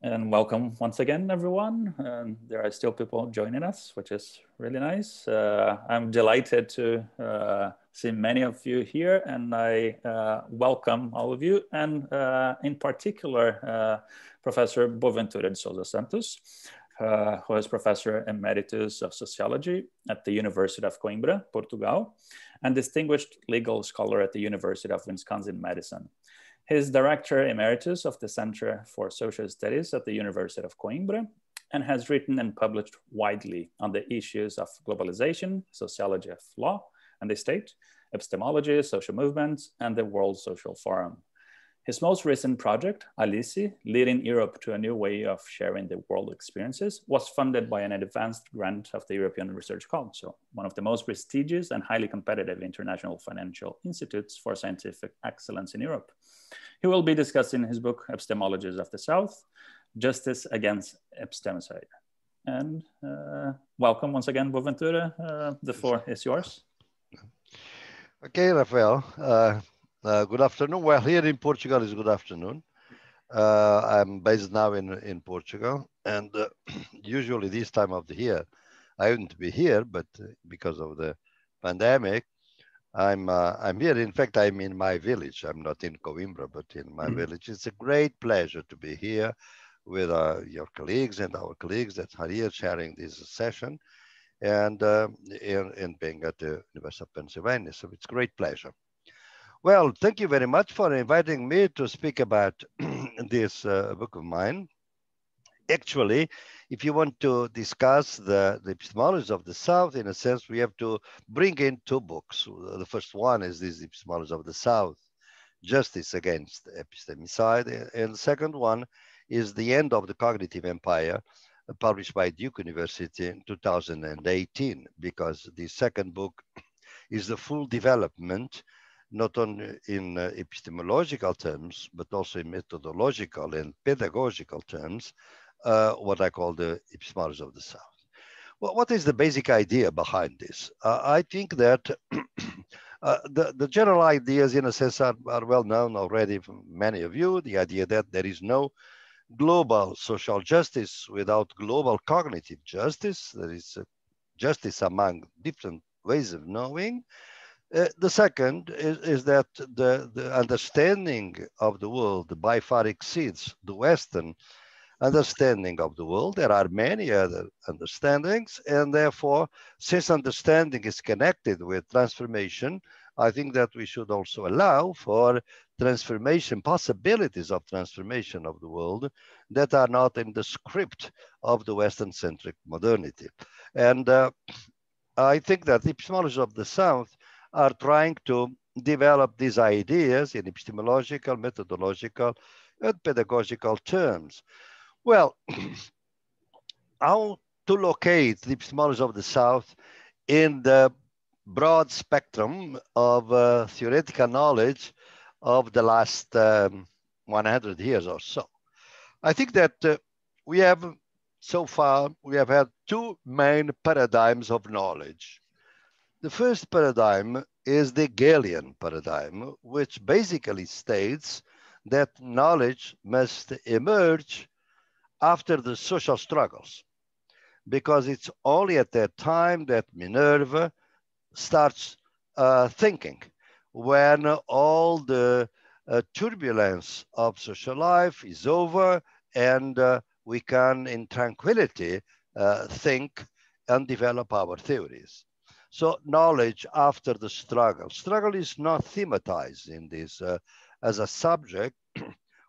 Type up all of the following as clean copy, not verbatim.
And welcome once again, everyone. And there are still people joining us, which is really nice. I'm delighted to see many of you here, and I welcome all of you, and in particular, Professor Boaventura de Sousa Santos, who is Professor Emeritus of Sociology at the University of Coimbra, Portugal, and Distinguished Legal Scholar at the University of Wisconsin-Madison. He is Director Emeritus of the Center for Social Studies at the University of Coimbra and has written and published widely on the issues of globalization, sociology of law and the state, epistemology, social movements, and the World Social Forum. His most recent project, Alice, Leading Europe to a New Way of Sharing the World Experiences, was funded by an advanced grant of the European Research Council, one of the most prestigious and highly competitive international financial institutes for scientific excellence in Europe. He will be discussing his book, Epistemologies of the South, Justice Against Epistemicide. And welcome once again, Boaventura. The floor is yours. Okay, Rafael. Good afternoon. Well, here in Portugal is good afternoon. I'm based now in Portugal, and usually this time of the year, I wouldn't be here, but because of the pandemic, I'm here. In fact, I'm in my village. I'm not in Coimbra, but in my village. It's a great pleasure to be here with your colleagues and our colleagues that are here sharing this session and being at the University of Pennsylvania. So it's a great pleasure. Well, thank you very much for inviting me to speak about this book of mine. Actually, if you want to discuss the epistemologies of the South, in a sense, we have to bring in two books. The first one is this Epistemologies of the South, Justice Against Epistemicide. And the second one is The End of the Cognitive Empire, published by Duke University in 2018, because the second book is the full development, not only in epistemological terms, but also in methodological and pedagogical terms, what I call the epistemologies of the South. Well, what is the basic idea behind this? I think that the general ideas, in a sense, are well known already from many of you. The idea that there is no global social justice without global cognitive justice. There is justice among different ways of knowing. The second is that the understanding of the world by far exceeds the Western understanding of the world. There are many other understandings, and therefore, since understanding is connected with transformation, I think that we should also allow for transformation, possibilities of transformation of the world that are not in the script of the Western-centric modernity. And I think that the epistemologies of the South are trying to develop these ideas in epistemological, methodological, and pedagogical terms. Well, how to locate the epistemologies of the South in the broad spectrum of theoretical knowledge of the last 100 years or so? I think that we have, so far, we have had two main paradigms of knowledge. The first paradigm is the Hegelian paradigm, which basically states that knowledge must emerge after the social struggles, because it's only at that time that Minerva starts thinking, when all the turbulence of social life is over and we can in tranquility think and develop our theories. So knowledge after the struggle. Struggle is not thematized in this as a subject.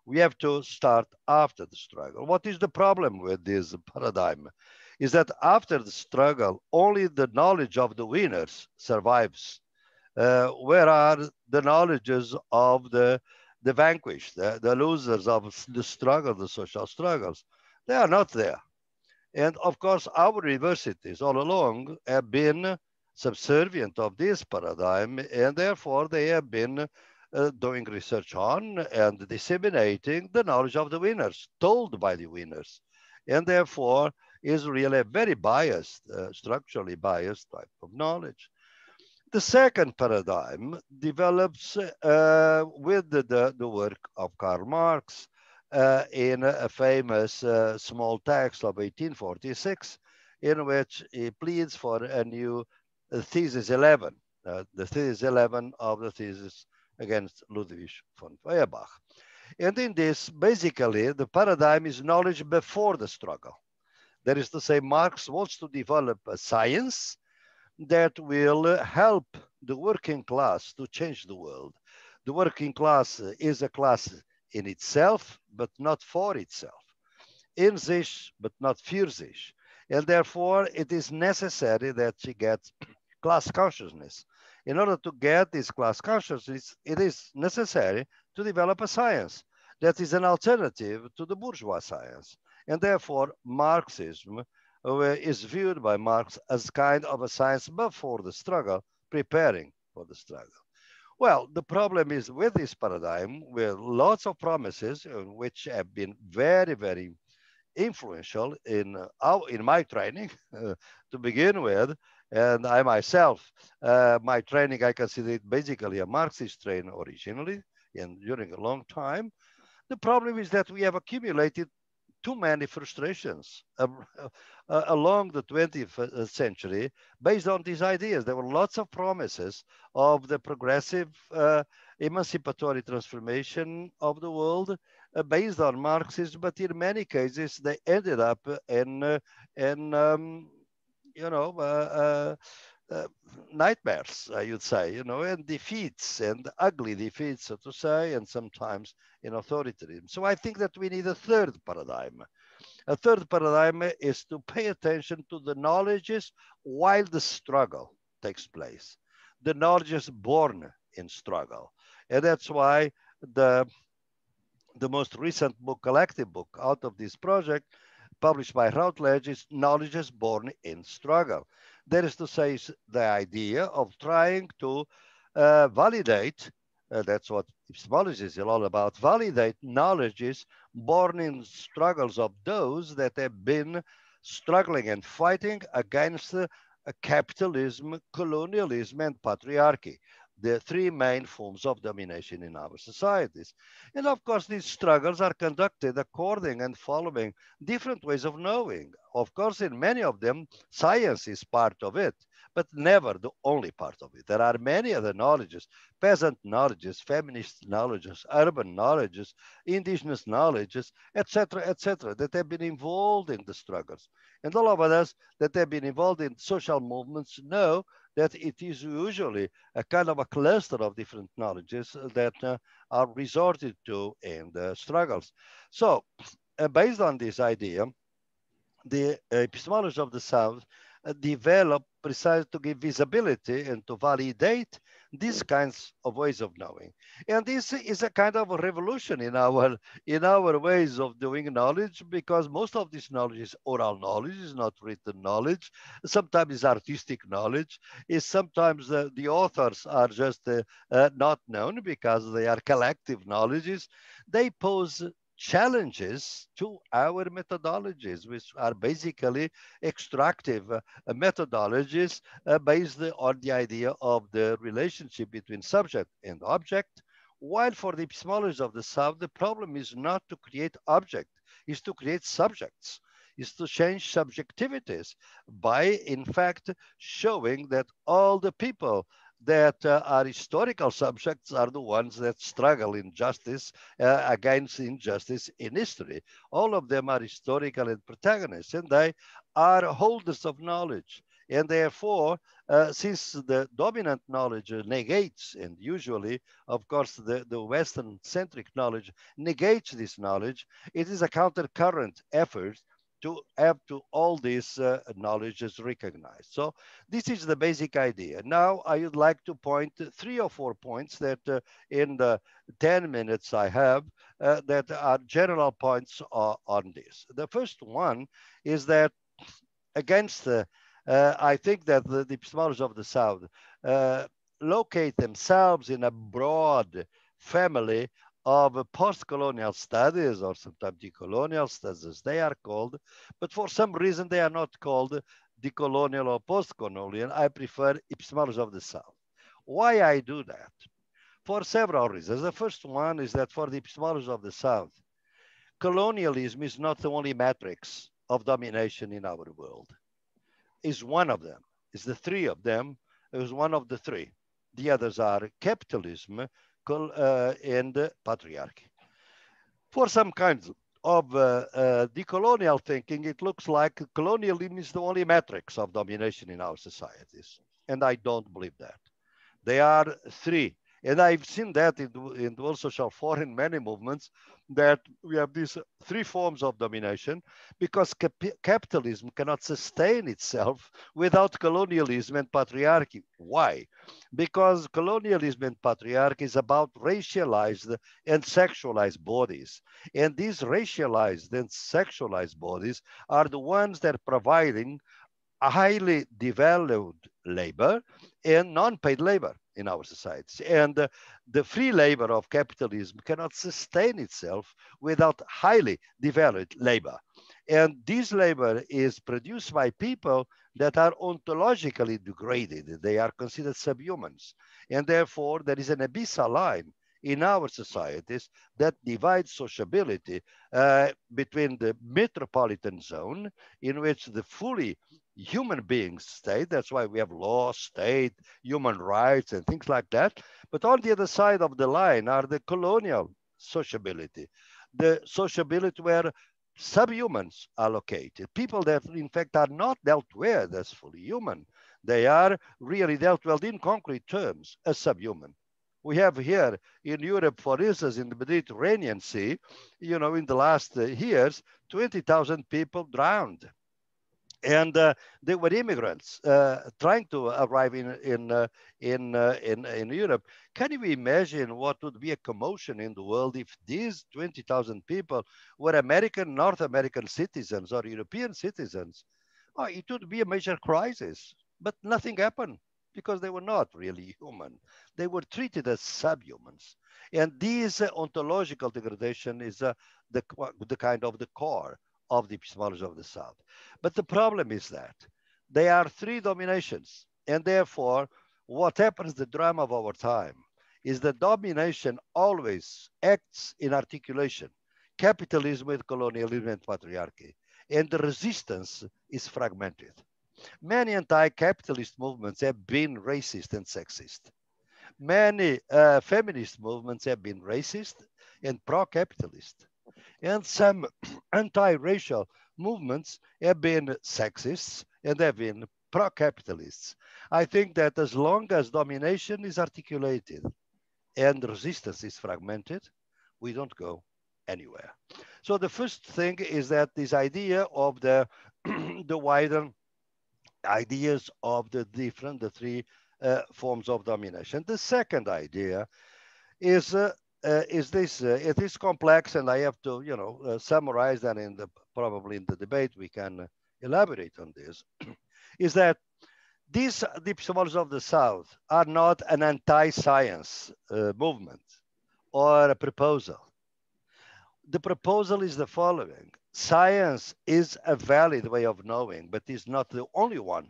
We have to start after the struggle. What is the problem with this paradigm? Is that after the struggle, only the knowledge of the winners survives. Where are the knowledges of the vanquished, the losers of the struggle, the social struggles? They are not there. And of course, our universities all along have been subservient of this paradigm, and therefore they have been doing research on and disseminating the knowledge of the winners, told by the winners, and therefore is really a very biased, structurally biased type of knowledge. The second paradigm develops with the work of Karl Marx in a famous small text of 1846, in which he pleads for a new thesis 11, the thesis 11 of the thesis against Ludwig von Feuerbach. And in this, basically, the paradigm is knowledge before the struggle. That is to say, Marx wants to develop a science that will help the working class to change the world. The working class is a class in itself, but not for itself. In sich, but not für sich. And therefore, it is necessary that she gets class consciousness. In order to get this class consciousness, it is necessary to develop a science that is an alternative to the bourgeois science. And therefore, Marxism is viewed by Marx as kind of a science before the struggle, preparing for the struggle. Well, the problem is with this paradigm, with lots of promises, which have been very, very influential in my training to begin with. And I myself, my training, I consider it basically a Marxist training originally and during a long time. The problem is that we have accumulated too many frustrations along the 20th century based on these ideas. There were lots of promises of the progressive emancipatory transformation of the world based on Marxism, but in many cases they ended up in nightmares, I would say, and defeats and ugly defeats, so to say, and sometimes in authoritarianism. So I think that we need a third paradigm. A third paradigm is to pay attention to the knowledges while the struggle takes place. The knowledge is born in struggle. And that's why the most recent book, collective book out of this project, published by Routledge, is Knowledge is Born in Struggle. That is to say, the idea of trying to validate, that's what epistemology is all about, validate knowledges born in struggles of those that have been struggling and fighting against capitalism, colonialism, and patriarchy, the three main forms of domination in our societies. And of course, these struggles are conducted according and following different ways of knowing. Of course, in many of them, science is part of it, but never the only part of it. There are many other knowledges, peasant knowledges, feminist knowledges, urban knowledges, indigenous knowledges, etc., that have been involved in the struggles. And all of us that have been involved in social movements know that it is usually a kind of a cluster of different knowledges that are resorted to in the struggles. So based on this idea, the epistemology of the South developed precisely to give visibility and to validate these kinds of ways of knowing. And this is a kind of a revolution in our ways of doing knowledge, because most of this knowledge is oral knowledge, is not written knowledge. Sometimes it's artistic knowledge. Is sometimes the authors are just not known because they are collective knowledges. They pose challenges to our methodologies, which are basically extractive methodologies based on the idea of the relationship between subject and object. While for the epistemologies of the South, the problem is not to create object, is to create subjects, is to change subjectivities by, in fact, showing that all the people that are historical subjects are the ones that struggle in justice against injustice in history. All of them are historical and protagonists, and they are holders of knowledge. And therefore, since the dominant knowledge negates, and usually, of course, the Western-centric knowledge negates this knowledge, it is a counter-current effort to have to all these knowledge is recognized. So this is the basic idea. Now I would like to point 3 or 4 points that in the 10 minutes I have that are general points on this. The first one is that against, I think that the epistemologies of the South locate themselves in a broad family of post-colonial studies, or sometimes decolonial studies, they are called, but for some reason they are not called decolonial or post-colonial. I prefer epistemologies of the South. Why I do that? For several reasons. The first one is that for the epistemologies of the South, colonialism is not the only matrix of domination in our world. It's one of them. It's the three of them. It's one of the three. The others are capitalism and patriarchy. For some kinds of decolonial thinking, it looks like colonialism is the only matrix of domination in our societies. And I don't believe that. They are three. And I've seen that in the World Social Forum in many movements, that we have these three forms of domination because capitalism cannot sustain itself without colonialism and patriarchy. Why? Because colonialism and patriarchy is about racialized and sexualized bodies. And these racialized and sexualized bodies are the ones that are providing a highly devalued labor and non-paid labor in our societies. And the free labor of capitalism cannot sustain itself without highly devalued labor. And this labor is produced by people that are ontologically degraded. They are considered subhumans. And therefore, there is an abyssal line in our societies that divides sociability between the metropolitan zone, in which the fully human beings stay. That's why we have law, state, human rights, and things like that. But on the other side of the line are the colonial sociability, the sociability where subhumans are located, people that in fact are not dealt with as fully human. They are really dealt with in concrete terms as subhuman. We have here in Europe, for instance, in the Mediterranean Sea, in the last years, 20,000 people drowned. And they were immigrants trying to arrive in Europe. Can you imagine what would be a commotion in the world if these 20,000 people were American, North American citizens or European citizens? Oh, it would be a major crisis, but nothing happened because they were not really human. They were treated as subhumans. And this ontological degradation is the kind of the core of the epistemology of the South. But the problem is that there are three dominations. And therefore, what happens, the drama of our time, is that domination always acts in articulation. Capitalism with colonialism and patriarchy. And the resistance is fragmented. Many anti-capitalist movements have been racist and sexist. Many feminist movements have been racist and pro-capitalist. And some anti-racial movements have been sexists and have been pro-capitalists. I think that as long as domination is articulated and resistance is fragmented, we don't go anywhere. So the first thing is that this idea of the wider ideas of the three forms of domination. The second idea is this. It is complex, and I have to, summarize that probably in the debate we can elaborate on this. Is that the epistemologies of the South are not an anti-science movement or a proposal. The proposal is the following: science is a valid way of knowing, but is not the only one.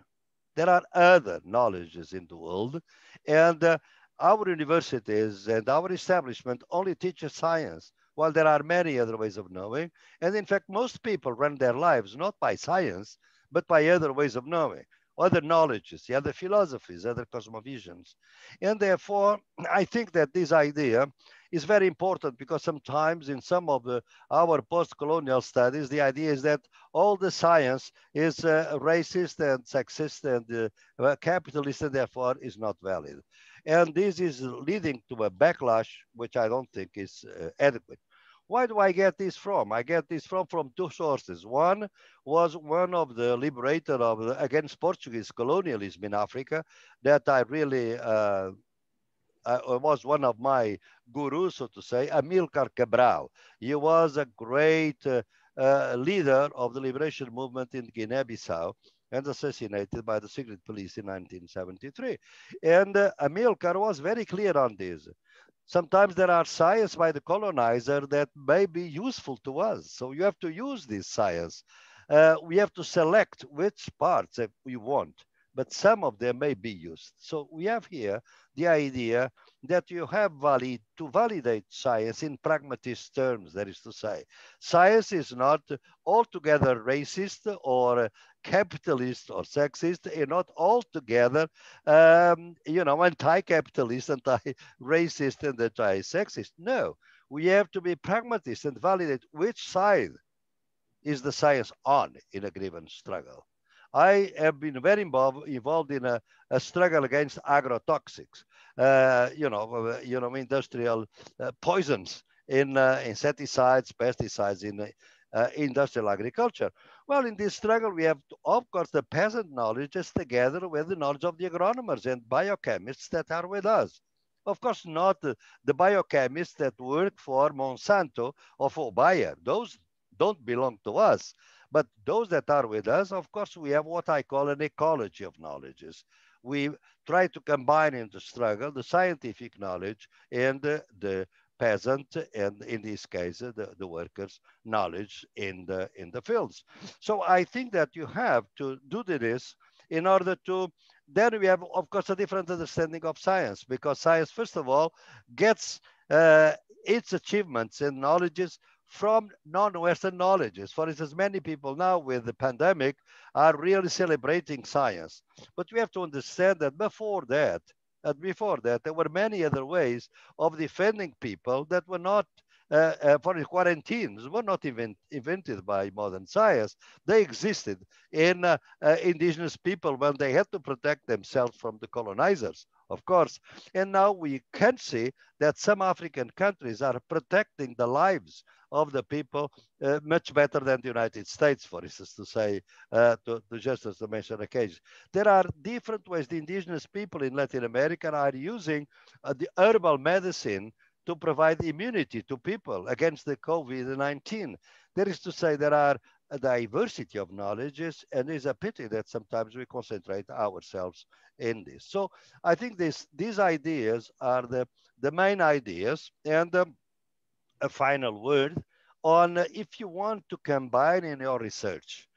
There are other knowledges in the world, and our universities and our establishment only teaches science, while there are many other ways of knowing. And in fact, most people run their lives not by science, but by other ways of knowing, other knowledges, other philosophies, other cosmovisions. And therefore, I think that this idea is very important, because sometimes in some of our post-colonial studies, the idea is that all the science is racist and sexist and capitalist, and therefore is not valid. And this is leading to a backlash, which I don't think is adequate. Why do I get this from? I get this from two sources. One was one of the liberator against Portuguese colonialism in Africa, that I really was one of my gurus, so to say, Amilcar Cabral. He was a great leader of the liberation movement in Guinea-Bissau, and assassinated by the secret police in 1973. And Amilcar was very clear on this. Sometimes there are science by the colonizer that may be useful to us. So you have to use this science. We have to select which parts that we want but some of them may be used. So we have here the idea that you have to validate science in pragmatist terms, that is to say. Science is not altogether racist or capitalist or sexist, and not altogether, anti-capitalist, anti-racist, and anti-sexist. No, we have to be pragmatist and validate which side is the science on in a given struggle. I have been very involved in a struggle against agrotoxics, industrial poisons in insecticides, pesticides in industrial agriculture. Well, in this struggle, we have, of course, the peasant knowledge is together with the knowledge of the agronomers and biochemists that are with us. Of course, not the biochemists that work for Monsanto or for Bayer. Those don't belong to us. But those that are with us, of course, we have what I call an ecology of knowledges. We try to combine in the struggle the scientific knowledge and the peasant, and in this case, the workers' knowledge in the fields. So I think that you have to do this in order to, then we have, of course, a different understanding of science, because science, first of all, gets its achievements and knowledges from non-Western knowledges. For instance, many people now with the pandemic are really celebrating science. But we have to understand that before that, there were many other ways of defending people that were not, for quarantines, were not invented by modern science. They existed in indigenous people when they had to protect themselves from the colonizers, of course. And now we can see that some African countries are protecting the lives of the people much better than the United States, for instance, to say, just as to mention a case. There are different ways the indigenous people in Latin America are using the herbal medicine to provide immunity to people against the COVID-19. That is to say, there are a diversity of knowledges, and it's a pity that sometimes we concentrate ourselves in this. So I think these ideas are the main ideas. And a final word on if you want to combine in your research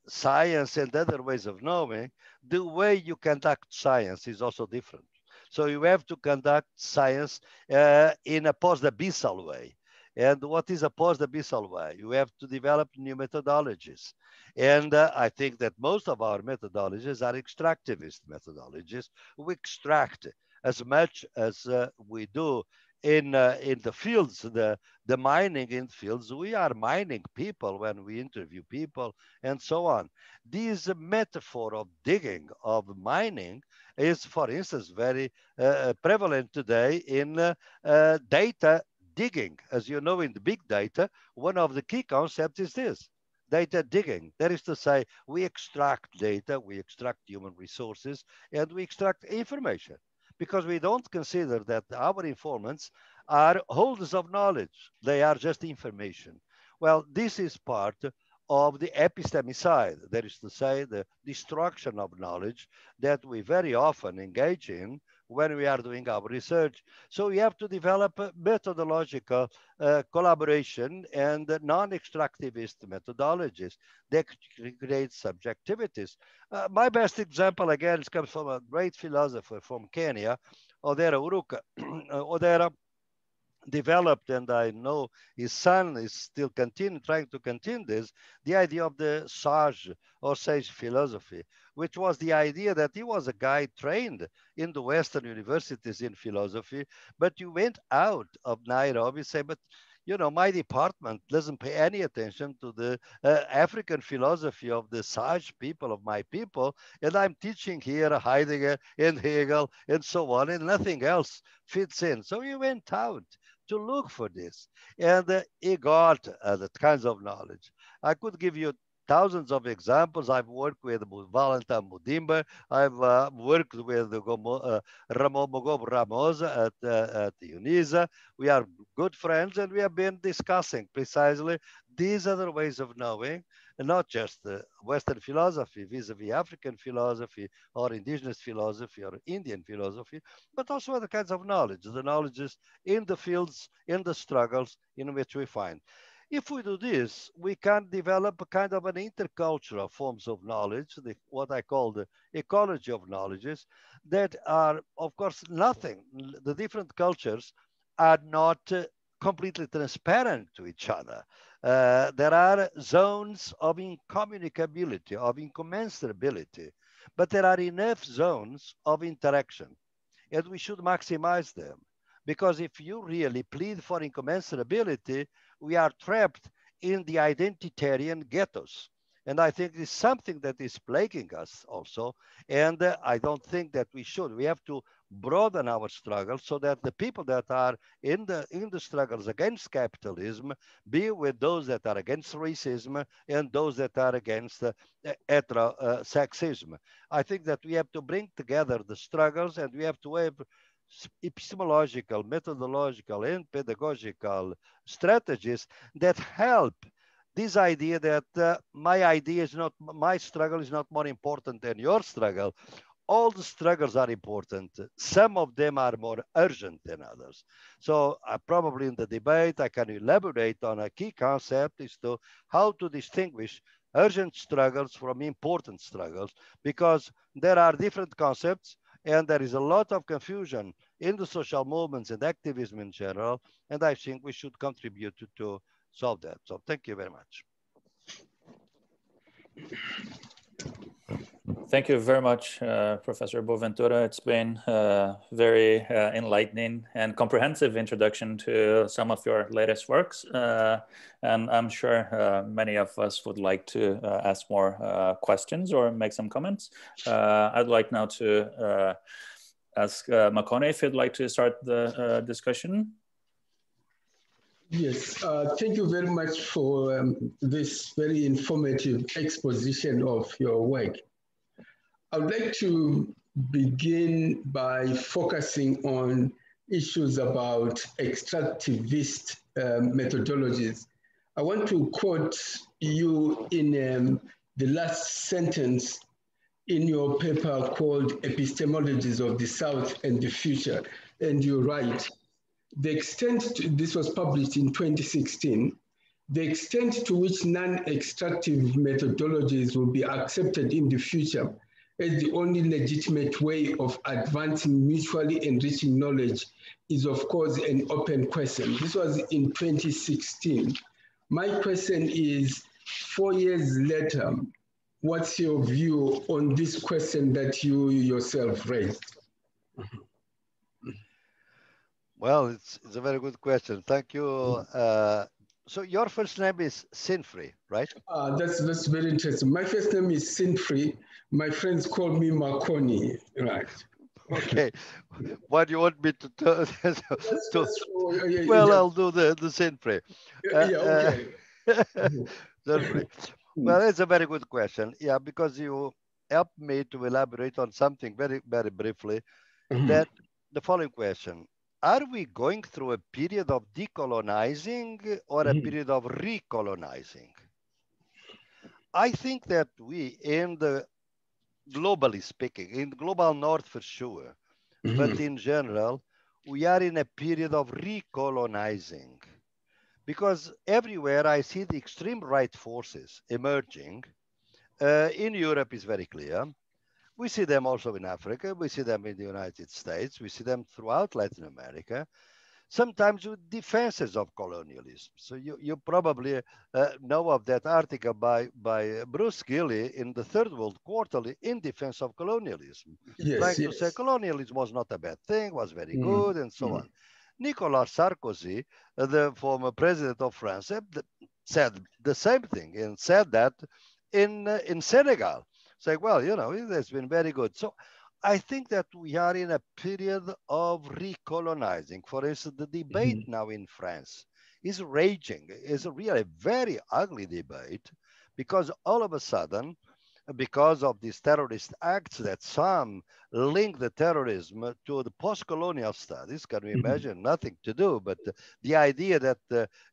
science and other ways of knowing, the way you conduct science is also different. So you have to conduct science in a post-abyssal way. And what is a post-abyssal way? You have to develop new methodologies. And I think that most of our methodologies are extractivist methodologies. We extract as much as we do in the fields, the mining in fields. We are mining people when we interview people and so on. This metaphor of digging, of mining, is, for instance, very prevalent today in data digging. As you know, in the big data, one of the key concepts is this: data digging. That is to say, we extract data, we extract human resources, and we extract information, because we don't consider that our informants are holders of knowledge. They are just information. Well, this is part of the epistemicide, that is to say, the destruction of knowledge that we very often engage in when we are doing our research. So we have to develop a methodological collaboration and non-extractivist methodologies that create subjectivities. My best example, again, comes from a great philosopher from Kenya, Odera Uruka. Odera developed, and I know his son is still trying to continue this, the idea of the sage or sage philosophy, which was the idea that he was a guy trained in the Western universities in philosophy, but you went out of Nairobi, say, but you know, my department doesn't pay any attention to the African philosophy of the sage people, of my people, and I'm teaching here Heidegger and Hegel and so on, and nothing else fits in. So he went out to look for this, and he got the kinds of knowledge. I could give you thousands of examples. I've worked with Valentin Mudimba. I've worked with Ramon Mogob Ramos at UNISA. We are good friends, and we have been discussing precisely these other ways of knowing, and not just Western philosophy vis-a-vis African philosophy or indigenous philosophy or Indian philosophy, but also other kinds of knowledge, the knowledges in the fields, in the struggles in which we find. If we do this, we can develop a kind of an intercultural forms of knowledge, what I call the ecology of knowledges, that are, of course, nothing. The different cultures are not completely transparent to each other. There are zones of incommunicability, of incommensurability, but there are enough zones of interaction, and we should maximize them. Because if you really plead for incommensurability, we are trapped in the identitarian ghettos. And I think it's something that is plaguing us also. And I don't think that we should. We have to broaden our struggle so that the people that are in the struggles against capitalism be with those that are against racism and those that are against heterosexism. I think that we have to bring together the struggles, and we have to have epistemological, methodological, and pedagogical strategies that help this idea that my struggle is not more important than your struggle. All the struggles are important. Some of them are more urgent than others. So probably in the debate, I can elaborate on a key concept as to how to distinguish urgent struggles from important struggles, because there are different concepts and there is a lot of confusion in the social movements and activism in general. And I think we should contribute to solve that. So thank you very much. Thank you very much, Professor Boaventura. It's been a very enlightening and comprehensive introduction to some of your latest works. And I'm sure many of us would like to ask more questions or make some comments. I'd like now to ask Makone if you'd like to start the discussion. Yes, thank you very much for this very informative exposition of your work. I would like to begin by focusing on issues about extractivist methodologies. I want to quote you in the last sentence in your paper called Epistemologies of the South and the Future, and you write, this was published in 2016, the extent to which non-extractive methodologies will be accepted in the future as the only legitimate way of advancing mutually enriching knowledge is, of course, an open question. This was in 2016. My question is, 4 years later, what's your view on this question that you yourself raised? Well, it's a very good question. Thank you. So your first name is Sinfree, right? That's very interesting. My first name is Sinfree. My friends call me Makoni, right? Okay. What do you want me to do? Well, I'll do the Sinfree. Okay. Sinfree. Well, it's a very good question. Yeah, because you helped me to elaborate on something very, very briefly. That the following question. Are we going through a period of decolonizing or a period of recolonizing? I think that we, globally speaking, in global north for sure, but in general, we are in a period of recolonizing. Because everywhere I see the extreme right forces emerging. In Europe is very clear. We see them also in Africa. We see them in the United States. We see them throughout Latin America, sometimes with defenses of colonialism. So you probably know of that article by Bruce Gilley in the Third World Quarterly in defense of colonialism, trying to say colonialism was not a bad thing, was very good, and so on. Nicolas Sarkozy, the former president of France, said the same thing and said that in Senegal. Say, well, you know, it has been very good. So I think that we are in a period of recolonizing. For instance, the debate now in France is raging. It's a really very ugly debate because all of a sudden, because of these terrorist acts that some link the terrorism to the post-colonial studies, can we imagine? Nothing to do, but the idea that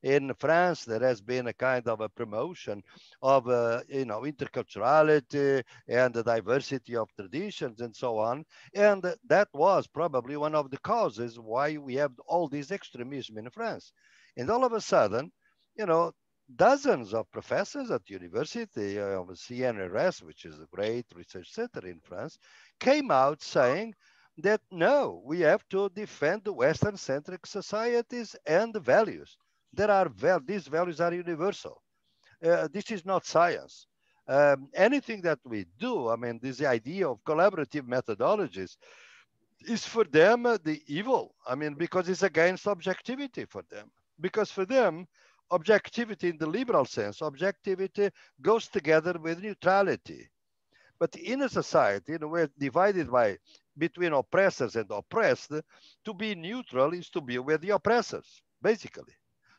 in France there has been a kind of a promotion of interculturality and the diversity of traditions and so on, and that was probably one of the causes why we have all this extremism in France. And all of a sudden, you know, dozens of professors at university of CNRS, which is a great research center in France, came out saying that no, we have to defend the Western-centric societies and the values. These values are universal. This is not science. Anything that we do, I mean, this idea of collaborative methodologies is for them the evil. I mean, because it's against objectivity for them. Because for them, objectivity in the liberal sense, objectivity goes together with neutrality. But in a society, we're divided between oppressors and oppressed. To be neutral is to be with the oppressors, basically.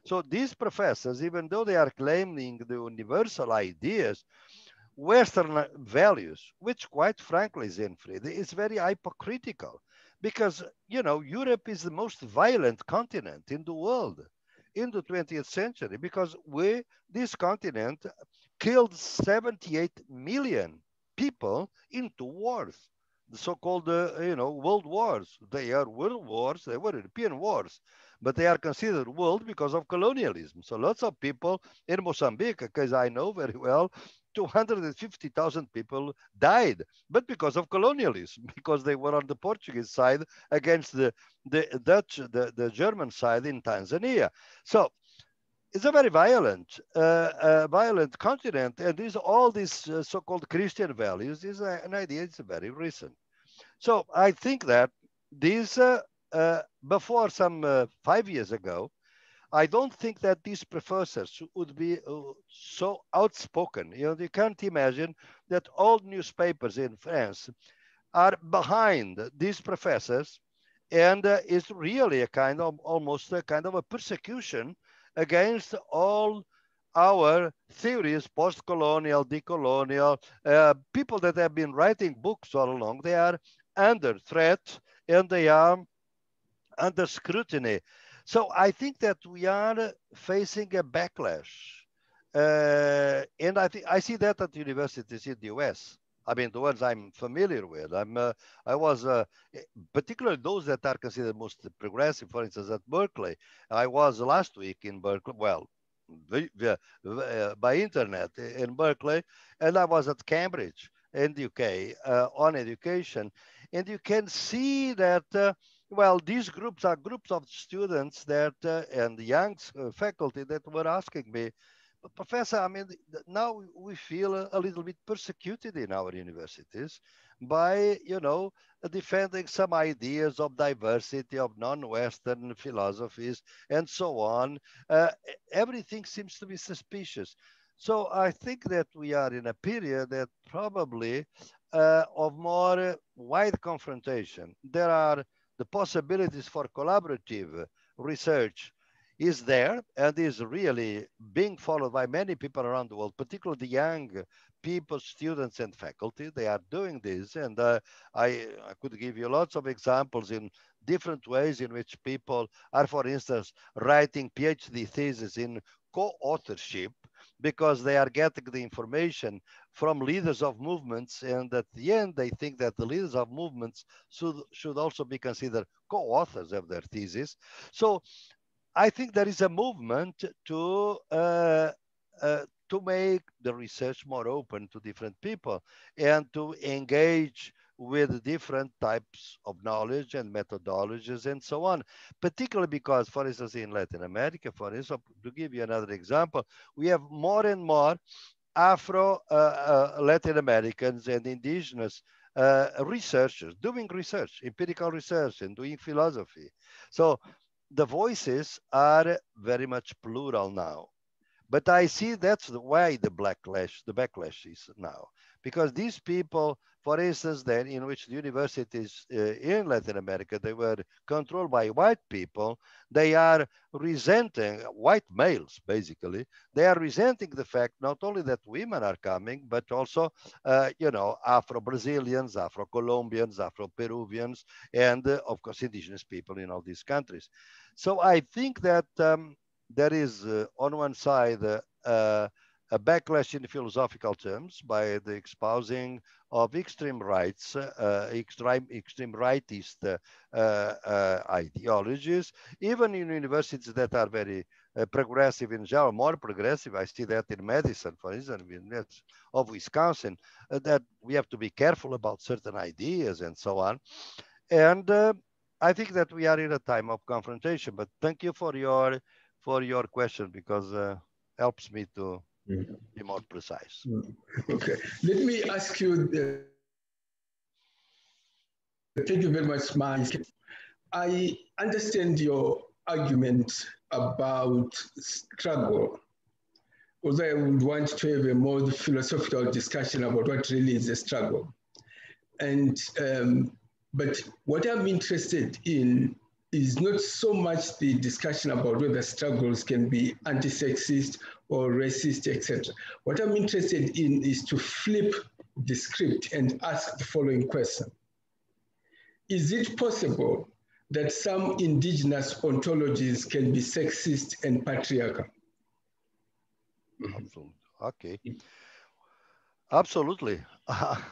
So these professors, even though they are claiming the universal ideas, Western values, which quite frankly, Zenfried, is very hypocritical because, Europe is the most violent continent in the world in the 20th century because this continent killed 78 million people in 2 wars, the so-called, world wars. They are world wars, they were European wars, but they are considered world because of colonialism. So lots of people in Mozambique, because I know very well, 250,000 people died, but because of colonialism, because they were on the Portuguese side against the Dutch, the German side in Tanzania. So it's a very violent continent, and all these so-called Christian values is an idea. It's very recent. So I think that these before some 5 years ago, I don't think that these professors would be so outspoken. You can't imagine that all newspapers in France are behind these professors, and it's really almost a kind of a persecution against all our theories, post-colonial, decolonial, people that have been writing books all along. They are under threat and they are under scrutiny. So I think that we are facing a backlash. And I see that at universities in the US. I mean, the ones I'm familiar with. I was, particularly those that are considered most progressive, for instance, at Berkeley. I was last week in Berkeley, well, by internet in Berkeley, and I was at Cambridge in the UK on education. And you can see that well, these groups are groups of students that and young faculty that were asking me, Professor, I mean, now we feel a little bit persecuted in our universities by, defending some ideas of diversity, of non-Western philosophies, and so on. Everything seems to be suspicious. So I think that we are in a period that probably of more wide confrontation. There are the possibilities for collaborative research is there and is really being followed by many people around the world, particularly the young people, students and faculty. They are doing this. And I could give you lots of examples in different ways in which people are, for instance, writing PhD theses in co-authorship because they are getting the information from leaders of movements, and at the end they think that the leaders of movements should also be considered co-authors of their thesis. So I think there is a movement to make the research more open to different people and to engage with different types of knowledge and methodologies and so on, particularly because, for instance, in Latin America, for instance, to give you another example, we have more and more Afro Latin Americans and indigenous researchers doing research, empirical research, and doing philosophy. So the voices are very much plural now. But I see that's why the backlash is now. Because these people, for instance, then in which the universities in Latin America, they were controlled by white people, they are resenting, white males basically, they are resenting the fact not only that women are coming, but also, Afro-Brazilians, Afro-Colombians, Afro-Peruvians, and of course, indigenous people in all these countries. So I think that there is, on one side, a backlash in philosophical terms by the espousing of extreme rights, extreme rightist ideologies, even in universities that are very progressive in general, more progressive. I see that in Madison, for instance, of Wisconsin, that we have to be careful about certain ideas and so on. And I think that we are in a time of confrontation. But thank you for your question, because helps me to be more precise. Okay, let me ask you. Thank you very much, Mike. I understand your argument about struggle, although I would want to have a more philosophical discussion about what really is a struggle. And but what I'm interested in is not so much the discussion about whether struggles can be anti-sexist or racist, etc. What I'm interested in is to flip the script and ask the following question. Is it possible that some indigenous ontologies can be sexist and patriarchal? Absolutely. Okay. Absolutely.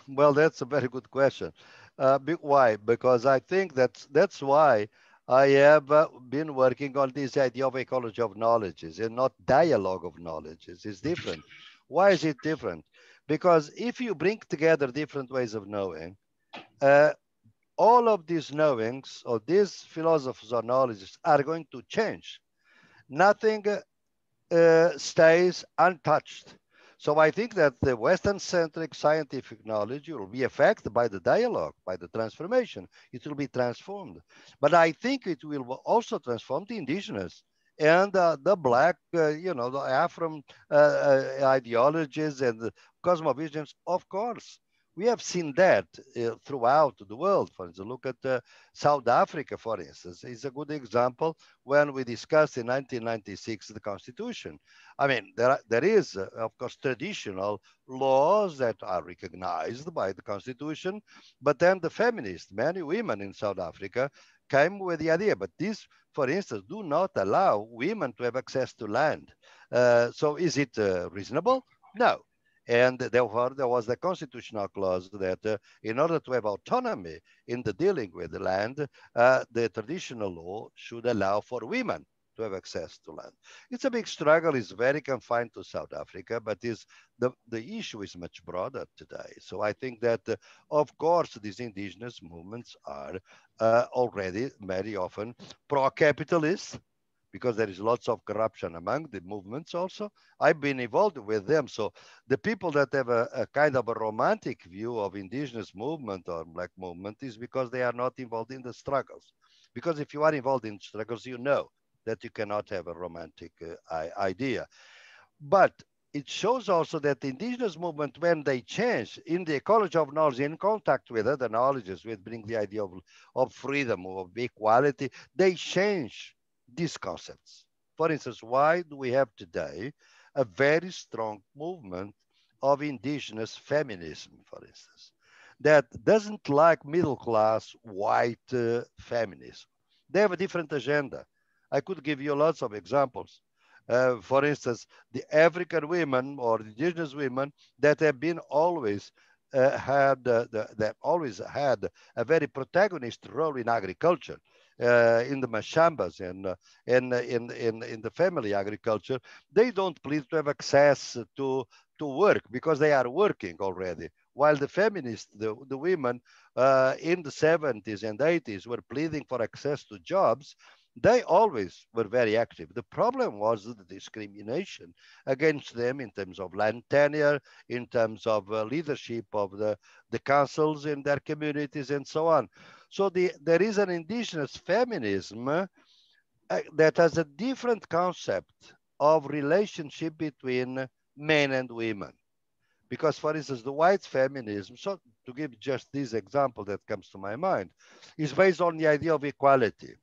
Well, that's a very good question. Why? Because I think that's why I have been working on this idea of ecology of knowledges and not dialogue of knowledges. It's different. Why is it different? Because if you bring together different ways of knowing, all of these knowings or these philosophies or knowledges are going to change. Nothing stays untouched. So I think that the Western-centric scientific knowledge will be affected by the dialogue, by the transformation. It will be transformed. But I think it will also transform the indigenous and the black, the Afro ideologies and the cosmovisions, of course. We have seen that throughout the world. For instance, look at South Africa, for instance, is a good example when we discussed in 1996 the Constitution. I mean, there is, of course, traditional laws that are recognized by the Constitution, but then the feminists, many women in South Africa, came with the idea, but these, for instance, do not allow women to have access to land. So is it reasonable? No. And therefore, there was a constitutional clause that in order to have autonomy in the dealing with the land, the traditional law should allow for women to have access to land. It's a big struggle. It's very confined to South Africa, but the issue is much broader today. So I think that, of course, these indigenous movements are already very often pro-capitalist, because there is lots of corruption among the movements also. I've been involved with them. So the people that have a kind of a romantic view of indigenous movement or black movement is because they are not involved in the struggles. Because if you are involved in struggles, you know that you cannot have a romantic idea. But it shows also that the indigenous movement, when they change in the ecology of knowledge, in contact with other knowledges, with bring the idea of freedom, of equality, they change these concepts. For instance, why do we have today a very strong movement of indigenous feminism, for instance, that doesn't like middle class white feminism? They have a different agenda. I could give you lots of examples. For instance, the African women or the indigenous women that have been always that always had a very protagonist role in agriculture. In the mashambas and in the family agriculture, they don't plead to have access to work because they are working already. While the feminists, the women in the 70s and 80s were pleading for access to jobs, they always were very active. The problem was the discrimination against them in terms of land tenure, in terms of leadership of the councils in their communities and so on. So there is an indigenous feminism that has a different concept of relationship between men and women. Because, for instance, the white feminism, so to give just this example that comes to my mind, is based on the idea of equality.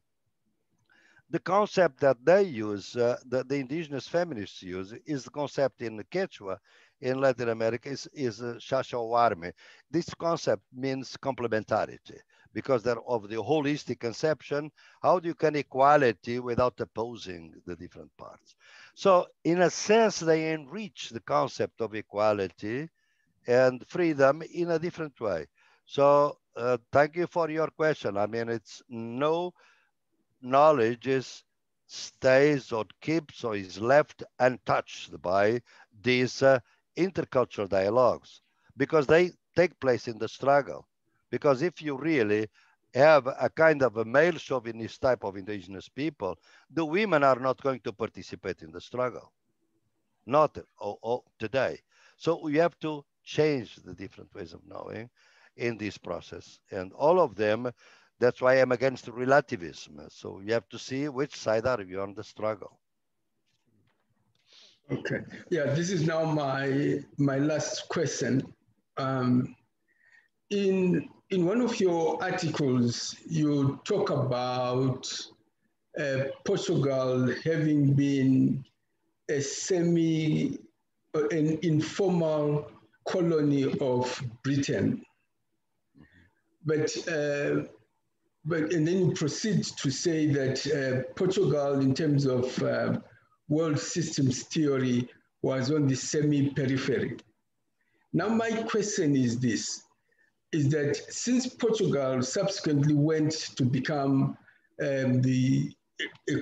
The concept that they use, the indigenous feminists use, is the concept in Quechua in Latin America is Shashawarme. This concept means complementarity because they're of the holistic conception. How do you can equality without opposing the different parts? So in a sense, they enrich the concept of equality and freedom in a different way. So thank you for your question. I mean, it's no knowledge is stays or keeps or is left untouched by these intercultural dialogues, because they take place in the struggle. Because if you really have a kind of a male chauvinist type of indigenous people, the women are not going to participate in the struggle, not today. So we have to change the different ways of knowing in this process. And all of them, that's why I'm against relativism. So you have to see which side are you on the struggle. Okay. Yeah, this is now my last question. In one of your articles, you talk about Portugal having been an informal colony of Britain. But and then you proceed to say that Portugal, in terms of world systems theory, was on the semi-periphery. Now, my question is this, is that since Portugal subsequently went to become a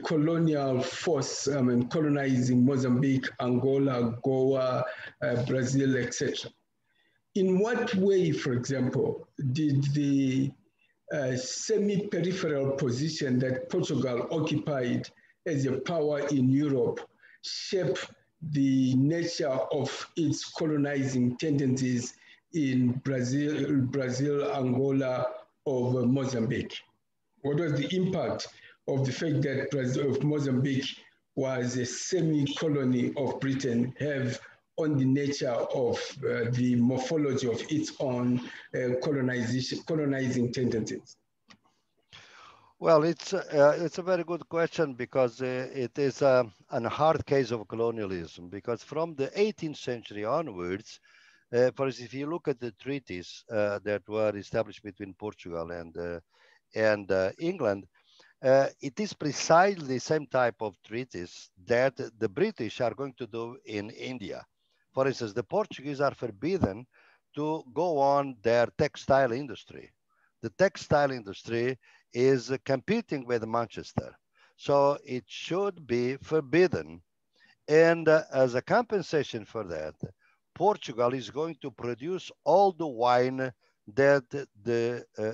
colonial force, colonizing Mozambique, Angola, Goa, Brazil, etc. In what way, for example, did the semi-peripheral position that Portugal occupied as a power in Europe shape the nature of its colonizing tendencies in Brazil, Angola, or Mozambique? What was the impact of the fact that Mozambique was a semi-colony of Britain have on the nature of the morphology of its own colonizing tendencies? Well, it's a very good question, because it is a hard case of colonialism, because from the 18th century onwards, for instance, if you look at the treaties that were established between Portugal and England, it is precisely the same type of treaties that the British are going to do in India. For instance, the Portuguese are forbidden to go on their textile industry. The textile industry is competing with Manchester, so it should be forbidden. And as a compensation for that, Portugal is going to produce all the wine that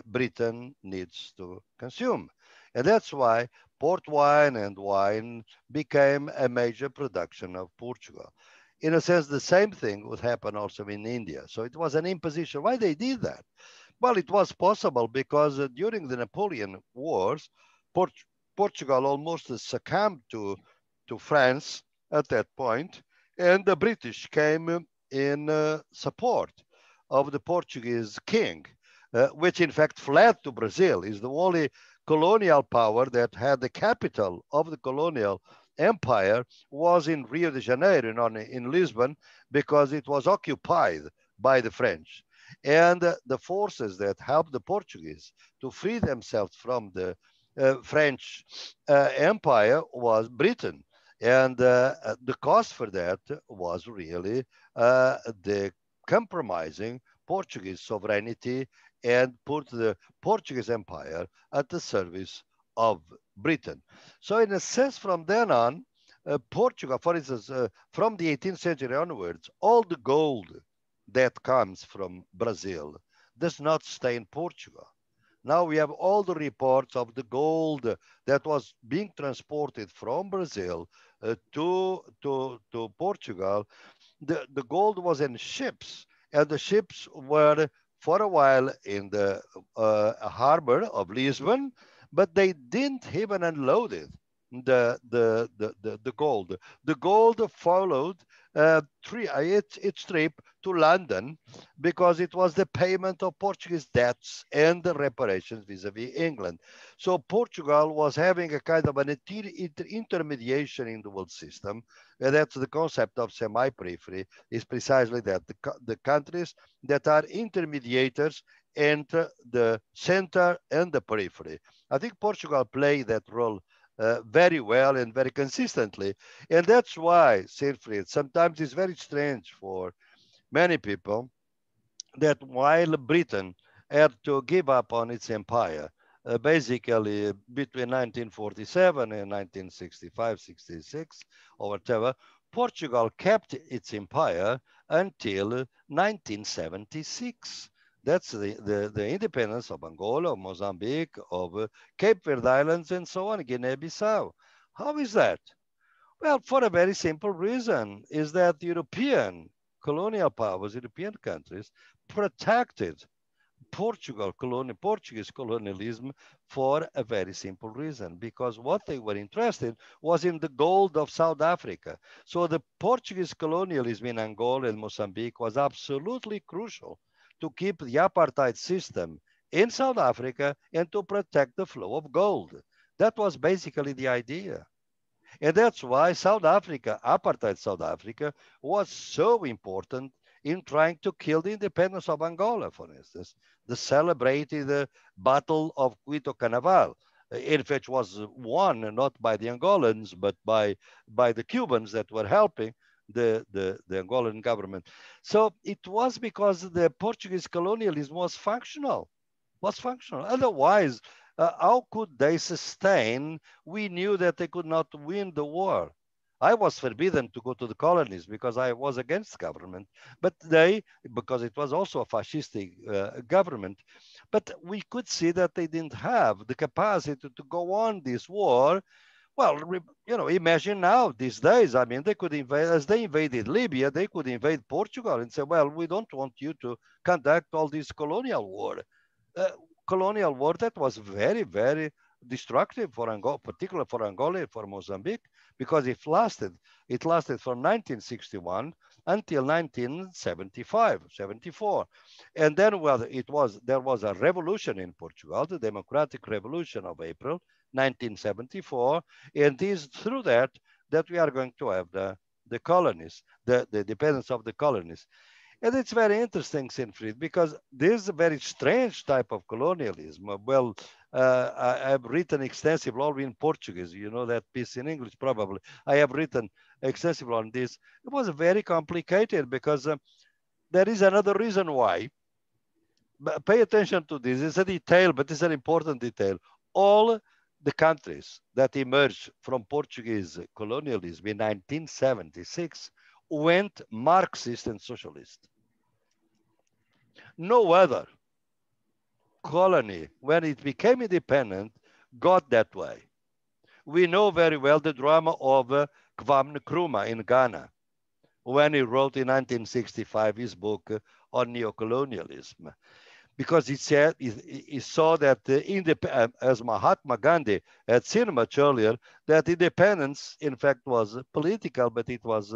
Britain needs to consume. And that's why port wine and wine became a major production of Portugal. In a sense, the same thing would happen also in India. So it was an imposition. Why they did that? Well, it was possible because during the Napoleon Wars, Portugal almost succumbed to France at that point, and the British came in support of the Portuguese king, which in fact fled to Brazil. Is the only colonial power that had the capital of the colonial empire was in Rio de Janeiro, not in Lisbon, because it was occupied by the French. And the forces that helped the Portuguese to free themselves from the French empire was Britain. And the cost for that was really the compromising Portuguese sovereignty and put the Portuguese empire at the service of Britain. So in a sense, from then on, Portugal, for instance, from the 18th century onwards, all the gold that comes from Brazil does not stay in Portugal. Now we have all the reports of the gold that was being transported from Brazil to Portugal. The gold was in ships, and the ships were for a while in the harbor of Lisbon, but they didn't even unload it. The gold. The gold followed its trip to London because it was the payment of Portuguese debts and the reparations vis-a-vis England. So Portugal was having a kind of an intermediation in the world system. And that's the concept of semi-periphery, is precisely that the countries that are intermediators enter the center and the periphery. I think Portugal played that role very well and very consistently. And that's why, Siegfried, sometimes it's very strange for many people that while Britain had to give up on its empire, basically between 1947 and 1965, 66, or whatever, Portugal kept its empire until 1976. That's the independence of Angola, of Mozambique, of Cape Verde Islands, and so on, Guinea-Bissau. How is that? Well, for a very simple reason, is that European colonial powers, European countries, protected Portuguese colonialism for a very simple reason, because what they were interested was in the gold of South Africa. So the Portuguese colonialism in Angola and Mozambique was absolutely crucial to keep the apartheid system in South Africa and to protect the flow of gold. That was basically the idea. And that's why South Africa, apartheid South Africa, was so important in trying to kill the independence of Angola, for instance. The celebrated Battle of Quito Carnaval, in which was won not by the Angolans, but by the Cubans that were helping the Angolan government. So it was because the Portuguese colonialism was functional. Otherwise, how could they sustain? We knew that they could not win the war. I was forbidden to go to the colonies because I was against government, but because it was also a fascistic government, but we could see that they didn't have the capacity to go on this war. Well, imagine now these days, I mean, they could invade, as they invaded Libya, they could invade Portugal and say, well, we don't want you to conduct all this colonial war. Colonial war that was very, very destructive for Angola, particularly for Angola and for Mozambique, because it lasted from 1961 until 1975, 74. And then, well, there was a revolution in Portugal, the Democratic Revolution of April, 1974. And it is through that we are going to have the colonies, the dependence of the colonies. And it's very interesting, Siegfried, because there's a very strange type of colonialism. Well, I've written extensively, all in Portuguese, you know that piece in English probably. I have written extensively on this. It was very complicated because there is another reason why. But pay attention to this. It's a detail, but it's an important detail. All the countries that emerged from Portuguese colonialism in 1976 went Marxist and socialist. No other colony, when it became independent, got that way. We know very well the drama of Kwame Nkrumah in Ghana, when he wrote in 1965 his book on neocolonialism, because he said he saw that as Mahatma Gandhi had seen much earlier, that independence in fact was political, but it was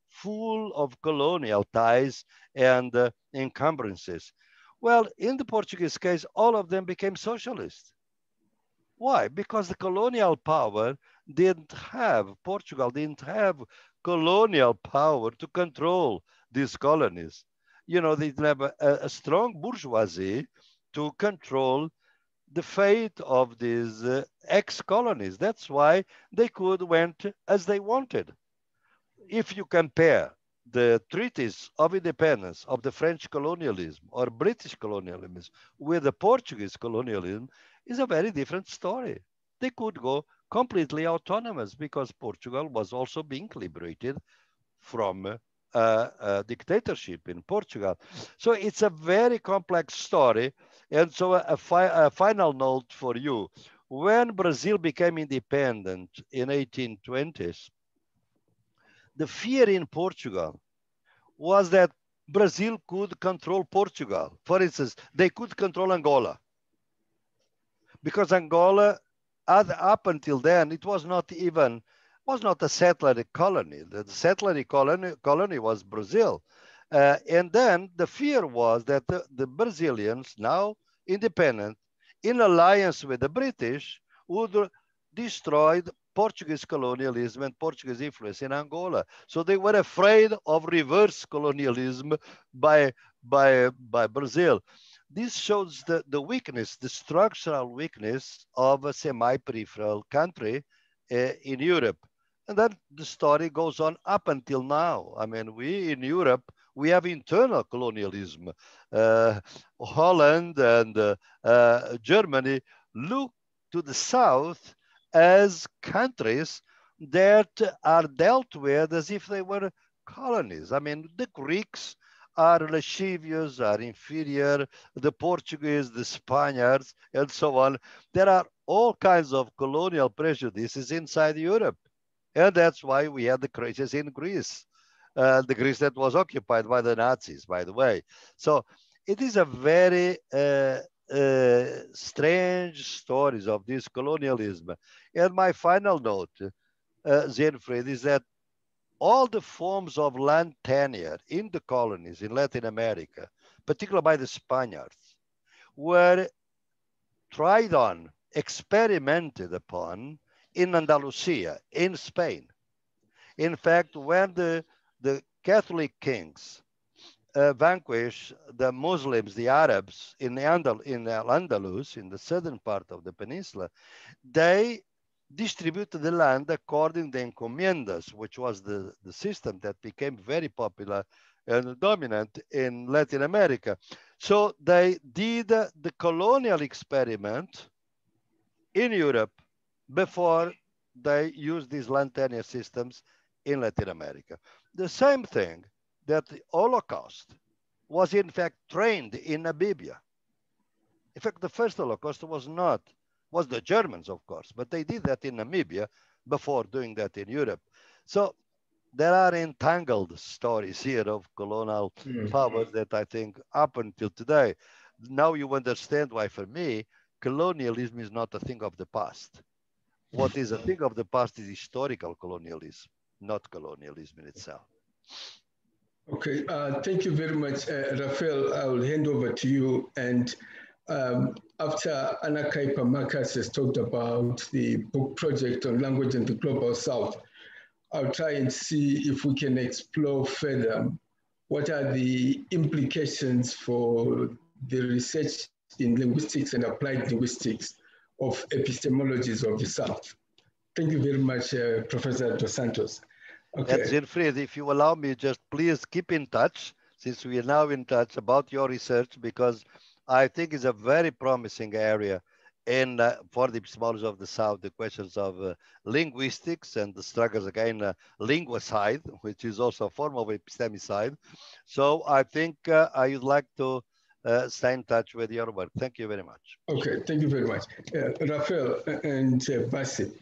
full of colonial ties and encumbrances. Well, in the Portuguese case, all of them became socialist. Why? Because the colonial power Portugal didn't have colonial power to control these colonies. You know, they didn't have a strong bourgeoisie to control the fate of these ex-colonies. That's why they went as they wanted. If you compare the treaties of independence of the French colonialism or British colonialism with the Portuguese colonialism, is a very different story. They could go completely autonomous because Portugal was also being liberated from a dictatorship in Portugal. So it's a very complex story. And so a final note for you. When Brazil became independent in 1820s, the fear in Portugal was that Brazil could control Portugal. For instance, they could control Angola. Because Angola, up until then, it was not a settler colony. The settler colony was Brazil. And then the fear was that the Brazilians, now independent, in alliance with the British, would destroy Portuguese colonialism and Portuguese influence in Angola. So they were afraid of reverse colonialism by Brazil. This shows the weakness, the structural weakness of a semi-peripheral country in Europe. And then the story goes on up until now. I mean, we in Europe, we have internal colonialism. Holland and Germany look to the South as countries that are dealt with as if they were colonies. I mean, the Greeks are lascivious, are inferior, the Portuguese, the Spaniards, and so on. There are all kinds of colonial prejudices inside Europe. And that's why we had the crisis in Greece, the Greece that was occupied by the Nazis, by the way. So it is a very strange stories of this colonialism. And my final note, Siegfried, is that all the forms of land tenure in the colonies in Latin America, particularly by the Spaniards, were tried on, experimented upon in Andalusia, in Spain. In fact, when the Catholic kings vanquished the Muslims, the Arabs in Al-Andalus, in the southern part of the peninsula, they distributed the land according to the encomiendas, which was the system that became very popular and dominant in Latin America. So they did the colonial experiment in Europe before they used these land tenure systems in Latin America. The same thing that the Holocaust was in fact trained in Namibia. In fact, the first Holocaust was the Germans, of course, but they did that in Namibia before doing that in Europe. So there are entangled stories here of colonial powers that I think up until today. Now you understand why, for me, colonialism is not a thing of the past. What is a thing of the past is historical colonialism, not colonialism in itself. Okay, thank you very much, Raphael. I will hand over to you. And after Anna Kaipa-Marcus has talked about the book project on language in the Global South, I'll try and see if we can explore further what are the implications for the research in linguistics and applied linguistics of epistemologies of the South. Thank you very much, Professor Dos Santos. Okay. And Siegfried, if you allow me, just please keep in touch, since we are now in touch, about your research, because I think it's a very promising area in for the epistemology of the South, the questions of linguistics and the struggles against linguicide, which is also a form of epistemicide. So I think I would like to stay in touch with your work. Thank you very much. Okay, thank you very much. Raphael and Bassett.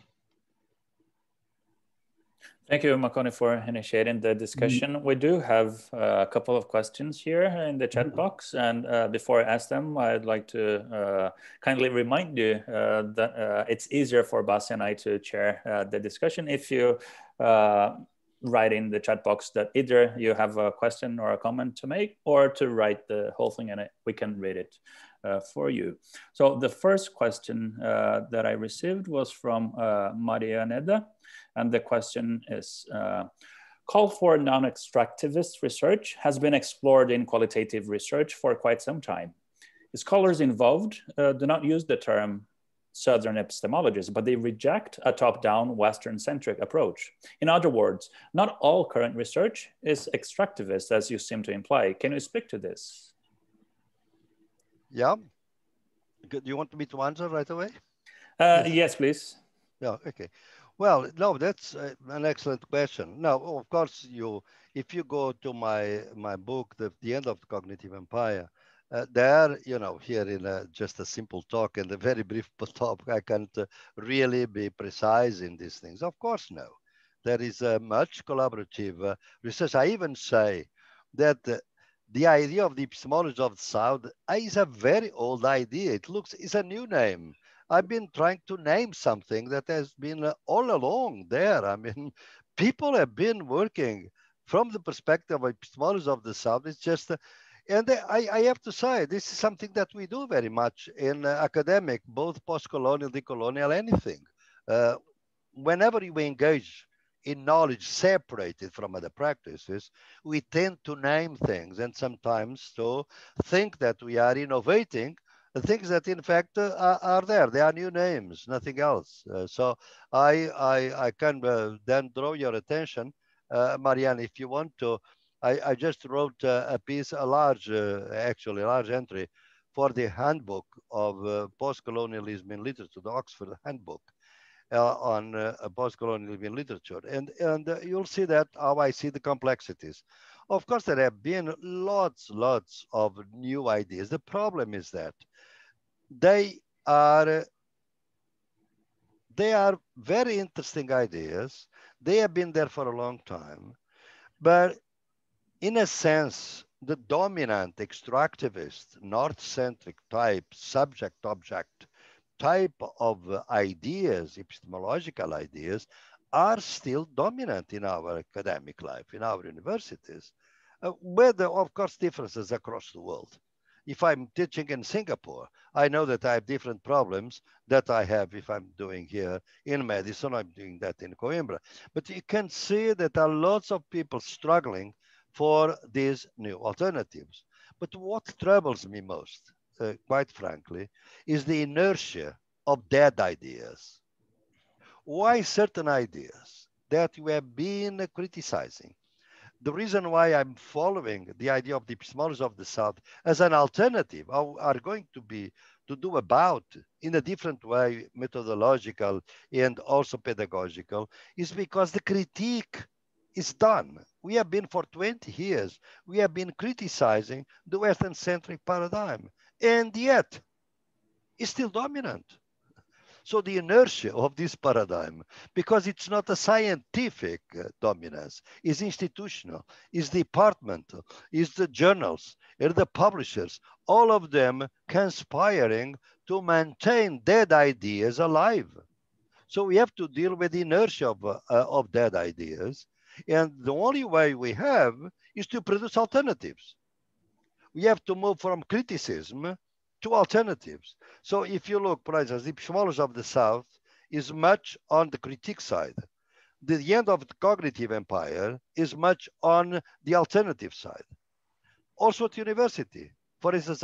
Thank you, Makoni, for initiating the discussion. We do have a couple of questions here in the chat box. And before I ask them, I'd like to kindly remind you that it's easier for Basi and I to chair the discussion if you write in the chat box that either you have a question or a comment to make, or to write the whole thing and we can read it for you. So the first question that I received was from Maria Neda. And the question is, call for non-extractivist research has been explored in qualitative research for quite some time. Scholars involved do not use the term Southern epistemologies, but they reject a top-down Western-centric approach. In other words, not all current research is extractivist, as you seem to imply. Can you speak to this? Yeah. Do you want me to answer right away? Yes, please. Yeah, okay. Well, no, that's an excellent question. Now, of course, if you go to my book, The End of the Cognitive Empire, there, here in just a simple talk and a very brief talk, I can't really be precise in these things. Of course, no. There is much collaborative research. I even say that the idea of the epistemology of the South is a very old idea. It's a new name. I've been trying to name something that has been all along there. I mean, people have been working from the perspective of epistemology of the South. It's just, and I have to say, this is something that we do very much in academic, both post-colonial, decolonial, anything. Whenever we engage in knowledge separated from other practices, we tend to name things and sometimes to think that we are innovating the things that in fact are there. They are new names, nothing else. So I can then draw your attention, Marianne, if you want to. I just wrote a piece, actually a large entry for the handbook of post-colonialism in literature, the Oxford Handbook on post-colonialism in literature. And you'll see that how I see the complexities. Of course, there have been lots of new ideas. The problem is that they are very interesting ideas. They have been there for a long time, but in a sense, the dominant extractivist, North-centric type, subject-object type of ideas, epistemological ideas, are still dominant in our academic life, in our universities, with, of course, differences across the world. If I'm teaching in Singapore, I know that I have different problems that I have if I'm doing here in Madison, I'm doing that in Coimbra. But you can see that there are lots of people struggling for these new alternatives. But what troubles me most, quite frankly, is the inertia of dead ideas. Why certain ideas that we have been criticizing? The reason why I'm following the idea of the epistemologies of the South as an alternative are going to do about in a different way, methodological and also pedagogical, is because the critique is done. We have been for 20 years, we have been criticizing the Western-centric paradigm, and yet it's still dominant. So the inertia of this paradigm, because it's not a scientific dominance, is institutional, is departmental, is the journals, and the publishers, all of them conspiring to maintain dead ideas alive. So we have to deal with the inertia of dead ideas. And the only way we have is to produce alternatives. We have to move from criticism to alternatives. So if you look, for instance, the epistemology of the South is much on the critique side. The end of the cognitive empire is much on the alternative side. Also at university. For instance,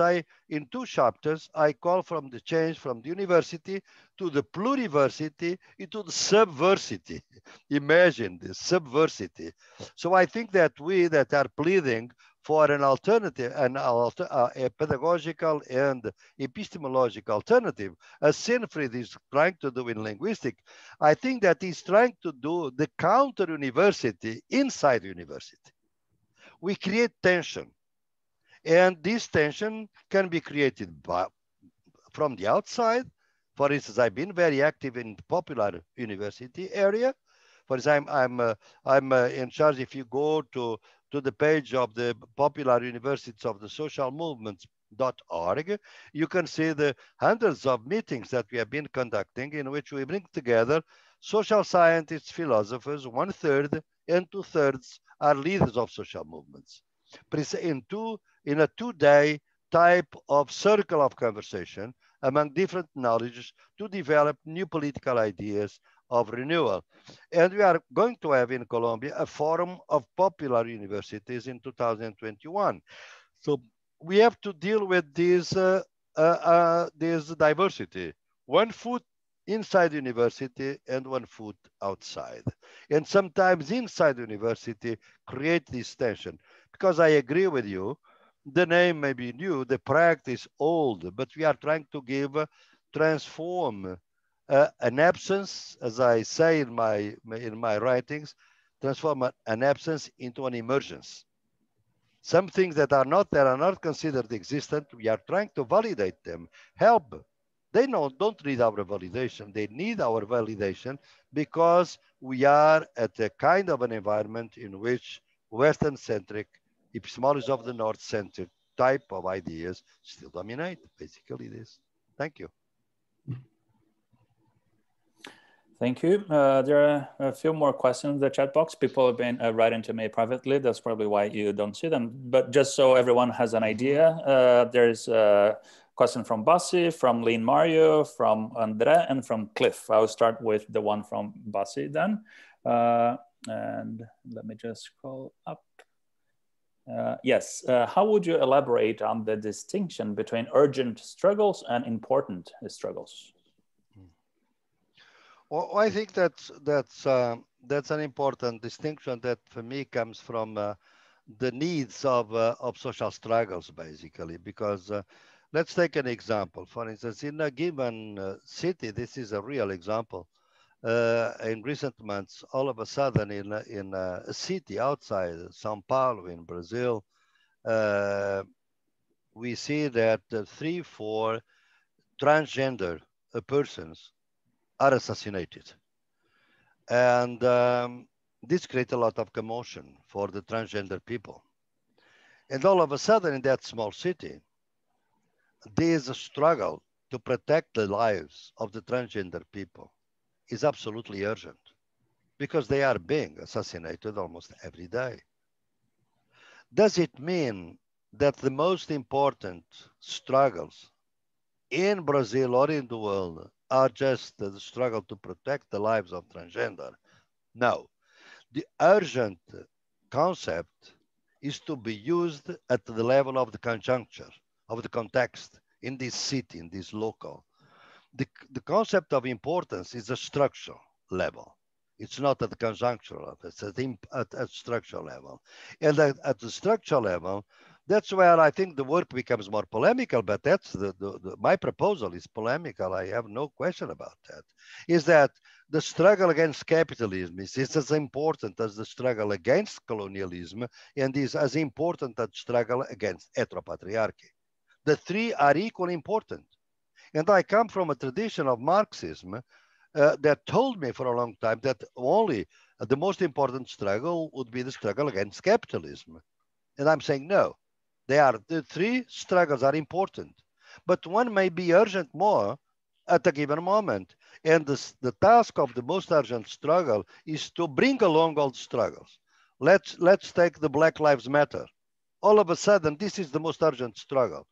in 2 chapters, I call from the change from the university to the pluriversity into the subversity. Imagine this, subversity. So I think that we that are pleading for an alternative, a pedagogical and epistemological alternative, as Siegfried is trying to do in linguistics, I think that he's trying to do the counter-university inside university. We create tension. And this tension can be created from the outside. For instance, I've been very active in the popular university area. For example, I'm in charge. If you go to the page of the popular universities of the social movements.org, you can see the hundreds of meetings that we have been conducting in which we bring together social scientists, philosophers, 1/3 and 2/3 are leaders of social movements. In a 2-day type of circle of conversation among different knowledges to develop new political ideas of renewal. And we are going to have in Colombia a forum of popular universities in 2021. So we have to deal with this diversity. 1 foot inside university and 1 foot outside. And sometimes inside university create this tension. Because I agree with you, the name may be new, the practice old, but we are trying to transform an absence, as I say in my writings, transform an absence into an emergence. Some things that are not considered existent, we are trying to validate them, help. They don't need our validation. They need our validation because we are at a kind of an environment in which Western-centric epistemologies of the North-centered type of ideas still dominate, basically this. Thank you. Thank you. There are a few more questions in the chat box. People have been writing to me privately. That's probably why you don't see them. But just so everyone has an idea, there's a question from Bassi, from Lean Mario, from Andre, and from Cliff. I'll start with the one from Bassi then. And let me just scroll up. Yes, how would you elaborate on the distinction between urgent struggles and important struggles? Well, I think that's an important distinction that for me comes from the needs of social struggles, basically, because Let's take an example. For instance, in a given city, this is a real example. In recent months, all of a sudden in a city outside Sao Paulo in Brazil, we see that 3, 4 transgender persons are assassinated. And this creates a lot of commotion for the transgender people. And all of a sudden in that small city, this struggle to protect the lives of the transgender people is absolutely urgent because they are being assassinated almost every day. Does it mean that the most important struggles in Brazil or in the world are just the struggle to protect the lives of transgender? No. The urgent concept is to be used at the level of the conjuncture, of the context, in this city, in this local. The concept of importance is a structural level. It's not at the conjunctural level, it's at structural level. And at the structural level, that's where I think the work becomes more polemical, but that's my proposal is polemical. I have no question about that, is that the struggle against capitalism is as important as the struggle against colonialism and is as important as the struggle against heteropatriarchy. The three are equally important. And I come from a tradition of Marxism that told me for a long time that only the most important struggle would be the struggle against capitalism. And I'm saying, no, the three struggles are important, but one may be urgent more at a given moment. And the task of the most urgent struggle is to bring along all the struggles. Let's take the Black Lives Matter. All of a sudden, this is the most urgent struggle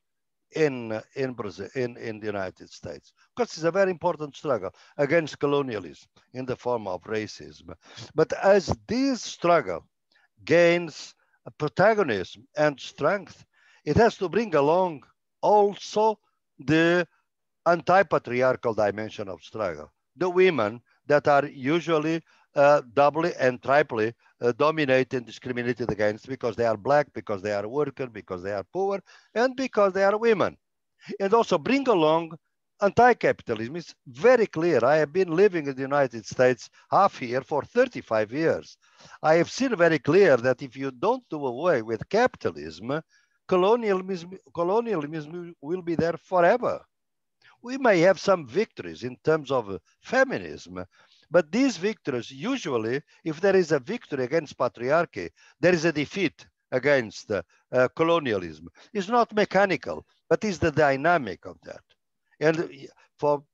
in Brazil, in the United States, because it's a very important struggle against colonialism in the form of racism. But as this struggle gains protagonism and strength, it has to bring along also the anti-patriarchal dimension of struggle. The women that are usually doubly and triply dominated and discriminated against because they are black, because they are workers, because they are poor, and because they are women. And also bring along anti-capitalism. It's very clear. I have been living in the United States half here for 35 years. I have seen very clear that if you don't do away with capitalism, colonialism will be there forever. We may have some victories in terms of feminism, but these victories, usually, if there is a victory against patriarchy, there is a defeat against colonialism. It's not mechanical, but it's the dynamic of that. And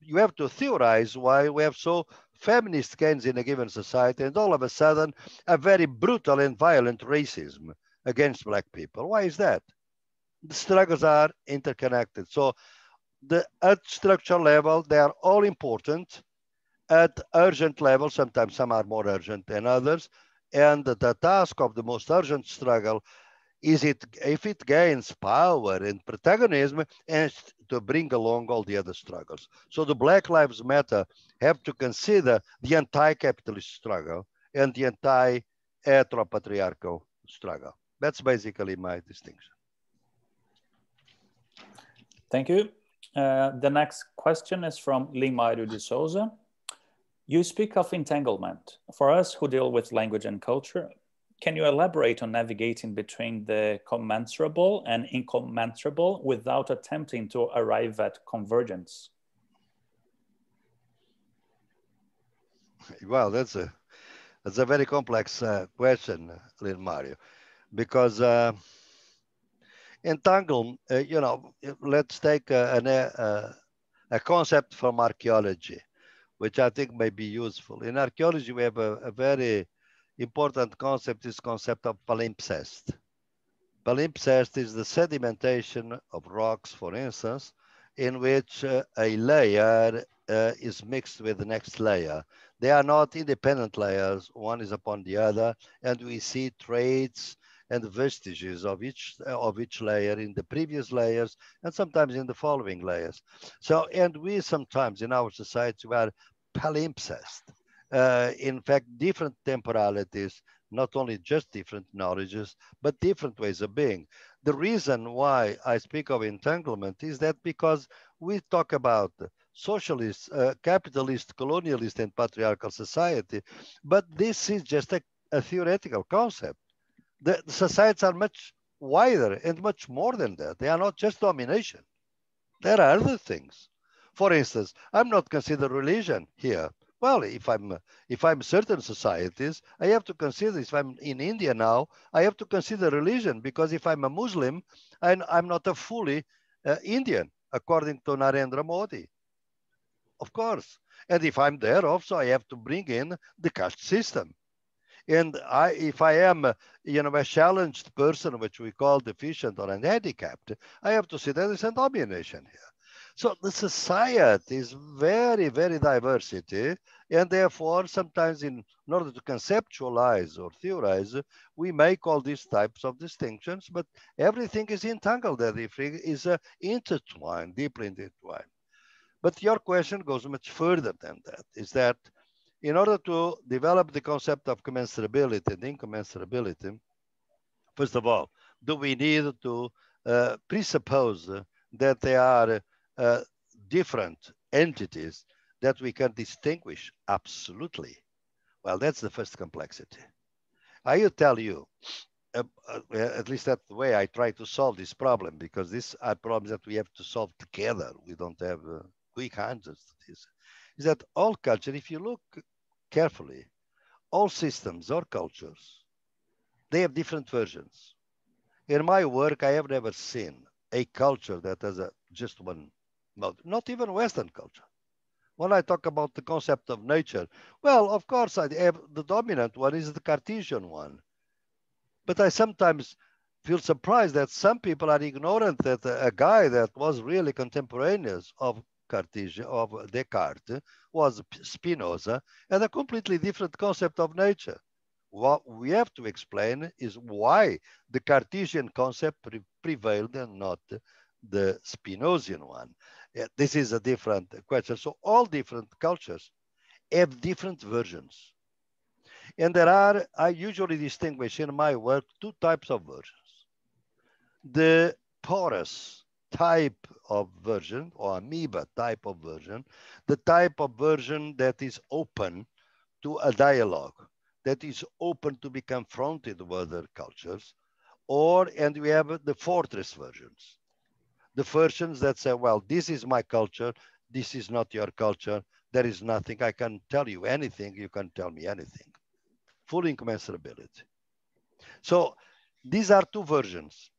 you have to theorize why we have so feminist gains in a given society and all of a sudden a very brutal and violent racism against black people. Why is that? The struggles are interconnected. So at structural level, they are all important. At urgent level, sometimes some are more urgent than others. And the task of the most urgent struggle is if it gains power and protagonism and to bring along all the other struggles. So the Black Lives Matter have to consider the anti-capitalist struggle and the anti-heteropatriarchal struggle. That's basically my distinction. Thank you. The next question is from Limario de Souza. You speak of entanglement. For us who deal with language and culture, can you elaborate on navigating between the commentarable and incommentable without attempting to arrive at convergence? Well, that's a very complex question, Mario, because entangle, let's take a concept from archaeology, which I think may be useful. In archaeology, we have a very important concept, this concept of palimpsest. Palimpsest is the sedimentation of rocks, for instance, in which a layer is mixed with the next layer. They are not independent layers, one is upon the other, and we see traits and vestiges of each layer in the previous layers and sometimes in the following layers. So, and we sometimes in our society are palimpsest. In fact, different temporalities, not only just different knowledges, but different ways of being. The reason why I speak of entanglement is that because we talk about socialist, capitalist, colonialist, and patriarchal society, but this is just a theoretical concept. The societies are much wider and much more than that. They are not just domination. There are other things. For instance, I'm not considered religion here. Well, if I'm certain societies, I have to consider. If I'm in India now, I have to consider religion, because if I'm a Muslim, I'm not a fully Indian, according to Narendra Modi, of course. And if I'm there also, I have to bring in the caste system. And if I am, a challenged person, which we call deficient or handicapped, I have to see that there's a domination here. So the society is very, very diversity. And therefore, sometimes in order to conceptualize or theorize, we make all these types of distinctions, but everything is entangled, everything is intertwined, deeply intertwined. But your question goes much further than that, is that in order to develop the concept of commensurability and incommensurability, first of all, do we need to presuppose that they are different entities that we can distinguish? Absolutely. Well, that's the first complexity. I will tell you, at least that's the way I try to solve this problem, because these are problems that we have to solve together. We don't have quick answers to this. Is that all culture, if you look carefully, all systems or cultures, they have different versions. In my work, I have never seen a culture that has just one mode, not even Western culture. When I talk about the concept of nature, well, of course, the dominant one is the Cartesian one. But I sometimes feel surprised that some people are ignorant that a guy that was really contemporaneous of Cartesian, of Descartes, was Spinoza, and a completely different concept of nature. What we have to explain is why the Cartesian concept prevailed and not the Spinozian one. This is a different question. So all different cultures have different versions. And I usually distinguish in my work two types of versions. The porous type of version, or amoeba type of version, the type of version that is open to a dialogue, that is open to be confronted with other cultures, and we have the fortress versions. The versions that say, well, this is my culture, this is not your culture, there is nothing, I can tell you anything, you can tell me anything. Full incommensurability. So these are two versions.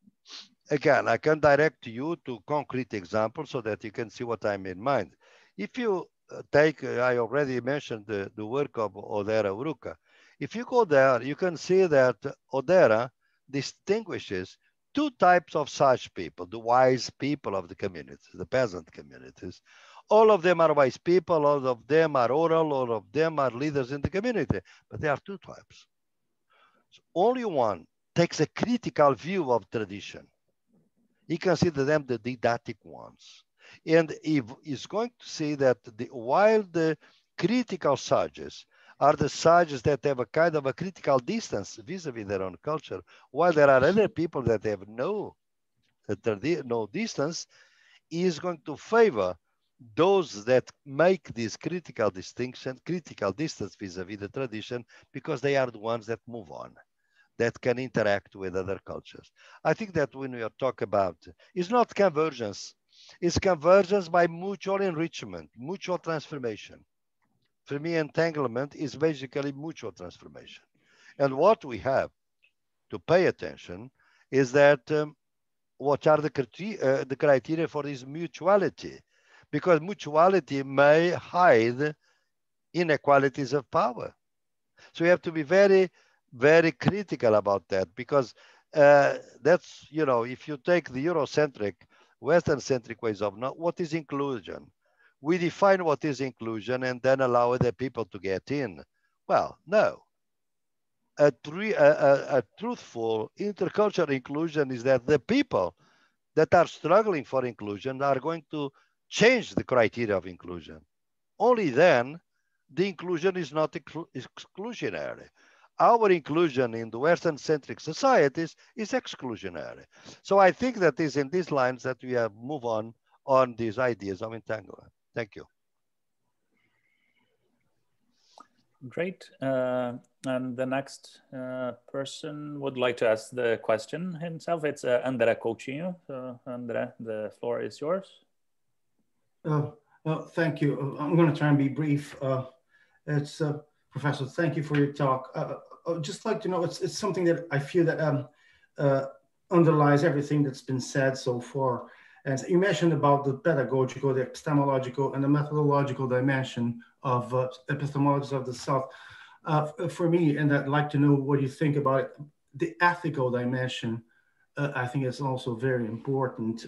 Again, I can direct you to concrete examples so that you can see what I'm in mind. If you take, I already mentioned the work of Odera Uruka. If you go there, you can see that Odera distinguishes two types of such people, the wise people of the communities, the peasant communities. All of them are wise people, all of them are oral, all of them are leaders in the community, but there are two types. So only one takes a critical view of tradition. He considers them the didactic ones. And he is going to see that while the critical sages are the sages that have a kind of a critical distance vis-a-vis their own culture, while there are other people that have no distance, he is going to favor those that make this critical distinction, critical distance vis-a-vis the tradition, because they are the ones that move on, that can interact with other cultures. I think that when we talk about, it's not convergence, it's convergence by mutual enrichment, mutual transformation. For me, entanglement is basically mutual transformation. And what we have to pay attention is that what are the criteria for this mutuality? Because mutuality may hide inequalities of power. So we have to be very, very critical about that, because that's, if you take the Eurocentric, Western-centric ways of what is inclusion? We define what is inclusion and then allow other people to get in. Well, no. A truthful intercultural inclusion is that the people that are struggling for inclusion are going to change the criteria of inclusion. Only then the inclusion is not exclusionary. our inclusion in the Western-centric societies is exclusionary. So I think that is in these lines that we have move on these ideas of entanglement. Thank you. Great. And the next person would like to ask the question himself. It's André Coutinho. So André, the floor is yours. Thank you. I'm going to try and be brief. Professor, thank you for your talk. I'd just like to know, it's something that I feel that underlies everything that's been said so far. And you mentioned about the pedagogical, the epistemological, and the methodological dimension of epistemologies of the South. For me, and I'd like to know what you think about it, the ethical dimension, I think is also very important.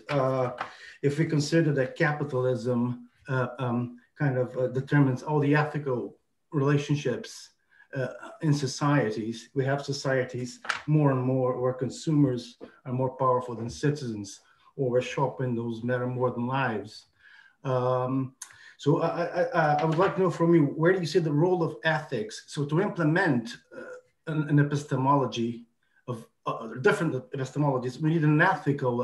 If we consider that capitalism kind of determines all the ethical relationships in societies, we have societies more and more where consumers are more powerful than citizens, or we're shopping those matter more than lives. So I would like to know from you, where do you see the role of ethics? So to implement an epistemology of different epistemologies, we need an ethical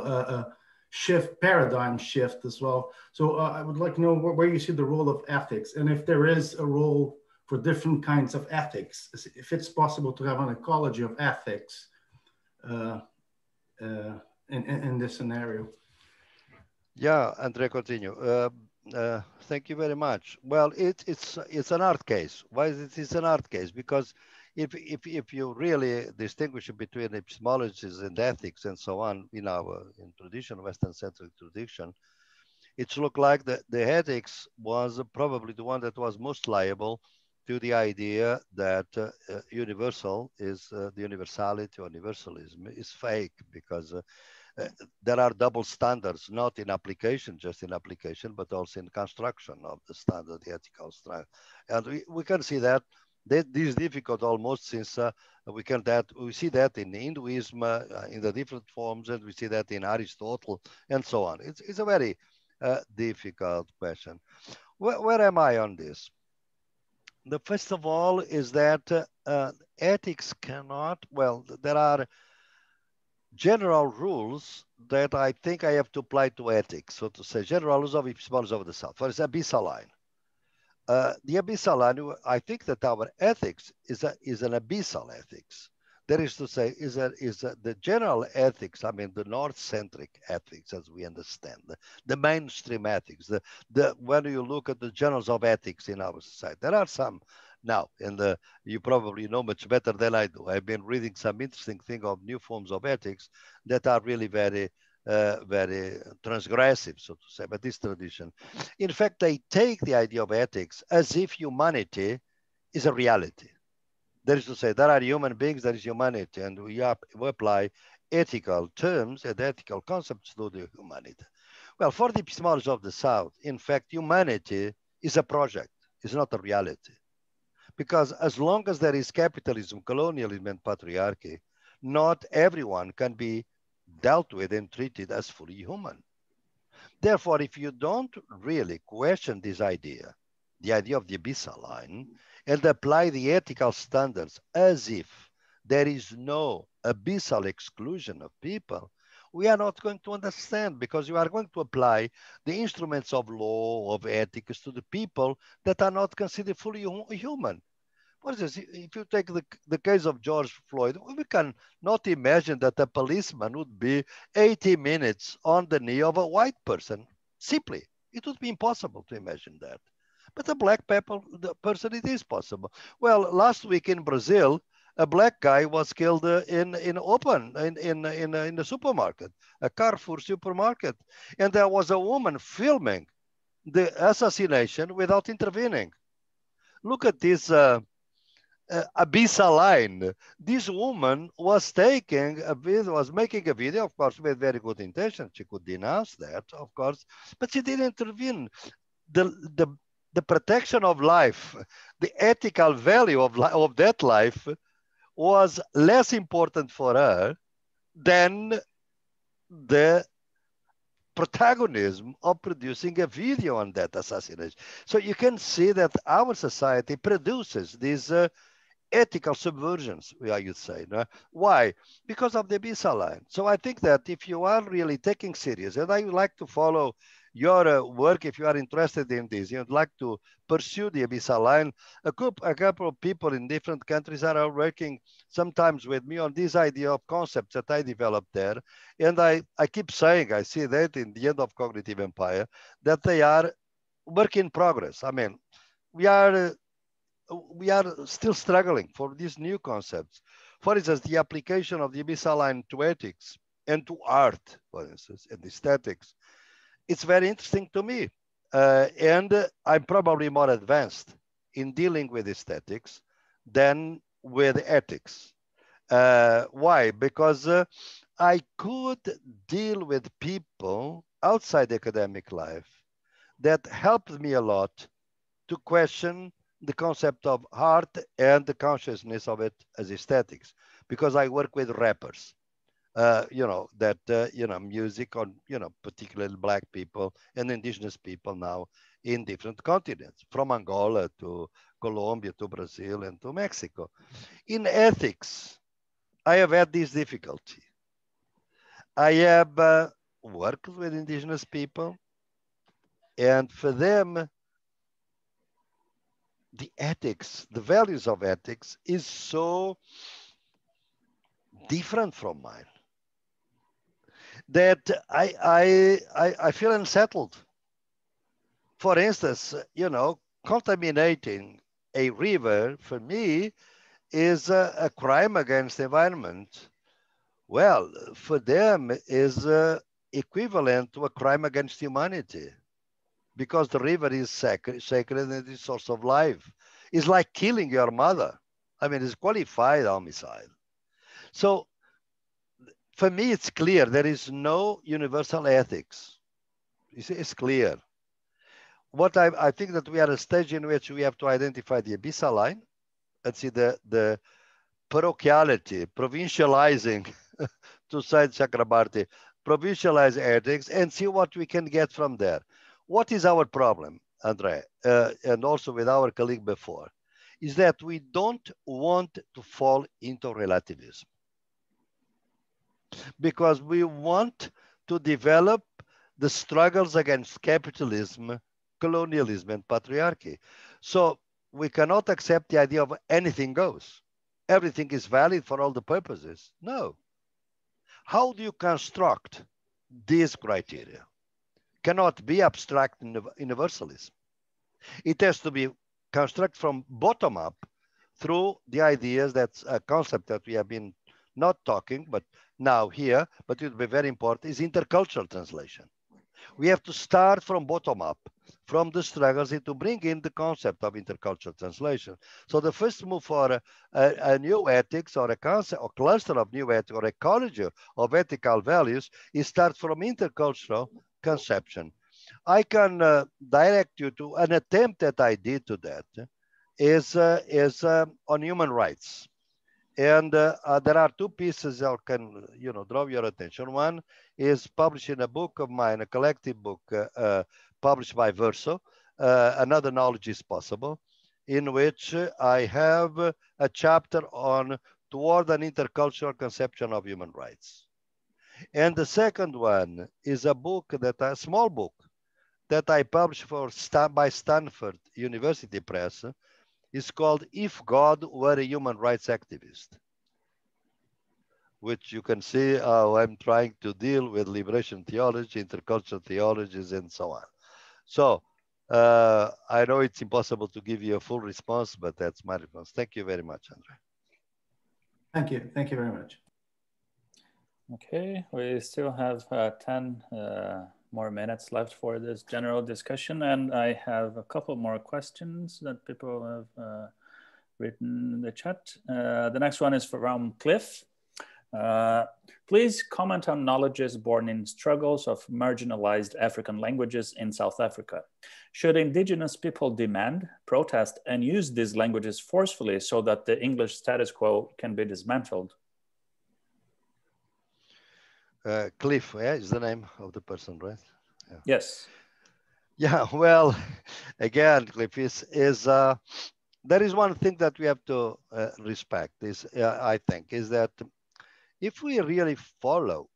shift, paradigm shift as well. So I would like to know where you see the role of ethics, and if there is a role for different kinds of ethics, if it's possible to have an ecology of ethics in this scenario. Yeah, André Coutinho. Thank you very much. Well, it's an art case. Why is it? It's an art case because if you really distinguish between epistemologies and ethics and so on in tradition, Western-centric tradition, it looked like the ethics was probably the one that was most liable to the idea that universal is the universality or universalism is fake, because there are double standards, not in application, just in application, but also in construction of the standard, the ethical standard. And we can see that this is difficult almost, since we see that in Hinduism in the different forms, and we see that in Aristotle and so on. It's a very difficult question. Where am I on this? The first of all is that ethics cannot, well, there are general rules that I think I have to apply to ethics, so to say, general rules of epistemology of the South. For example, abyssal line. The abyssal line, I think that our ethics is an abyssal ethics. That is to say, is the general ethics, I mean, the North-centric ethics as we understand, the mainstream ethics, when you look at the journals of ethics in our society, there are some now, and you probably know much better than I do. I've been reading some interesting thing of new forms of ethics that are really very, very transgressive, so to say, but this tradition. In fact, they take the idea of ethics as if humanity is a reality. That is to say, there are human beings, there is humanity, and we apply ethical terms and ethical concepts to the humanity. Well, for the epistemology of the South, in fact, humanity is a project, it's not a reality. Because as long as there is capitalism, colonialism, and patriarchy, not everyone can be dealt with and treated as fully human. Therefore, if you don't really question this idea, the idea of the abyssal line, and apply the ethical standards as if there is no abyssal exclusion of people, we are not going to understand, because you are going to apply the instruments of law, of ethics to the people that are not considered fully human. For instance, if you take the case of George Floyd, we can not imagine that a policeman would be 80 minutes on the knee of a white person. Simply, it would be impossible to imagine that. But a black person, it is possible. Well, last week in Brazil, a black guy was killed in the supermarket, a Carrefour supermarket. And there was a woman filming the assassination without intervening. Look at this abyssal line. This woman was taking a video, was making a video, of course, with very good intention. She could denounce that, of course, but she didn't intervene. The protection of life, the ethical value of that life was less important for her than the protagonism of producing a video on that assassination. So you can see that our society produces this ethical subversions, I would say. No? Why? Because of the abyssal line. So I think that if you are really taking serious, and I would like to follow your work, if you are interested in this, you'd like to pursue the abyssal line, a couple of people in different countries are working sometimes with me on this idea of concepts that I developed there. And I keep saying, I see that in the end of Cognitive Empire, that they are work in progress. I mean, we are still struggling for these new concepts. For instance, the application of the abyssal line to ethics and to art, for instance, and aesthetics. It's very interesting to me. And I'm probably more advanced in dealing with aesthetics than with ethics. Why? Because I could deal with people outside academic life that helped me a lot to question the concept of art and the consciousness of it as aesthetics, because I work with rappers, music on, particularly Black people and indigenous people now in different continents, from Angola to Colombia to Brazil and to Mexico. In ethics, I have had this difficulty. I have worked with indigenous people, and for them, the ethics, the values of ethics is so different from mine that I feel unsettled. For instance, contaminating a river for me is a crime against the environment. Well, for them is equivalent to a crime against humanity, because the river is sacred and it is source of life. It's like killing your mother. I mean, it's qualified homicide. So for me, it's clear there is no universal ethics. It's clear. What I think that we are at a stage in which we have to identify the abyssal line and see the parochiality, provincializing, to cite Chakrabarty, provincialize ethics and see what we can get from there. What is our problem, Andre, and also with our colleague before, is that we don't want to fall into relativism, because we want to develop the struggles against capitalism, colonialism, and patriarchy. So we cannot accept the idea of anything goes. Everything is valid for all the purposes. No. How do you construct these criteria? Cannot be abstract universalism. It has to be constructed from bottom up through the ideas. That's a concept that we have been not talking, but now here, but it will be very important, is intercultural translation. We have to start from bottom up, from the struggles, and to bring in the concept of intercultural translation. So the first move for a new ethics, or a concept or cluster of new ethics, or ecology of ethical values, is start from intercultural conception. I can direct you to an attempt that I did to that is on human rights. And there are two pieces I can, draw your attention. One is published in a book of mine, a collective book published by Verso, Another Knowledge is Possible, in which I have a chapter on Toward an Intercultural Conception of Human Rights. And the second one is a book a small book that I published by Stanford University Press. It's called If God Were a Human Rights Activist, which you can see how I'm trying to deal with liberation theology, intercultural theologies, and so on. So I know it's impossible to give you a full response, but that's my response. Thank you very much, Andre. Thank you. Thank you very much. Okay, we still have 10 more minutes left for this general discussion, and I have a couple more questions that people have written in the chat. The next one is from Cliff. Please comment on knowledges born in struggles of marginalized African languages in South Africa. Should indigenous people demand, protest, and use these languages forcefully so that the English status quo can be dismantled? Cliff, yeah, is the name of the person, right? Yeah. Yes. Yeah, well, again, Cliff is there is one thing that we have to respect is, I think, is that if we really follow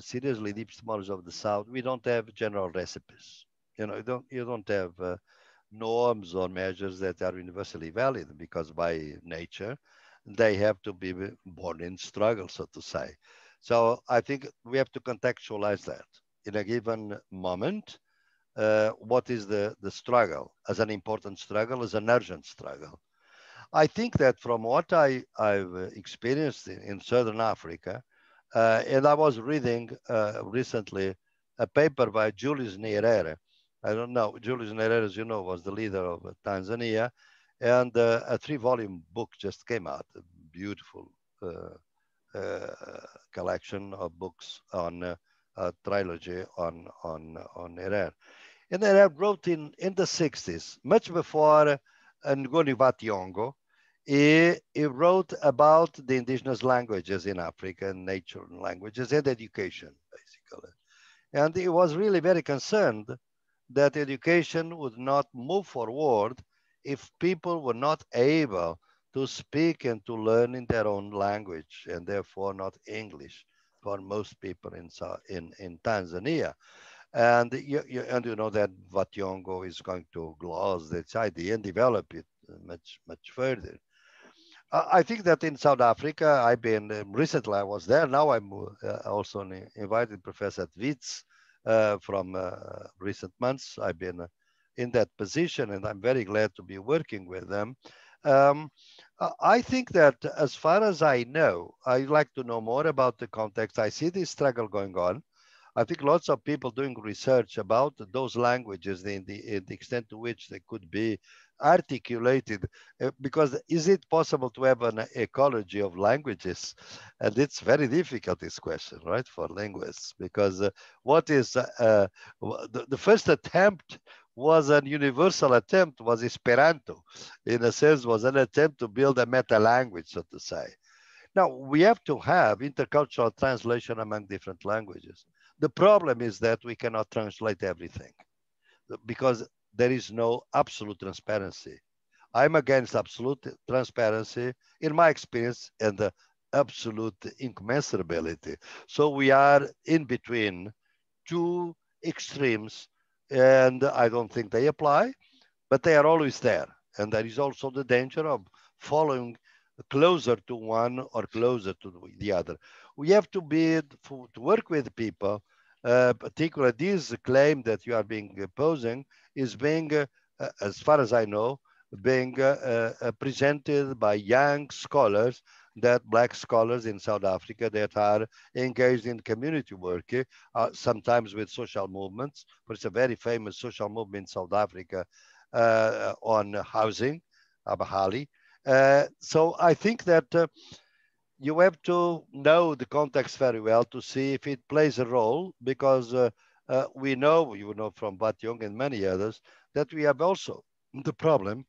seriously the epistemology of the South, we don't have general recipes. You know, you don't have norms or measures that are universally valid, because by nature, they have to be born in struggle, so to say. So I think we have to contextualize that in a given moment. What is the struggle as an important struggle, as an urgent struggle? I think that from what I've experienced in Southern Africa, and I was reading recently a paper by Julius Nyerere. I don't know, Julius Nyerere, as you know, was the leader of Tanzania, and a 3-volume book just came out, a beautiful collection of books on a trilogy on Nyerere. And Nyerere wrote in the 60s, much before Ngoni wa Thiong'o. He wrote about the indigenous languages in Africa, and nature and languages and education, basically. And he was really very concerned that education would not move forward if people were not able to speak and to learn in their own language, and therefore not English for most people in Tanzania. And you know that Vationgo is going to gloss this idea and develop it much further. I think that in South Africa, I've been recently. I was there. Now I'm also an invited professor at Wits from recent months. I've been in that position, and I'm very glad to be working with them. I think that, as far as I know, I'd like to know more about the context. I see this struggle going on. I think lots of people doing research about those languages in the extent to which they could be articulated, because is it possible to have an ecology of languages? And it's very difficult, this question, right, for linguists, because what is the first attempt was a universal attempt, was Esperanto, in a sense, was an attempt to build a meta language, so to say. Now, we have to have intercultural translation among different languages. The problem is that we cannot translate everything because there is no absolute transparency. I'm against absolute transparency in my experience, and the absolute incommensurability. So we are in between two extremes, and I don't think they apply, but they are always there. And there is also the danger of following closer to one or closer to the other. We have to to work with people, particularly this claim that you are being posing is being, as far as I know, being presented by young scholars, that Black scholars in South Africa that are engaged in community work, sometimes with social movements. But it's a very famous social movement in South Africa on housing, Abahali. So I think that you have to know the context very well to see if it plays a role, because we know, you know, from Batyong and many others, that we have also the problem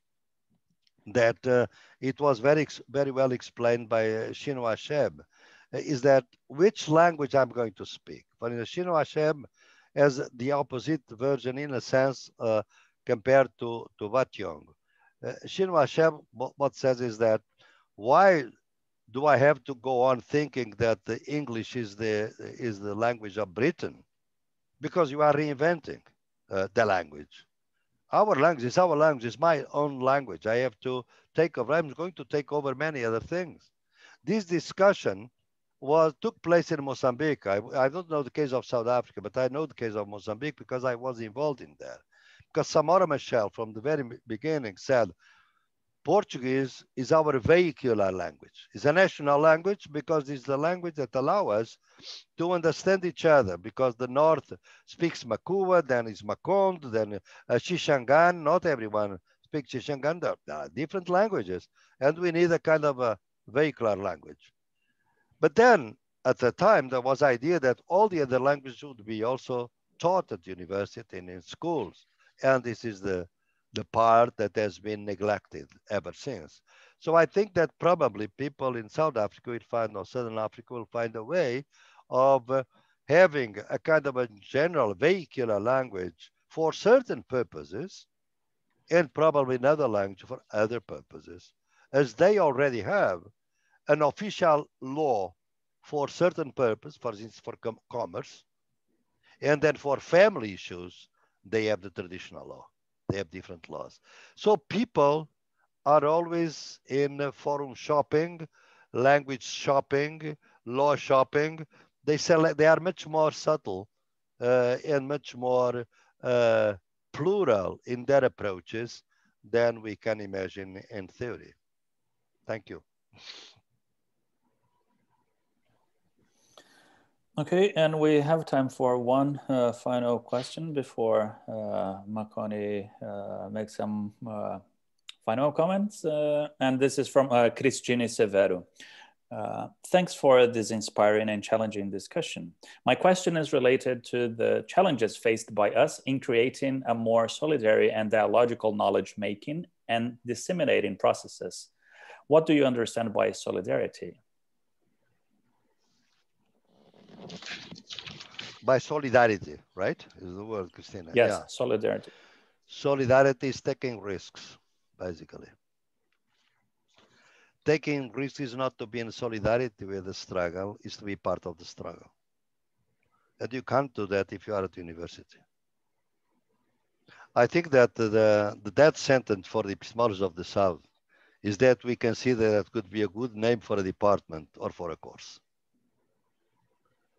that it was very well explained by Chinua Achebe, is that which language I'm going to speak. For Chinua Achebe has the opposite version in a sense compared to Batyong. Chinua Achebe, what says is that, why do I have to go on thinking that the English is the language of Britain? Because you are reinventing the language. Our language is our language, is my own language. I have to take over. I'm going to take over many other things. This discussion took place in Mozambique. I don't know the case of South Africa, but I know the case of Mozambique because I was involved in there. Because Samora Machel, from the very beginning, said, Portuguese is our vehicular language. It's a national language because it's the language that allows us to understand each other, because the North speaks Makua, then is Makonde, then Xixangan. Not everyone speaks Xixangan. There are different languages, and we need a kind of a vehicular language. But then, at the time, there was the idea that all the other languages would be also taught at university and in schools. And this is the part that has been neglected ever since. So I think that probably people in South Africa will find, or Southern Africa will find a way of having a kind of a general vehicular language for certain purposes, and probably another language for other purposes, as they already have an official law for certain purpose, for instance, for commerce, and then for family issues, they have the traditional law. They have different laws. So people are always in forum shopping, language shopping, law shopping. They are much more subtle and much more plural in their approaches than we can imagine in theory. Thank you. Okay, and we have time for one final question before Makoni makes some final comments. And this is from Cristine Severo. Thanks for this inspiring and challenging discussion. My question is related to the challenges faced by us in creating a more solidary and dialogical knowledge making and disseminating processes. What do you understand by solidarity? By solidarity, right? Is the word, Christina? Yes, yeah. Solidarity. Solidarity is taking risks, basically. Taking risks is not to be in solidarity with the struggle, is to be part of the struggle. And you can't do that if you are at university. I think that the death sentence for the Epistemologies of the South is that we consider that could be a good name for a department or for a course.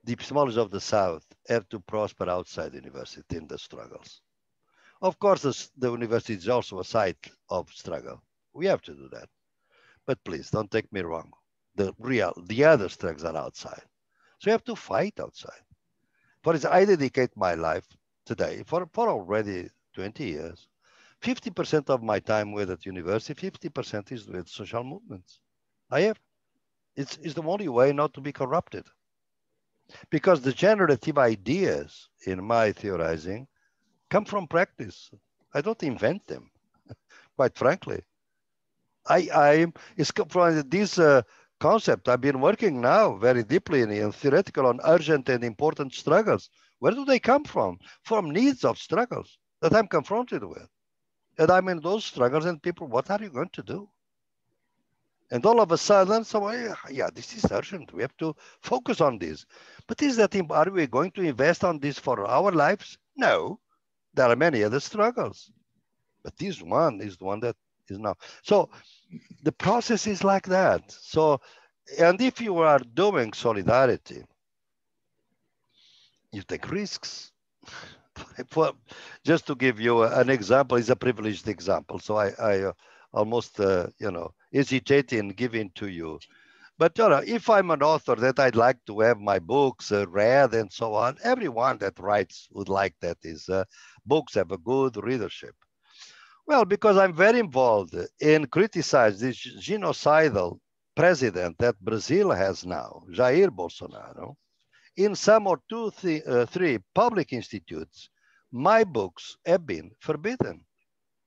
The Epistemologies of the South have to prosper outside the university in the struggles. Of course, the university is also a site of struggle. We have to do that. But please, don't take me wrong. The other struggles are outside. So you have to fight outside. For instance, I dedicate my life today, for already 20 years, 50% of my time with at university, 50% is with social movements. It's the only way not to be corrupted. Because the generative ideas in my theorizing come from practice. I don't invent them, quite frankly. It's from this concept. I've been working now very deeply in theoretical on urgent and important struggles. Where do they come from? From needs of struggles that I'm confronted with. And I'm in those struggles and people, what are you going to do? And all of a sudden, yeah, this is urgent. We have to focus on this. But are we going to invest on this for our lives? No, there are many other struggles. But this one is the one that is now. So the process is like that. So, and if you are doing solidarity, you take risks. Just to give you an example, is a privileged example. So I almost, hesitate in giving to you. But if I'm an author that I'd like to have my books read and so on, everyone that writes would like that is books have a good readership. Well, because I'm very involved in criticizing this genocidal president that Brazil has now, Jair Bolsonaro, in some or three public institutes, my books have been forbidden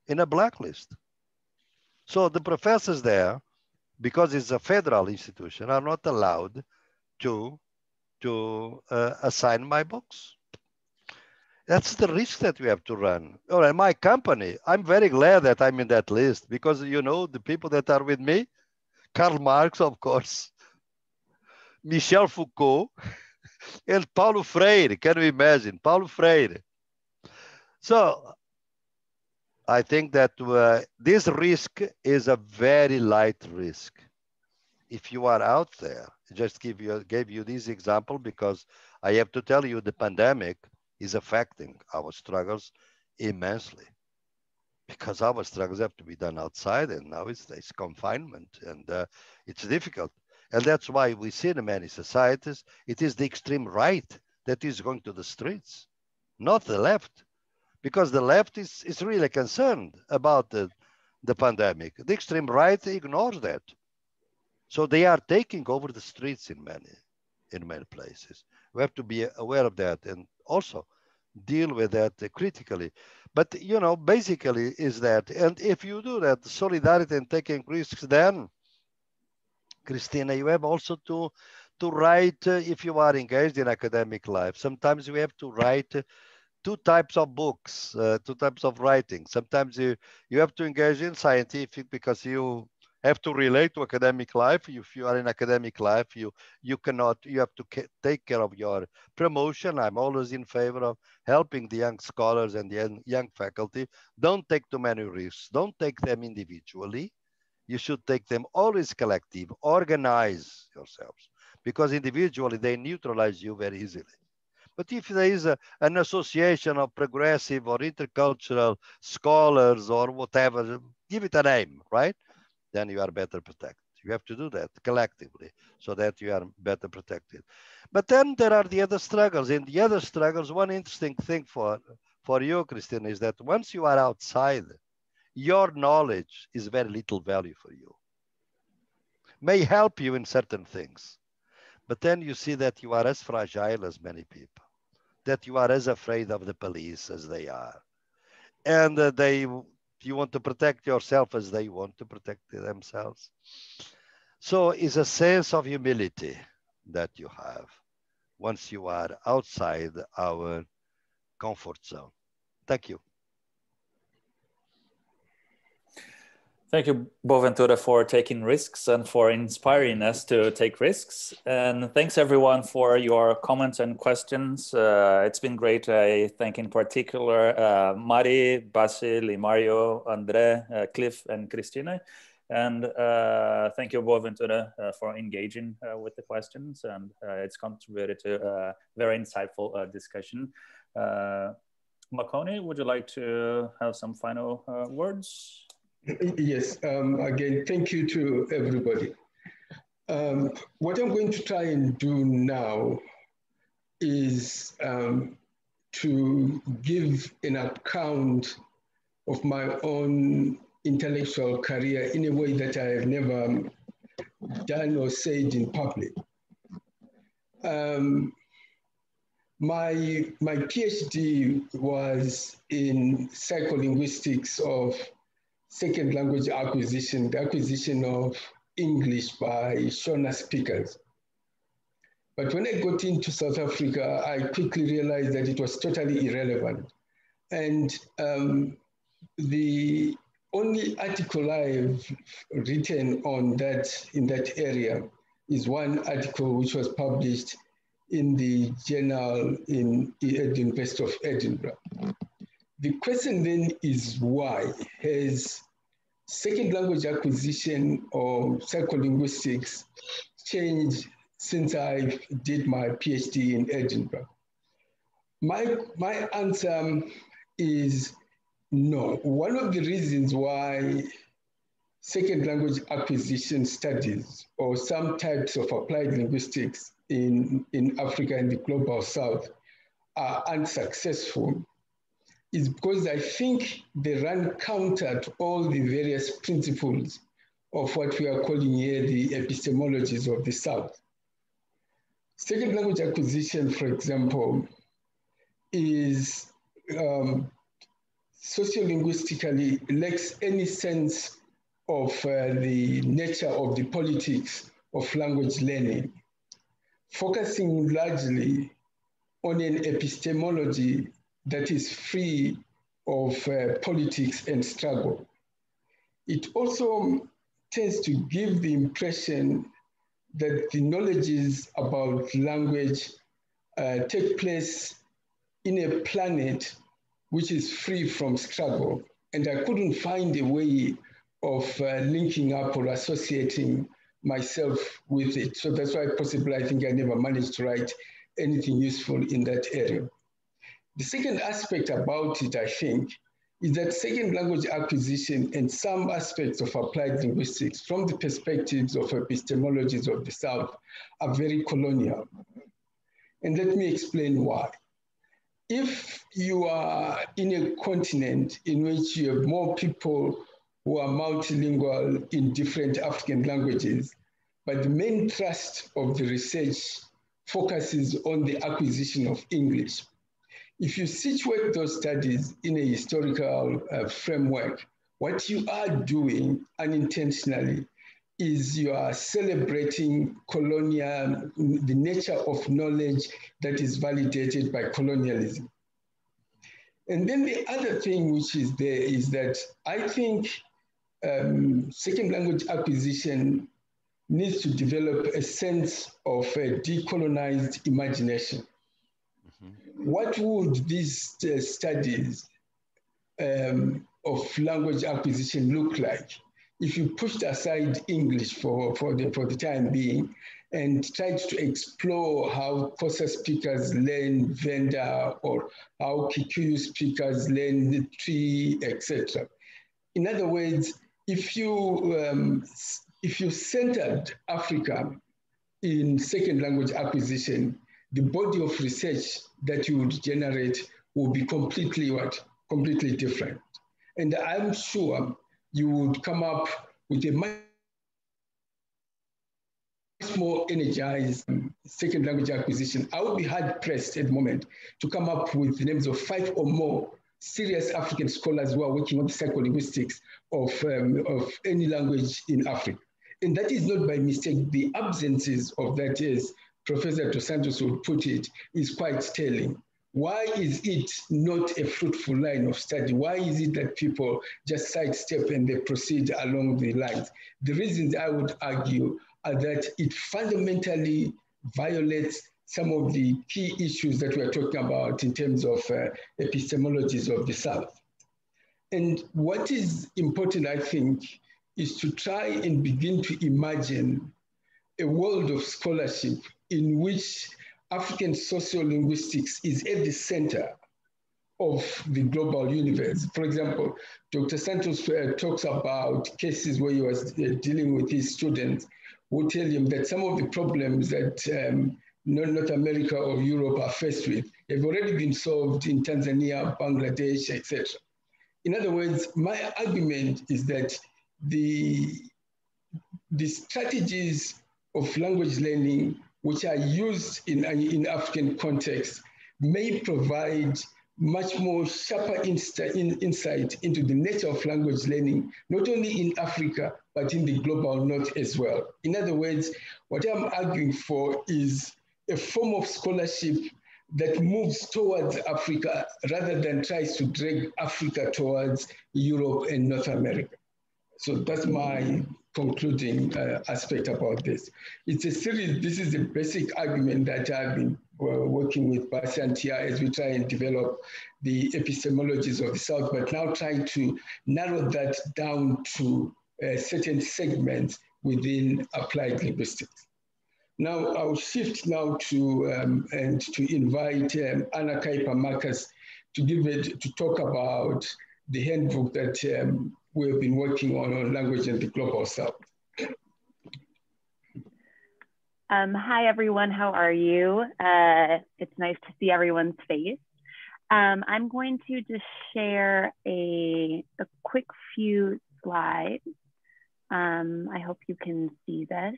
in a blacklist. So the professors there, because it's a federal institution, are not allowed to assign my books. That's the risk that we have to run. All right, my company, I'm very glad that I'm in that list because, the people that are with me, Karl Marx, of course, Michel Foucault, and Paulo Freire. Can you imagine? Paulo Freire. So I think that this risk is a very light risk. If you are out there, just gave you this example because I have to tell you the pandemic is affecting our struggles immensely because our struggles have to be done outside and now it's confinement and it's difficult. And that's why we see in many societies, it is the extreme right that is going to the streets, not the left, because the left is really concerned about the pandemic. The extreme right ignores that. So they are taking over the streets in many places. We have to be aware of that and also deal with that critically. But, basically is that, and if you do that, solidarity and taking risks, then, Christina, you have also to write, if you are engaged in academic life, sometimes we have to write two types of books, two types of writing. Sometimes you have to engage in scientific because you have to relate to academic life. If you are in academic life, you have to take care of your promotion. I'm always in favor of helping the young scholars and the young faculty. Don't take too many risks. Don't take them individually. You should take them always collective. Organize yourselves, because individually they neutralize you very easily. But if there is an association of progressive or intercultural scholars or whatever, give it a name, right? Then you are better protected. You have to do that collectively so that you are better protected. But then there are the other struggles. In the other struggles, one interesting thing for you, Christine, is that once you are outside, your knowledge is very little value for you. May help you in certain things, but then you see that you are as fragile as many people, that you are as afraid of the police as they are, and you want to protect yourself as they want to protect themselves. So it's a sense of humility that you have once you are outside our comfort zone. Thank you. Thank you, Boaventura, for taking risks and for inspiring us to take risks. And thanks everyone for your comments and questions. It's been great. I thank in particular Mari, Basil, Mario, Andre, Cliff, and Christina. And thank you, Boaventura, for engaging with the questions. And it's contributed to a very insightful discussion. Makoni, would you like to have some final words? Yes, again, thank you to everybody. What I'm going to try and do now is to give an account of my own intellectual career in a way that I have never done or said in public. My PhD was in psycholinguistics of second language acquisition, the acquisition of English by Shona speakers. But when I got into South Africa, I quickly realized that it was totally irrelevant. And the only article I've written on that, in that area, is one article which was published in the journal in the University of Edinburgh. The question then is why has second language acquisition or psycholinguistics changed since I did my PhD in Edinburgh? My answer is no. One of the reasons why second language acquisition studies or some types of applied linguistics in Africa and the global South are unsuccessful is because I think they run counter to all the various principles of what we are calling here the epistemologies of the South. Second language acquisition, for example, is sociolinguistically lacks any sense of the nature of the politics of language learning, focusing largely on an epistemology that is free of politics and struggle. It also tends to give the impression that the knowledges about language take place in a planet which is free from struggle. And I couldn't find a way of linking up or associating myself with it. So that's why possibly I think I never managed to write anything useful in that area. The second aspect about it, I think, is that second language acquisition and some aspects of applied linguistics from the perspectives of epistemologies of the South are very colonial. And let me explain why. If you are in a continent in which you have more people who are multilingual in different African languages, but the main thrust of the research focuses on the acquisition of English. If you situate those studies in a historical framework, what you are doing unintentionally is you are celebrating colonial, the nature of knowledge that is validated by colonialism. And then the other thing which is there is that I think second language acquisition needs to develop a sense of a decolonized imagination. Mm-hmm. What would these studies of language acquisition look like if you pushed aside English for the time being and tried to explore how Xhosa speakers learn Venda or how Kikuyu speakers learn the tree, etc. In other words, if you centered Africa in second language acquisition, the body of research that you would generate will be completely different. And I'm sure you would come up with a much more energized second language acquisition. I would be hard pressed at the moment to come up with the names of 5 or more serious African scholars who are working on the psycholinguistics of any language in Africa. And that is not by mistake. The absences of that, as Professor Dos Santos would put it, is quite telling. Why is it not a fruitful line of study? Why is it that people just sidestep and they proceed along the lines? The reasons I would argue are that it fundamentally violates some of the key issues that we're talking about in terms of epistemologies of the South. And what is important, I think, is to try and begin to imagine a world of scholarship in which African sociolinguistics is at the center of the global universe. For example, Dr. Santos talks about cases where he was dealing with his students who tell him that some of the problems that North America or Europe are faced with have already been solved in Tanzania, Bangladesh, etc. In other words, my argument is that the strategies of language learning which are used in African context may provide much more sharper insight into the nature of language learning, not only in Africa, but in the global north as well. In other words, what I'm arguing for is a form of scholarship that moves towards Africa rather than tries to drag Africa towards Europe and North America. So that's my concluding aspect about this. It's a series, this is the basic argument that I've been working with Basantia as we try and develop the epistemologies of the South, but now trying to narrow that down to certain segments within applied linguistics. Now I'll shift now to and to invite Anna Kaipa-Marcus to talk about the handbook that we've been working on language in the global South. Hi, everyone. How are you? It's nice to see everyone's face. I'm going to just share a quick few slides. I hope you can see this.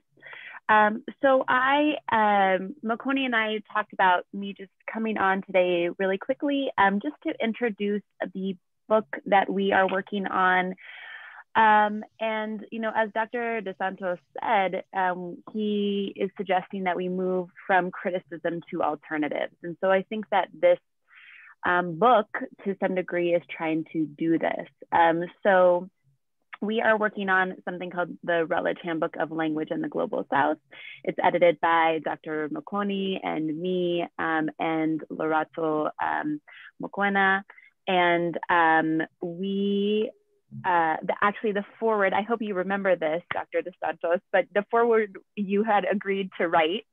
So Makoni and I talked about me just coming on today really quickly, just to introduce the book that we are working on. And, you know, as Dr. Dos Santos said, he is suggesting that we move from criticism to alternatives. And so I think that this book, to some degree, is trying to do this. So we are working on something called the Rutledge Handbook of Language in the Global South. It's edited by Dr. Makoni and me and Lorato Mokwena. And actually the forward, I hope you remember this, Dr. Dos Santos, but the forward you had agreed to write.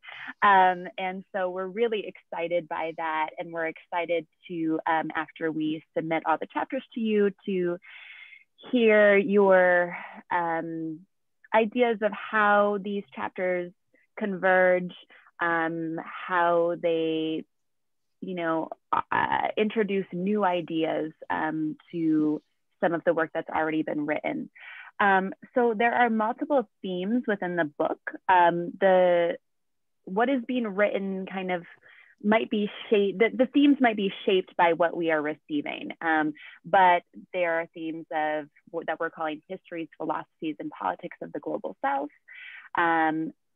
And so we're really excited by that. And we're excited to, after we submit all the chapters to you, to hear your ideas of how these chapters converge, how they, you know, introduce new ideas to some of the work that's already been written. So there are multiple themes within the book. What is being written kind of might be shaped, the themes might be shaped by what we are receiving, but there are themes of that we're calling histories, philosophies, and politics of the global South.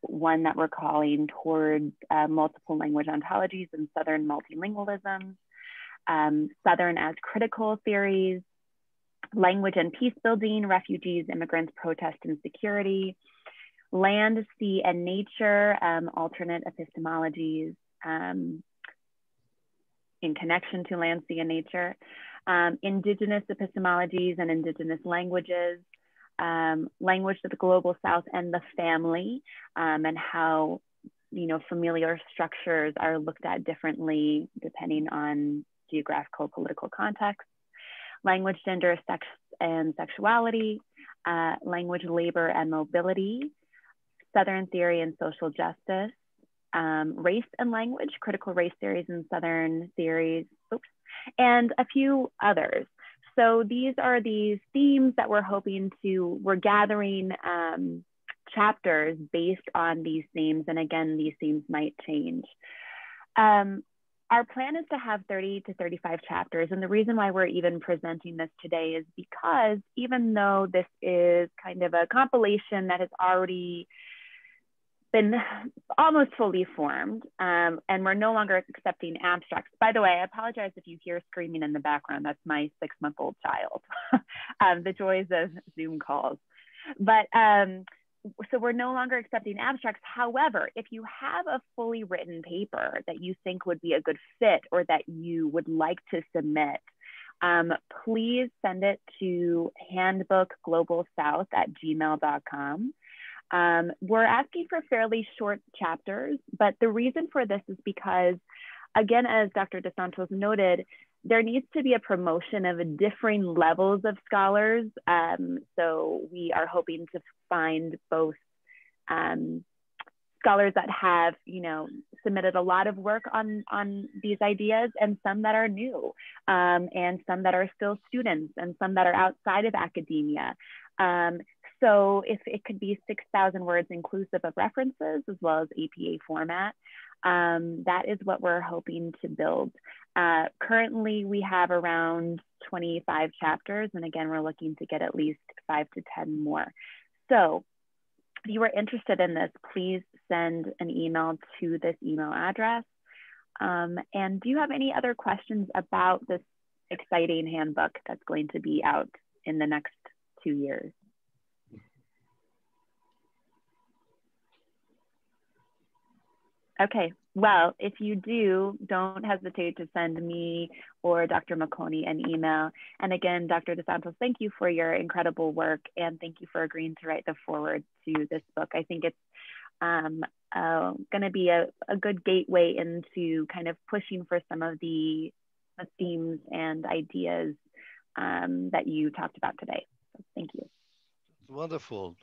One that we're calling toward multiple language ontologies and Southern multilingualism. Southern as critical theories, language and peace building, refugees, immigrants, protest and security, land, sea, and nature, alternate epistemologies in connection to land, sea, and nature, indigenous epistemologies and indigenous languages, language of the global South and the family, and how familiar structures are looked at differently depending on geographical, political context, language, gender, sex, and sexuality, language, labor, and mobility, Southern theory and social justice, race and language, critical race theories and Southern theories, and a few others. So these are these themes that we're gathering chapters based on these themes. And again, these themes might change. Our plan is to have 30 to 35 chapters. And the reason why we're even presenting this today is because even though this is kind of a compilation that has already been almost fully formed, and we're no longer accepting abstracts. By the way, I apologize if you hear screaming in the background. That's my 6-month-old child. The joys of Zoom calls. But so we're no longer accepting abstracts. However, if you have a fully written paper that you think would be a good fit or that you would like to submit, please send it to handbookglobalsouth@gmail.com. We're asking for fairly short chapters, but the reason for this is because, again, as Dr. De Santos noted, there needs to be a promotion of differing levels of scholars. So we are hoping to find both scholars that have, submitted a lot of work on these ideas, and some that are new, and some that are still students, and some that are outside of academia. So if it could be 6,000 words inclusive of references as well as APA format, that is what we're hoping to build. Currently, we have around 25 chapters. And again, we're looking to get at least 5 to 10 more. So if you are interested in this, please send an email to this email address. And do you have any other questions about this exciting handbook that's going to be out in the next 2 years? Okay, well, if you do, don't hesitate to send me or Dr. Makoni an email. And again, Dr. De Santos, thank you for your incredible work, and thank you for agreeing to write the foreword to this book. I think it's going to be a good gateway into kind of pushing for some of the themes and ideas that you talked about today. So thank you. Wonderful.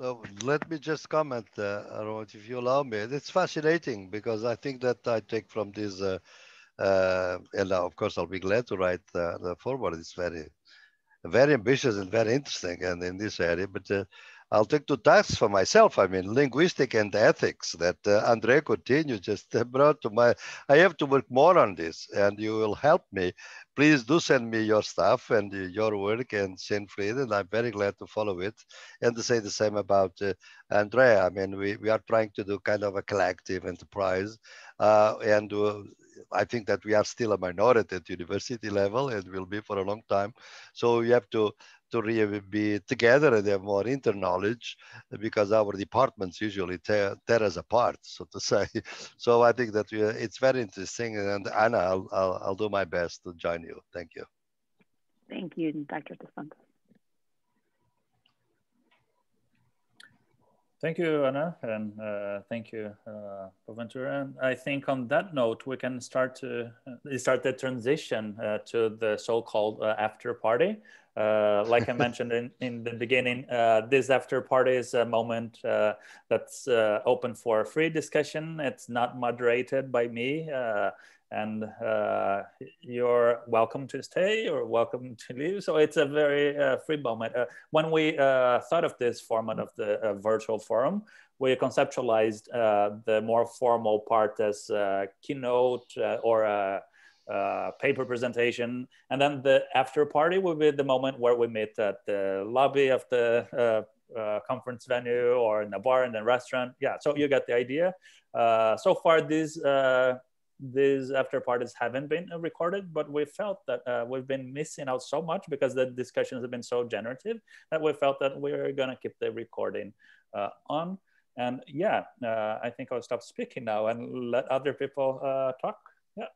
Let me just comment, if you allow me. It's fascinating because I think that I take from this, and of course I'll be glad to write the foreword. It's very, very ambitious and very interesting, and in this area. But I'll take 2 tasks for myself. I mean, linguistic and ethics that Andrea Coutinho just brought to my. I have to work more on this, and you will help me. Please do send me your stuff and your work and Siegfried, and I'm very glad to follow it. And to say the same about Andrea. I mean, we are trying to do kind of a collective enterprise, and I think that we are still a minority at university level and will be for a long time. So you have to really be together and have more interknowledge, because our departments usually tear us apart, so to say. So I think that it's very interesting. And Anna, I'll do my best to join you. Thank you. Thank you, Dr. De Santos. Thank you, Anna, and thank you, Boaventura. And I think on that note, we can start the transition to the so-called after party. Like I mentioned in the beginning, this after party is a moment that's open for free discussion. It's not moderated by me. And you're welcome to stay or welcome to leave. So it's a very free moment. When we thought of this format of the virtual forum, we conceptualized the more formal part as a keynote or a paper presentation. And then the after party will be the moment where we meet at the lobby of the conference venue or in a bar, in a restaurant. Yeah, so you got the idea. So far, these these after parties haven't been recorded, but we felt that we've been missing out so much because the discussions have been so generative that we felt that we're going to keep the recording on. And yeah, I think I'll stop speaking now and let other people talk. Yeah.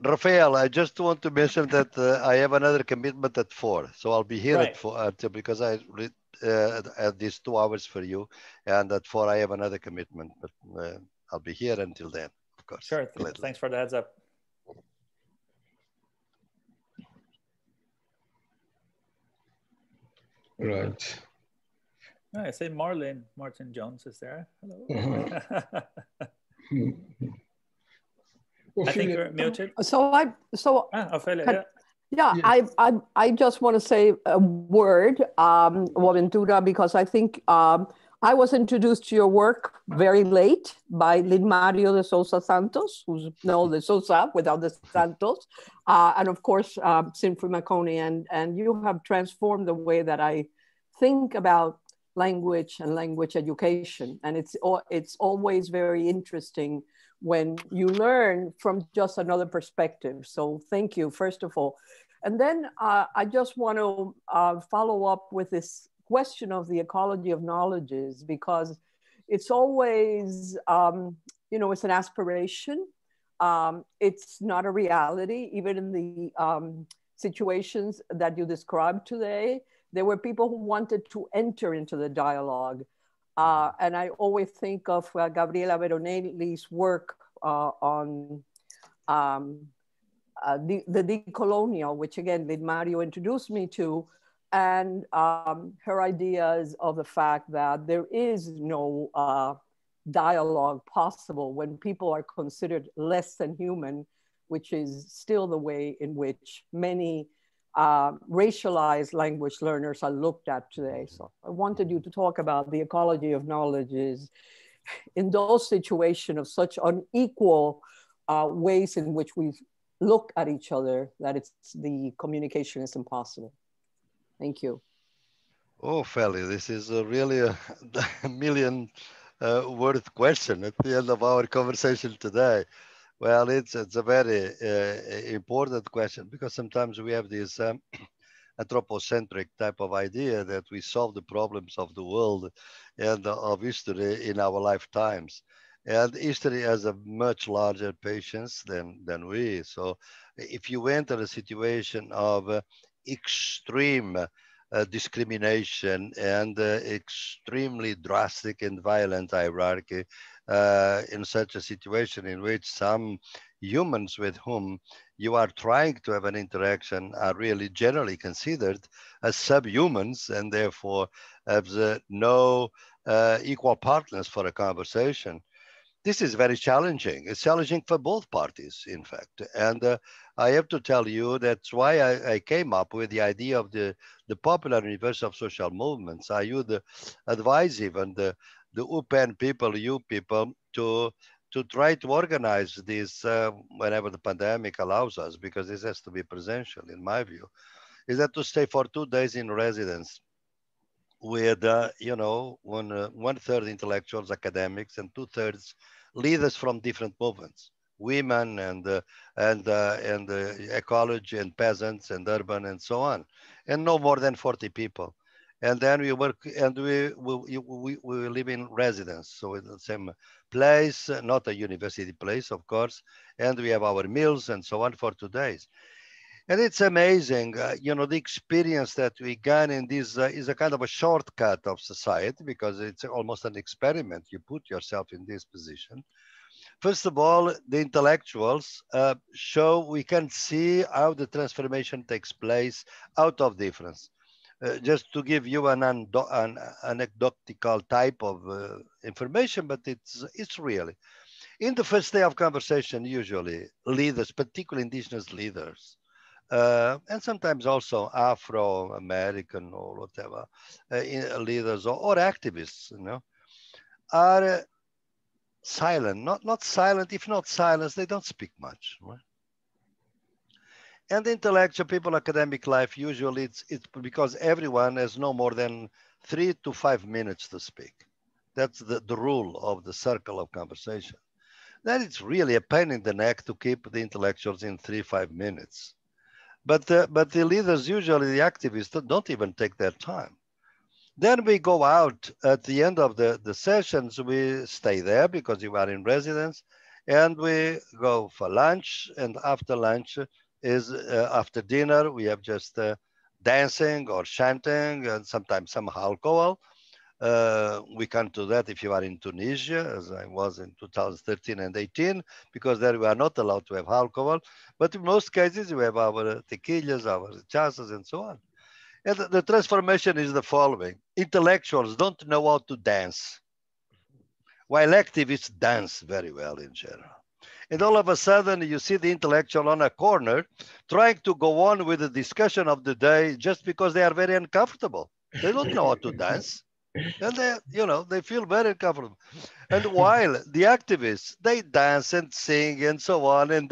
Rafael, I just want to mention that I have another commitment at 4, so I'll be here at 4 because I at these 2 hours for you, and at 4 I have another commitment, but I'll be here until then, of course. Sure. Thanks for the heads up. Right. I say Martin Jones is there. Hello. Well, I think you're muted. Ophelia, yes. I just want to say a word, Boaventura, because I think I was introduced to your work very late by Mario de Sousa Santos, who's the Sousa without the Santos, and of course, Sinfrey Marconi, and you have transformed the way that I think about language and language education. And it's always very interesting when you learn from just another perspective. So thank you, first of all. And then I just want to follow up with this question of the ecology of knowledges, because it's always, it's an aspiration. It's not a reality, even in the situations that you described today. There were people who wanted to enter into the dialogue. And I always think of Gabriela Veronelli's work on the Decolonial, which again, Mario introduced me to, and her ideas of the fact that there is no dialogue possible when people are considered less than human, which is still the way in which many racialized language learners are looked at today. So I wanted you to talk about the ecology of knowledges in those situations of such unequal ways in which we look at each other, that the communication is impossible. Thank you. Oh, Feli, this is really a million word question at the end of our conversation today. Well, it's a very important question, because sometimes we have this anthropocentric type of idea that we solve the problems of the world and of history in our lifetimes. And history has a much larger patience than we. So if you enter a situation of extreme discrimination and extremely drastic and violent hierarchy, in such a situation in which some humans with whom you are trying to have an interaction are really generally considered as subhumans, and therefore have no equal partners for a conversation. This is very challenging. It's challenging for both parties, in fact. And I have to tell you, that's why I came up with the idea of the popular universe of social movements. I would advise even the UPenn people, you people, to try to organize this whenever the pandemic allows us, because this has to be presential, in my view, is that to stay for 2 days in residence with, 1/3 intellectuals, academics, and 2/3 leaders from different movements, women and ecology and peasants and urban and so on, and no more than 40 people. And then we work, and we live in residence, so in the same place, not a university place, of course, and we have our meals and so on for 2 days. And it's amazing, the experience that we gain in this is a kind of a shortcut of society, because it's almost an experiment. You put yourself in this position. First of all, the intellectuals show we can see how the transformation takes place out of difference. Just to give you an anecdotal type of information, but it's really. In the first day of conversation, usually leaders, particularly indigenous leaders, and sometimes also Afro-American or whatever, leaders or activists, are silent, not silent. If not silence, they don't speak much, right? And intellectual people, academic life, usually it's because everyone has no more than 3 to 5 minutes to speak. That's the rule of the circle of conversation. then it's really a pain in the neck to keep the intellectuals in 3-5 minutes. But the leaders, usually the activists, don't even take their time. Then we go out at the end of the sessions, we stay there because you are in residence, and we go for lunch, and after lunch is after dinner, we have just dancing or chanting and sometimes some alcohol. We can't do that if you are in Tunisia, as I was in 2013 and 18, because there we are not allowed to have alcohol. But in most cases, we have our tequilas, our chasas, and so on. And the transformation is the following. Intellectuals don't know how to dance, while activists dance very well in general. And all of a sudden, you see the intellectual on a corner trying to go on with the discussion of the day just because they are very uncomfortable. They don't know how to dance. And they, they feel very uncomfortable. And while the activists, they dance and sing and so on, and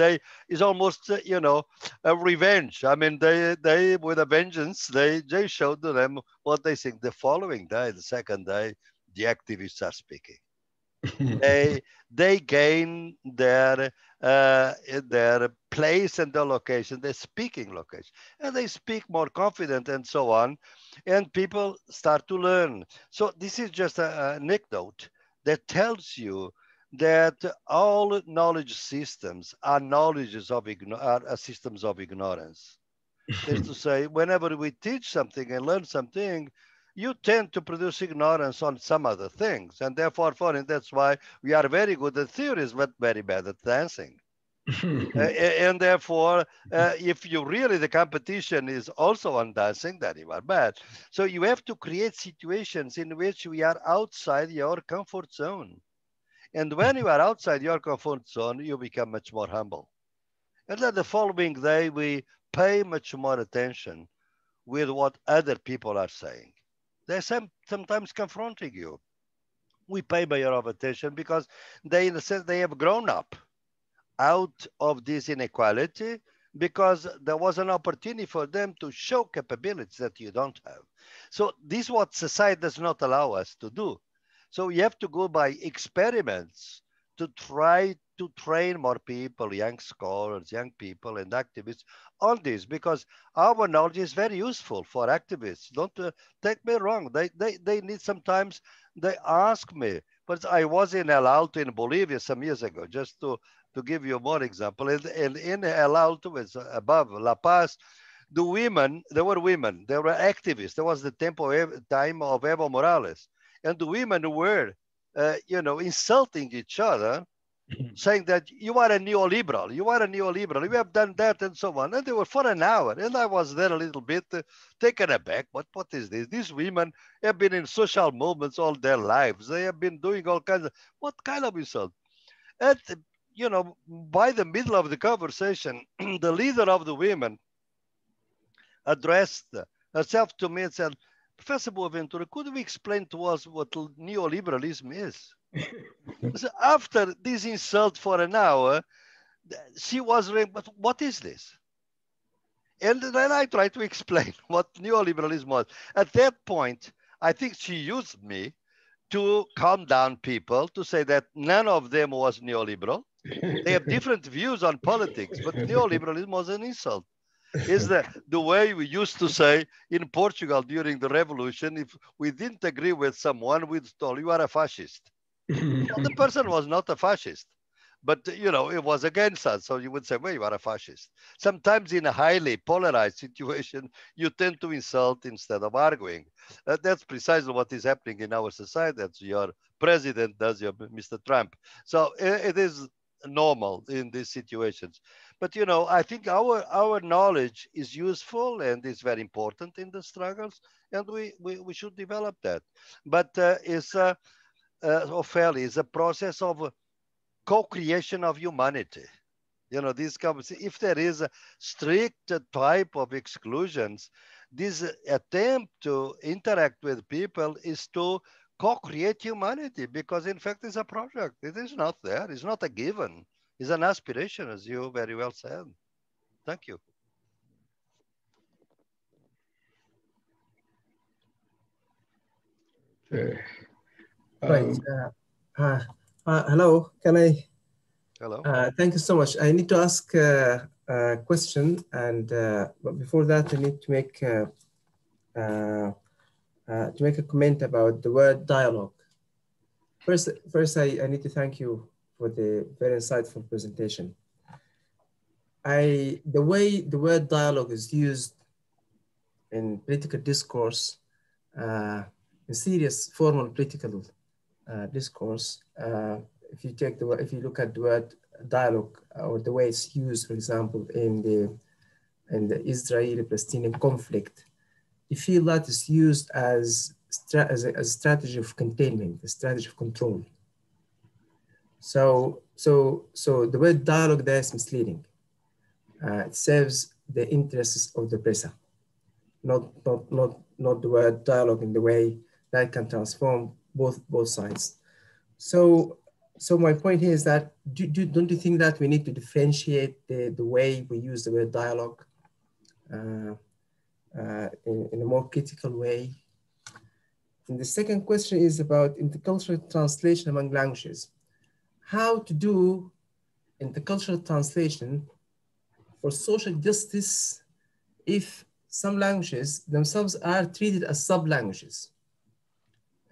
it's almost, a revenge. I mean, they with a vengeance, they show to them what they think. The following day, the second day, the activists are speaking. They gain their place and their location, their speaking location, and they speak more confident and so on, and people start to learn. So this is just an anecdote that tells you that all knowledge systems are systems of ignorance. That's to say, whenever we teach something and learn something, you tend to produce ignorance on some other things. And therefore, that's why we are very good at theories, but very bad at dancing. And therefore, if you really, the competition is also on dancing, then you are bad. So you have to create situations in which we are outside your comfort zone. And when you are outside your comfort zone, you become much more humble. And then the following day, we pay much more attention with what other people are saying. They're sometimes confronting you. We pay more of attention because they, in a sense, they have grown up out of this inequality because there was an opportunity for them to show capabilities that you don't have. So this is what society does not allow us to do. So you have to go by experiments to try to train more people, young scholars, young people and activists on this, because our knowledge is very useful for activists. Don't take me wrong. They need sometimes, they ask me, but I was in El Alto in Bolivia some years ago, just to give you more example. And in El Alto, it's above La Paz, there were women, they were activists. There was the time of Evo Morales. And the women were, insulting each other, saying that you are a neoliberal, you have done that and so on. And they were for an hour. And I was there a little bit taken aback. What is this? These women have been in social movements all their lives. They have been doing all kinds of, what kind of insult? And, by the middle of the conversation, the leader of the women addressed herself to me and said, Professor Boaventura, could you explain to us what neoliberalism is? So after this insult for an hour, she was saying, but what is this? And then I tried to explain what neoliberalism was. At that point, I think she used me to calm down people, to say that none of them was neoliberal. They have different views on politics, but neoliberalism was an insult. Is the way we used to say in Portugal during the revolution, if we didn't agree with someone, we'd tell you are a fascist. Well, the person was not a fascist, but it was against us. So you would say, well, you are a fascist. Sometimes in a highly polarized situation, you tend to insult instead of arguing. That's precisely what is happening in our society. That's your president does, your Mr. Trump. So it is normal in these situations. But I think our knowledge is useful and is very important in the struggles, and we should develop that. But it's Ophelia, is a process of co-creation of humanity. This comes, if there is a strict type of exclusions, this attempt to interact with people is to co-create humanity, because in fact it's a project. It is not there. It's not a given. It's an aspiration, as you very well said. Thank you. Right. Hello. Can I Hello. Thank you so much. I need to ask a question, and but before that, I need to make a comment about the word dialogue. First, I need to thank you for the very insightful presentation. The way the word dialogue is used in political discourse, in serious formal political discourse, if you look at the word dialogue or the way it's used, for example, in the Israeli-Palestinian conflict, you feel that it's used as a strategy of containment, a strategy of control. So the word dialogue there is misleading. It serves the interests of the oppressor, not the word dialogue in the way that can transform both sides. So my point here is that don't you think that we need to differentiate the way we use the word dialogue in a more critical way? And the second question is about intercultural translation among languages. How to do intercultural translation for social justice if some languages themselves are treated as sub-languages?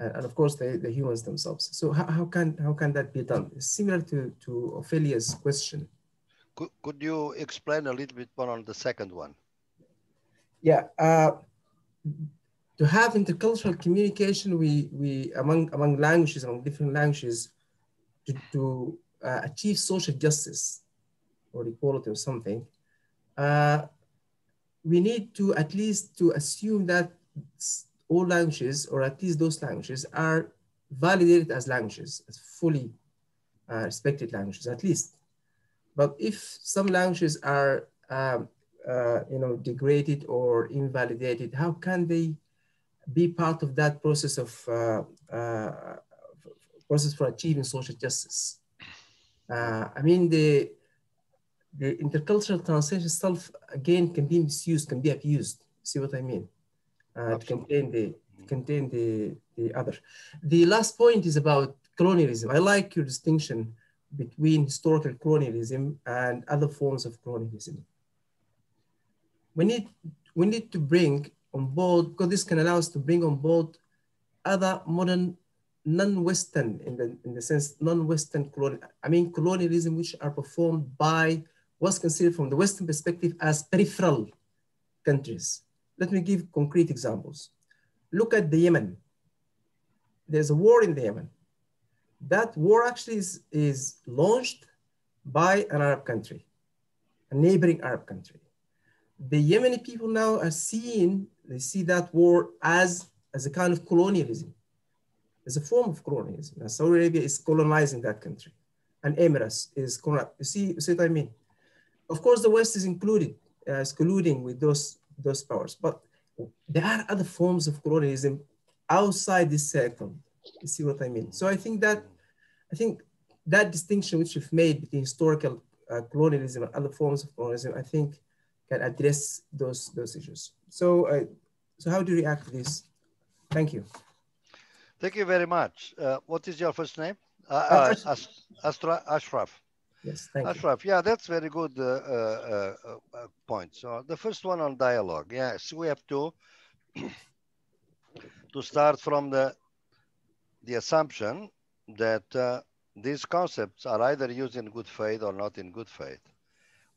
And of course, the humans themselves. So how can that be done? It's similar to Ophelia's question. Could you explain a little bit more on the second one? Yeah, to have intercultural communication, we among languages, among different languages, to achieve social justice or equality or something, we need to at least to assume that all languages, or at least those languages, are validated as languages, as fully respected languages, at least. But if some languages are, degraded or invalidated, how can they be part of that process of process for achieving social justice? I mean, the intercultural translation itself, again, can be misused, can be abused. See what I mean? To contain the other. The last point is about colonialism. I like your distinction between historical colonialism and other forms of colonialism. We need to bring on board, because this can allow us to bring on board other modern non-Western, in the sense non-Western colonialism, which are performed by what's considered from the Western perspective as peripheral countries. Let me give concrete examples. Look at the Yemen. There's a war in the Yemen. That war actually is launched by an Arab country, a neighboring Arab country. The Yemeni people now are they see that war as a kind of colonialism, as a form of colonialism. Now, Saudi Arabia is colonizing that country, and Emirates is colonizing. You see what I mean? Of course, the West is included, is colluding with those powers, but there are other forms of colonialism outside this circle. You see what I mean? So I think that distinction which you've made between historical colonialism and other forms of colonialism, I think, can address those issues. So how do you react to this? Thank you. Thank you very much. What is your first name? Ashraf. Yes, thank you. Ashraf, yeah, that's very good point. So the first one on dialogue. Yes, we have to start from the assumption that these concepts are either used in good faith or not in good faith.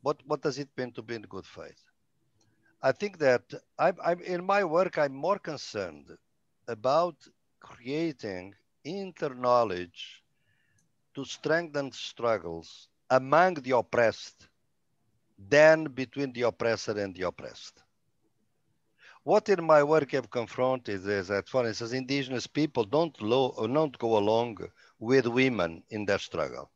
What does it mean to be in good faith? I think that I'm in my work, I'm more concerned about creating inter-knowledge to strengthen struggles among the oppressed than between the oppressor and the oppressed. What in my work I've confronted is that, for instance, indigenous people don't go along with women in their struggle.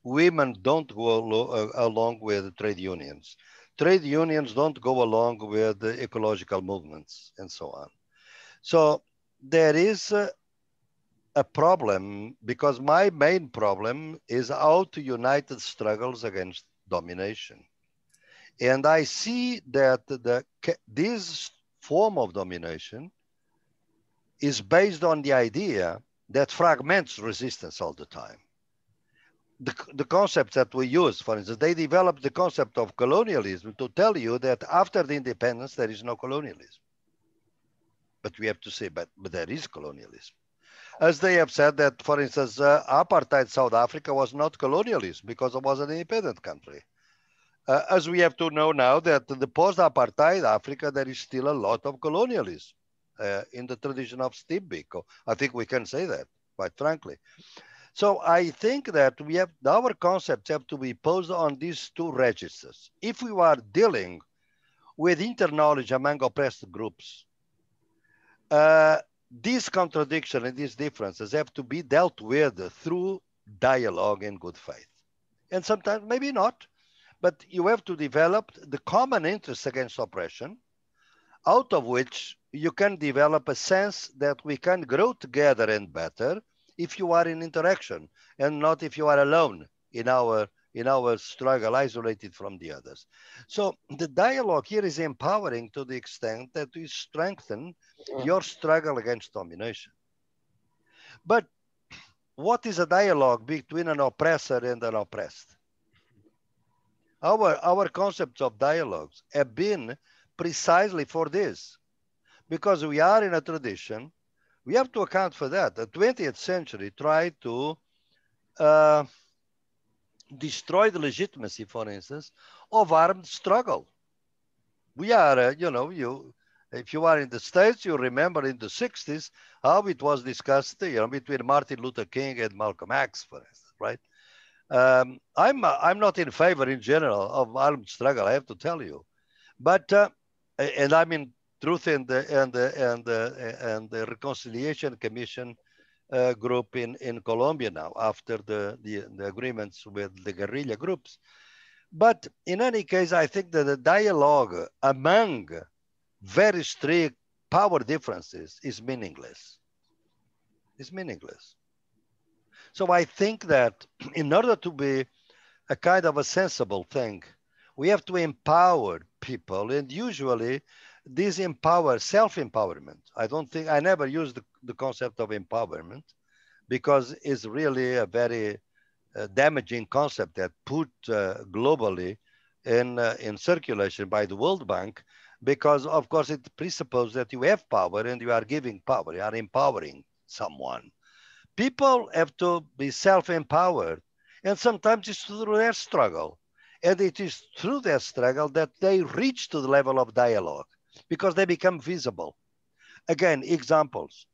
Women don't go along with trade unions. Trade unions don't go along with the ecological movements and so on. So there is a problem, because my main problem is how to unite the struggles against domination. And I see that this form of domination is based on the idea that fragments resistance all the time. the concepts that we use. For instance, they developed the concept of colonialism to tell you that after the independence, there is no colonialism. But we have to say, but there is colonialism. As they have said that, for instance, apartheid South Africa was not colonialism because it was an independent country. As we have to know now that the post-apartheid Africa, there is still a lot of colonialism in the tradition of Steve Biko. I think we can say that, quite frankly. So I think that we have, our concepts have to be posed on these two registers. If we are dealing with interknowledge among oppressed groups, these contradictions and these differences have to be dealt with through dialogue and good faith. And sometimes maybe not, but you have to develop the common interests against oppression, out of which you can develop a sense that we can grow together and better if you are in interaction and not if you are alone in our struggle, isolated from the others. So the dialogue here is empowering to the extent that we strengthen your struggle against domination. But what is a dialogue between an oppressor and an oppressed? Our concepts of dialogues have been precisely for this, because we are in a tradition. We have to account for that. The 20th century tried to destroy the legitimacy, for instance, of armed struggle. We are, if you are in the States, you remember in the 60s how it was discussed, between Martin Luther King and Malcolm X, for instance, right? I'm not in favor in general of armed struggle, I have to tell you, but and I'm in Truth and the Reconciliation Commission group in Colombia now after the agreements with the guerrilla groups. But in any case, I think that the dialogue among very strict power differences is meaningless. It's meaningless. So I think that in order to be a kind of a sensible thing, we have to empower people, and usually this empower self-empowerment. I never use the concept of empowerment because it's really a very damaging concept that put globally in circulation by the World Bank, because of course it presupposes that you have power and you are giving power, you are empowering someone. People have to be self-empowered, and sometimes it's through their struggle. And it is through their struggle that they reach to the level of dialogue, because they become visible. Again, examples.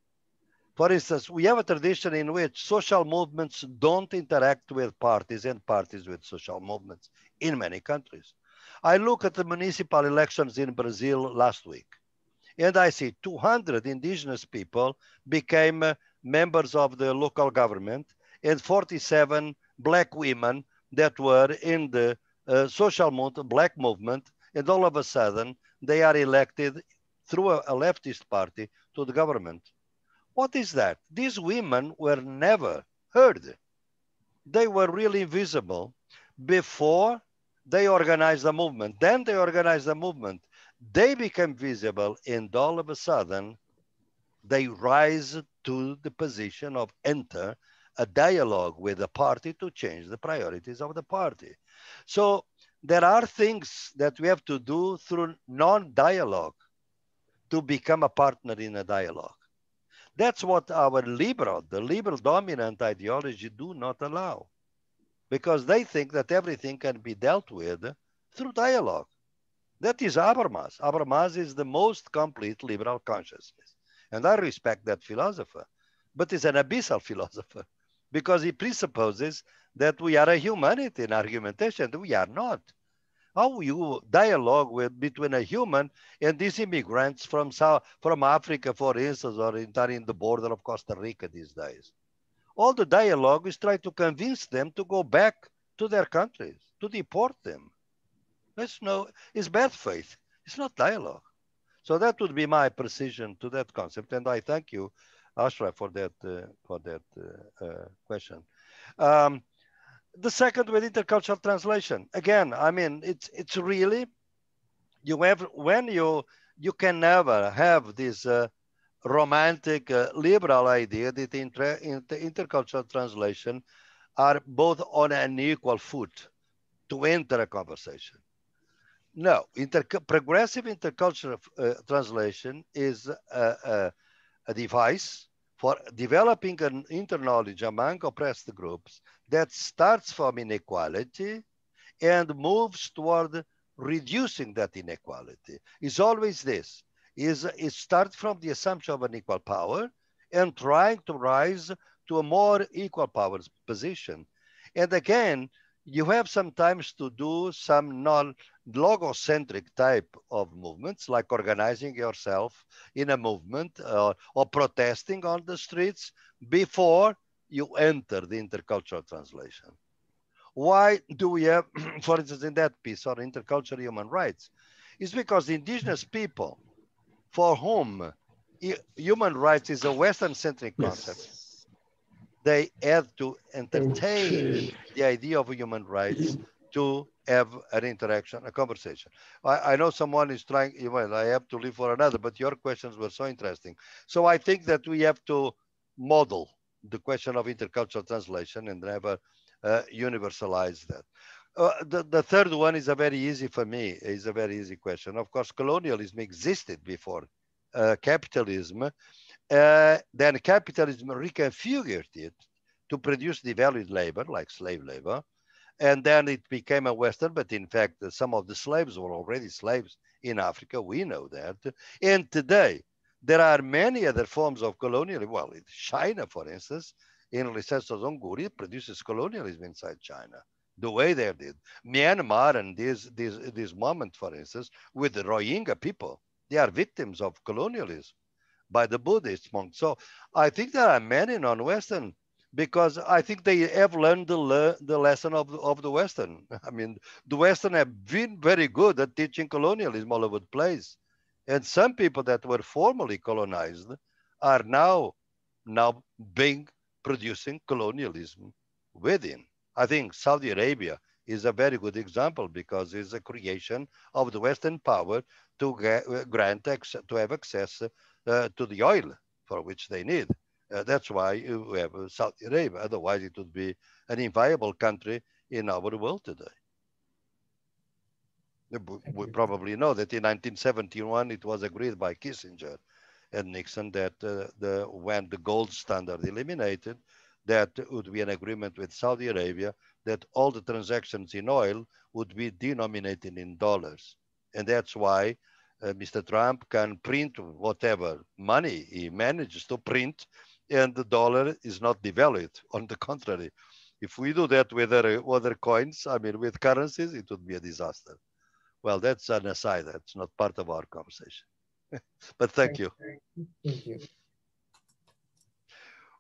For instance, we have a tradition in which social movements don't interact with parties and parties with social movements in many countries. I look at the municipal elections in Brazil last week, and I see 200 indigenous people became members of the local government, and 47 black women that were in the social movement, black movement, and all of a sudden they are elected through a leftist party to the government. What is that? These women were never heard. They were really invisible before they organized the movement. Then they organized the movement. They became visible, and all of a sudden they rise to the position of enter a dialogue with the party to change the priorities of the party. So there are things that we have to do through non-dialogue to become a partner in a dialogue. That's what the liberal dominant ideology do not allow, because they think that everything can be dealt with through dialogue. That is Habermas. Habermas is the most complete liberal consciousness. And I respect that philosopher, but he's an abyssal philosopher, because he presupposes that we are a humanity in argumentation. We are not. How you dialogue between a human and these immigrants from Africa, for instance, or in the border of Costa Rica these days? All the dialogue is trying to convince them to go back to their countries, to deport them. It's bad faith. It's not dialogue. So that would be my precision to that concept. And I thank you, Ashraf, for that question. The second, with intercultural translation. Again, I mean, it's really, you can never have this romantic liberal idea that intercultural translation are both on an equal foot to enter a conversation. No, progressive intercultural translation is a device for developing an interknowledge among oppressed groups that starts from inequality and moves toward reducing that inequality. It's always this, it starts from the assumption of an equal power and trying to rise to a more equal power position. And again, you have sometimes to do some non-logocentric type of movements, like organizing yourself in a movement or protesting on the streets before you enter the intercultural translation. Why do we have, for instance, in that piece on intercultural human rights? It's because the indigenous people for whom human rights is a Western-centric concept, yes, they had to entertain the idea of human rights to have an interaction, a conversation. I know someone is trying, well, I have to leave for another, but your questions were so interesting. So I think that we have to model the question of intercultural translation and never universalize that. The third one is a very easy for me, is a very easy question. Of course, colonialism existed before capitalism. Then capitalism reconfigured it to produce devalued labor, like slave labor. And then it became a Western, but in fact, some of the slaves were already slaves in Africa. We know that. And today, there are many other forms of colonialism. Well, China, for instance, in Licença Zonguri produces colonialism inside China, the way they did. Myanmar and this moment, for instance, with the Rohingya people, they are victims of colonialism by the Buddhist monks. So I think there are many non-Western, because I think they have learned the lesson of the Western. I mean, the Western have been very good at teaching colonialism all over the place. And some people that were formerly colonized are now producing colonialism within. I think Saudi Arabia is a very good example, because it's a creation of the Western power to have access to the oil for which they need. That's why we have Saudi Arabia. Otherwise, it would be an inviable country in our world today. We probably know that in 1971, it was agreed by Kissinger and Nixon that when the gold standard eliminated, that would be an agreement with Saudi Arabia that all the transactions in oil would be denominated in dollars. And that's why Mr. Trump can print whatever money he manages to print, and the dollar is not devalued. On the contrary, if we do that with other coins, I mean, with currencies, it would be a disaster. Well, that's an aside. That's not part of our conversation. But thank you. Thank you.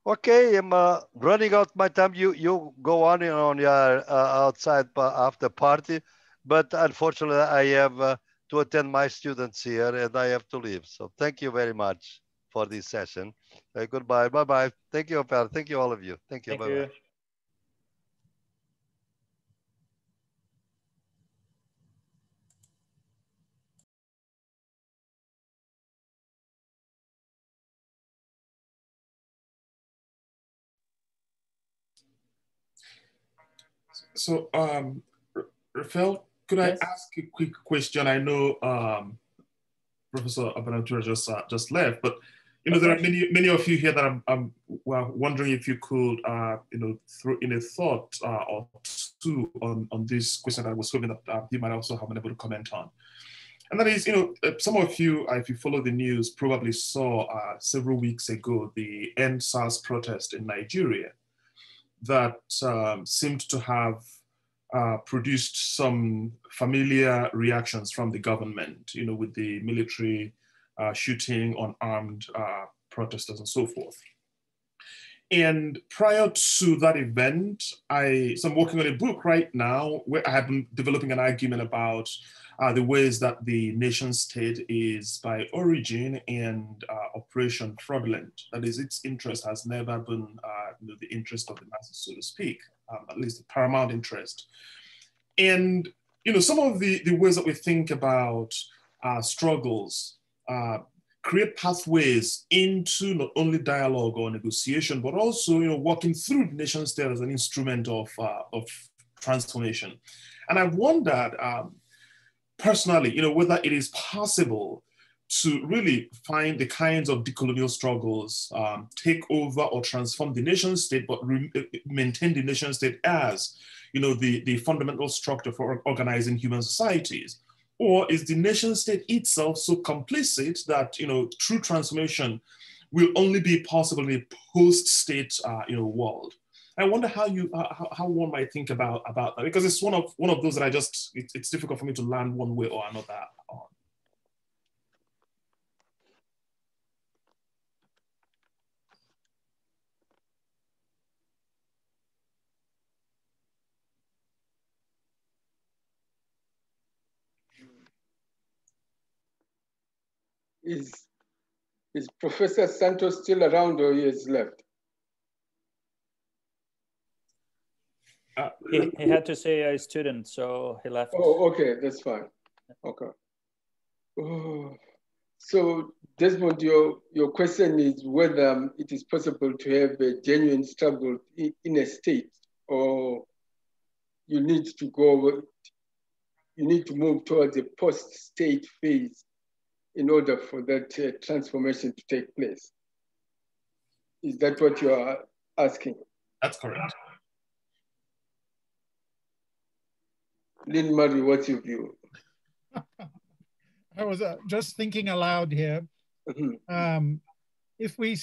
Okay, I'm running out my time. You go on your outside after party, but unfortunately, I have to attend my students here, and I have to leave. So thank you very much for this session. Goodbye. Bye-bye. Thank you, Opera. Thank you, all of you. Thank you. Bye-bye. So, Rafael, could I ask a quick question? I know Professor Boaventura just left, but there are many of you here that I'm wondering if you could throw in a thought or two on this question that I was hoping that you might also have been able to comment on. And that is, some of you, if you follow the news, probably saw several weeks ago the End SARS protest in Nigeria that seemed to have produced some familiar reactions from the government, with the military shooting unarmed protesters and so forth. And prior to that event, so I'm working on a book right now where I have been developing an argument about the ways that the nation state is by origin and operation fraudulent. That is, its interest has never been the interest of the masses, so to speak, at least the paramount interest. And some of the ways that we think about struggles create pathways into not only dialogue or negotiation, but also, working through the nation state as an instrument of transformation. And I wondered, personally, whether it is possible to really find the kinds of decolonial struggles take over or transform the nation state, but maintain the nation state as, the fundamental structure for organizing human societies. Or is the nation state itself so complicit that, true transformation will only be possible in a post-state, world? I wonder how one might think about that, because it's one of those that it's difficult for me to land one way or another on. Is Professor Santos still around, or he has left? He had to say a student, so he left. Oh, okay, that's fine. Okay. Oh, so Desmond, your question is whether it is possible to have a genuine struggle in a state, or you need to move towards a post-state phase in order for that transformation to take place. Is that what you are asking? That's correct. Lynn Murray, what's your view? I was just thinking aloud here. Desmond, if we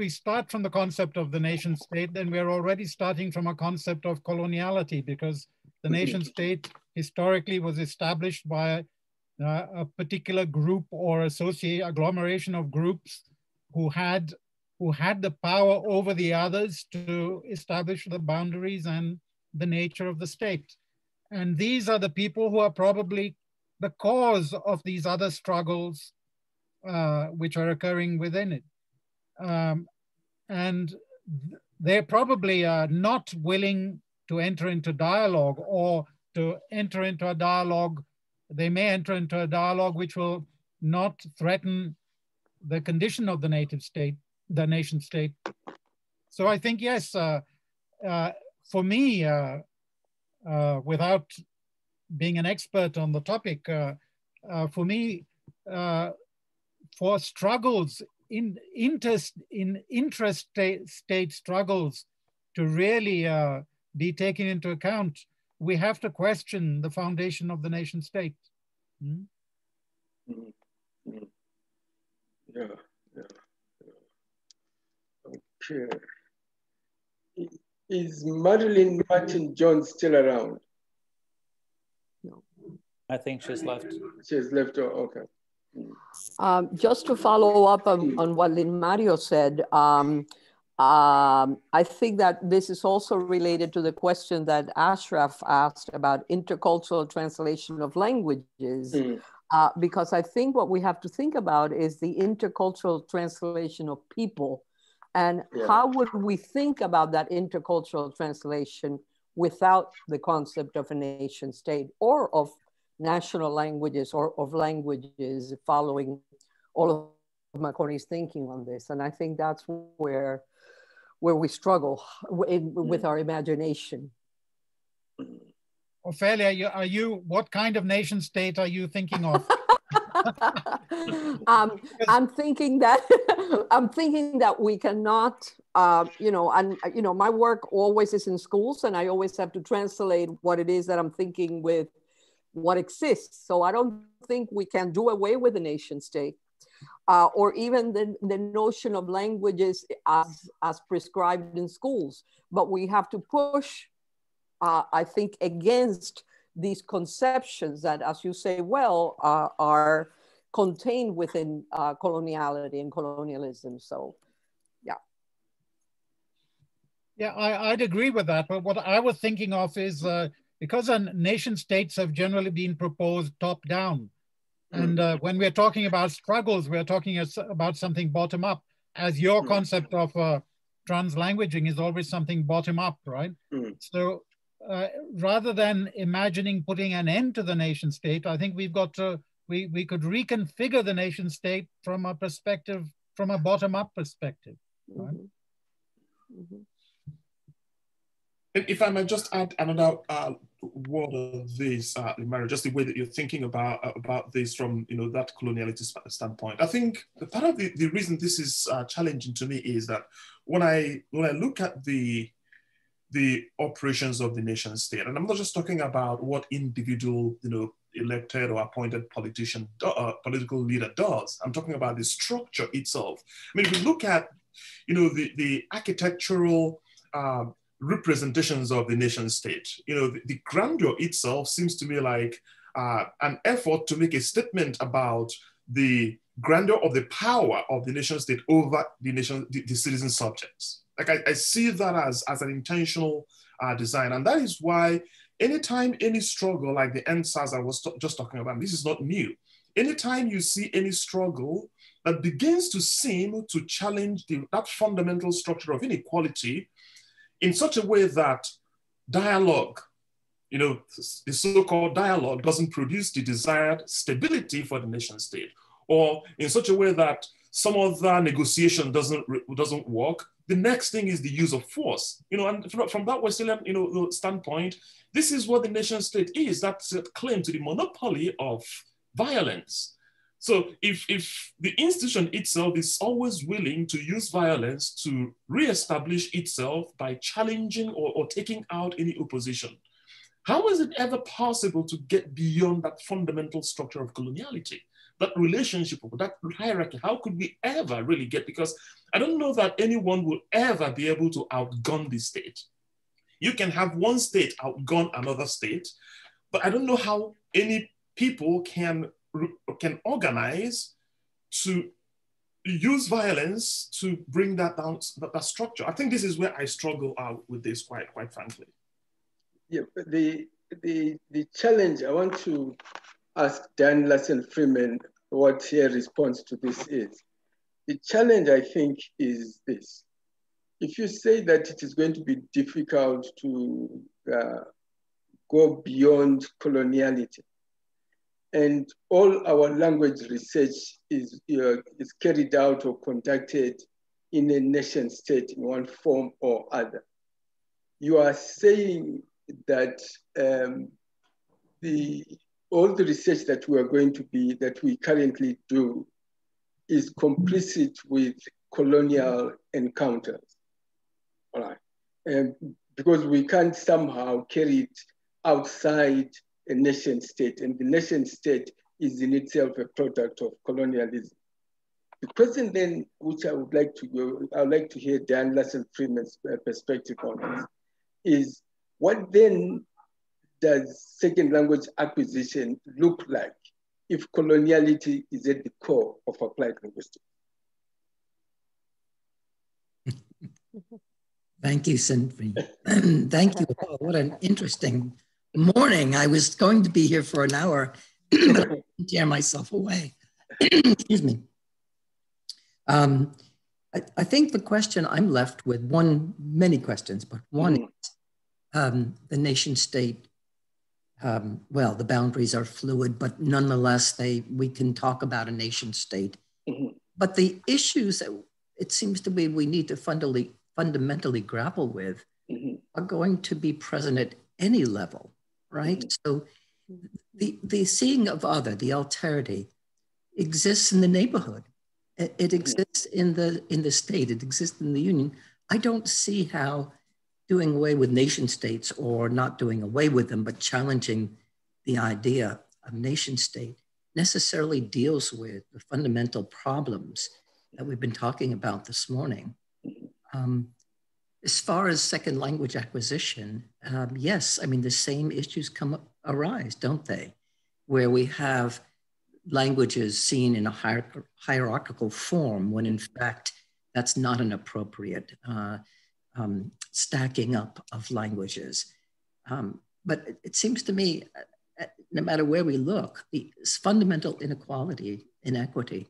start from the concept of the nation state, then we're already starting from a concept of coloniality, because the nation state historically was established by a particular group or agglomeration of groups who had the power over the others to establish the boundaries and the nature of the state. And these are the people who are probably the cause of these other struggles which are occurring within it. And they're probably not willing to enter into dialogue, or to enter into a dialogue. They may enter into a dialogue which will not threaten the condition of the nation state. So I think, yes, for me, without being an expert on the topic, for me, for struggles in intrastate struggles to really be taken into account, we have to question the foundation of the nation state. Yeah. Okay. Is Marilyn Martin Jones still around? No. I think she's left. She's left, okay. Just to follow up on what Lynn Mario said, I think that this is also related to the question that Ashraf asked about intercultural translation of languages, because I think what we have to think about is the intercultural translation of people, and how would we think about that intercultural translation without the concept of a nation state or of national languages or of languages, following all of Maccorney's thinking on this. And I think that's where we struggle with our imagination. Ophelia, what kind of nation state are you thinking of? I'm thinking that we cannot, my work always is in schools, and I always have to translate what it is that I'm thinking with what exists. So I don't think we can do away with the nation state. Or even the notion of languages as prescribed in schools. But we have to push, I think, against these conceptions that, as you say well, are contained within coloniality and colonialism. So, yeah. Yeah, I'd agree with that. But what I was thinking of is, because nation states have generally been proposed top down, and when we're talking about struggles, we're talking about something bottom up, as your concept of translanguaging is always something bottom up, right? So rather than imagining putting an end to the nation state, I think we've got to we could reconfigure the nation state from a perspective, from a bottom-up perspective. Right? And if I might just add another word of this, Mary, just the way that you're thinking about this from that coloniality standpoint. I think part of the reason this is challenging to me is that when I look at the operations of the nation state, and I'm not just talking about what individual elected or appointed political leader does. I'm talking about the structure itself. I mean, if you look at the architectural representations of the nation state, the grandeur itself seems to me like an effort to make a statement about the grandeur of the power of the nation state over the citizen subjects. Like I see that as an intentional design. And that is why anytime any struggle like the NSAS I was just talking about, this is not new. Anytime you see any struggle that begins to seem to challenge that fundamental structure of inequality in such a way that dialogue, the so-called dialogue doesn't produce the desired stability for the nation state, or in such a way that some other negotiation doesn't work, the next thing is the use of force. And from that Western standpoint, this is what the nation state is. That's a claim to the monopoly of violence. So if the institution itself is always willing to use violence to reestablish itself by challenging or taking out any opposition, how is it ever possible to get beyond that fundamental structure of coloniality? That relationship, that hierarchy, how could we ever really get? Because I don't know that anyone will ever be able to outgun the state. You can have one state outgun another state, but I don't know how any people can organize to use violence to bring that down, that structure. I think this is where I struggle out with this quite frankly. Yeah, the challenge, I want to ask Dan Lassen-Freeman what her response to this is. The challenge, I think, is this. If you say that it is going to be difficult to go beyond coloniality, and all our language research is carried out or conducted in a nation state in one form or other, you are saying that all the research that we currently do is complicit with colonial encounters, all right? Because we can't somehow carry it outside a nation state, and the nation state is in itself a product of colonialism. The question then, which I would like to hear Dan Lassen-Freeman's perspective on this, is what then does second language acquisition look like if coloniality is at the core of applied linguistics? Thank you, Sindri. Thank you. Oh, what an interesting morning. I was going to be here for an hour, but I couldn't tear myself away. Excuse me. I think the question I'm left with, many questions, but one is the nation state. Well, the boundaries are fluid, but nonetheless, we can talk about a nation state. But the issues that it seems to be we need to fundamentally grapple with are going to be present at any level, right? So the seeing of other, the alterity, exists in the neighborhood. It exists in the state. It exists in the union. I don't see how doing away with nation states, or not doing away with them, but challenging the idea of nation state necessarily deals with the fundamental problems that we've been talking about this morning. As far as second language acquisition, yes, I mean, the same issues arise, don't they? Where we have languages seen in a hierarchical form, when in fact, that's not an appropriate stacking up of languages. But it seems to me, no matter where we look, the fundamental inequity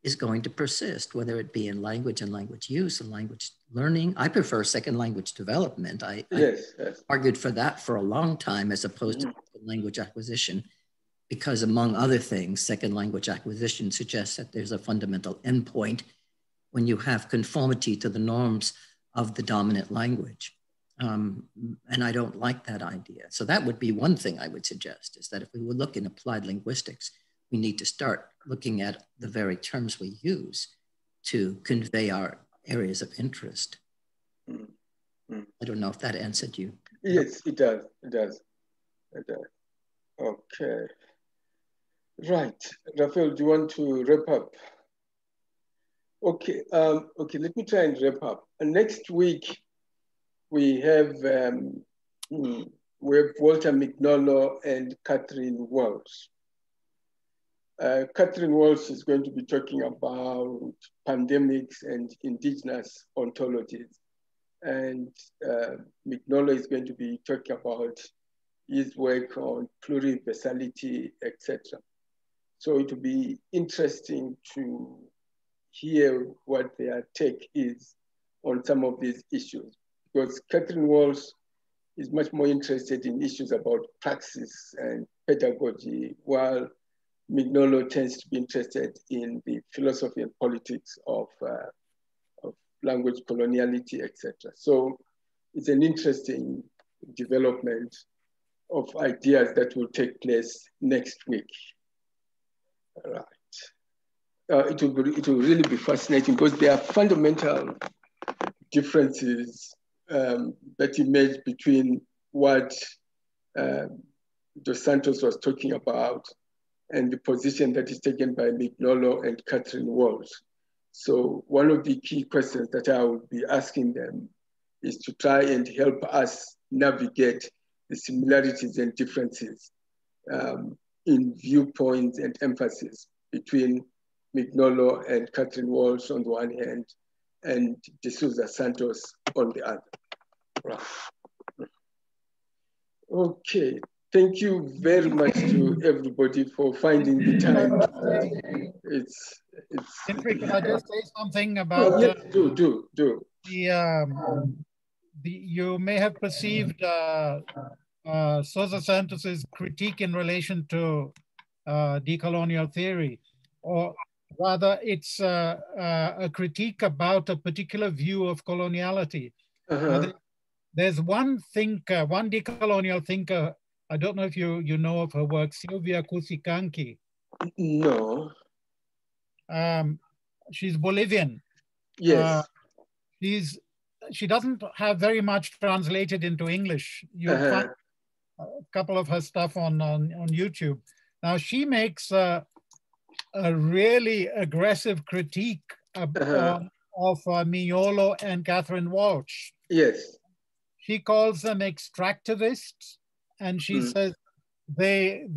is going to persist, whether it be in language and language use and language learning. I prefer second language development. I argued for that for a long time as opposed to language acquisition, because among other things, second language acquisition suggests that there's a fundamental endpoint when you have conformity to the norms of the dominant language. And I don't like that idea. So that would be one thing I would suggest, is that if we would look in applied linguistics, we need to start looking at the very terms we use to convey our areas of interest. I don't know if that answered you. Yes, it does. It does. It does. Okay. Right. Raphael, do you want to wrap up? Okay. Okay, let me try and wrap up. Next week, we have Walter Mignolo and Catherine Walsh. Catherine Walsh is going to be talking about pandemics and indigenous ontologies. And Mignolo is going to be talking about his work on pluriversality, etc. So it will be interesting to hear what their take is on some of these issues, because Catherine Walsh is much more interested in issues about praxis and pedagogy, while Mignolo tends to be interested in the philosophy and politics of language coloniality, etc. So it's an interesting development of ideas that will take place next week. All right. It will really be fascinating, because there are fundamental differences that emerge between what Dos Santos was talking about and the position that is taken by Mignolo and Catherine Walsh. So one of the key questions that I would be asking them is to try and help us navigate the similarities and differences in viewpoints and emphasis between Mignolo and Catherine Walsh on the one hand, and Sousa Santos on the other. Right. Okay, thank you very much to everybody for finding the time. Henry, can I just say something about? Yes, do. You may have perceived Sousa Santos's critique in relation to decolonial theory, or rather, it's a critique about a particular view of coloniality. There's one thinker, one decolonial thinker. I don't know if you know of her work, Silvia Cusicanqui. No. She's Bolivian. Yes. She doesn't have very much translated into English. You'll find a couple of her stuff on YouTube. Now she makes a really aggressive critique of Mignolo and Catherine Walsh. Yes. She calls them extractivists, and she says they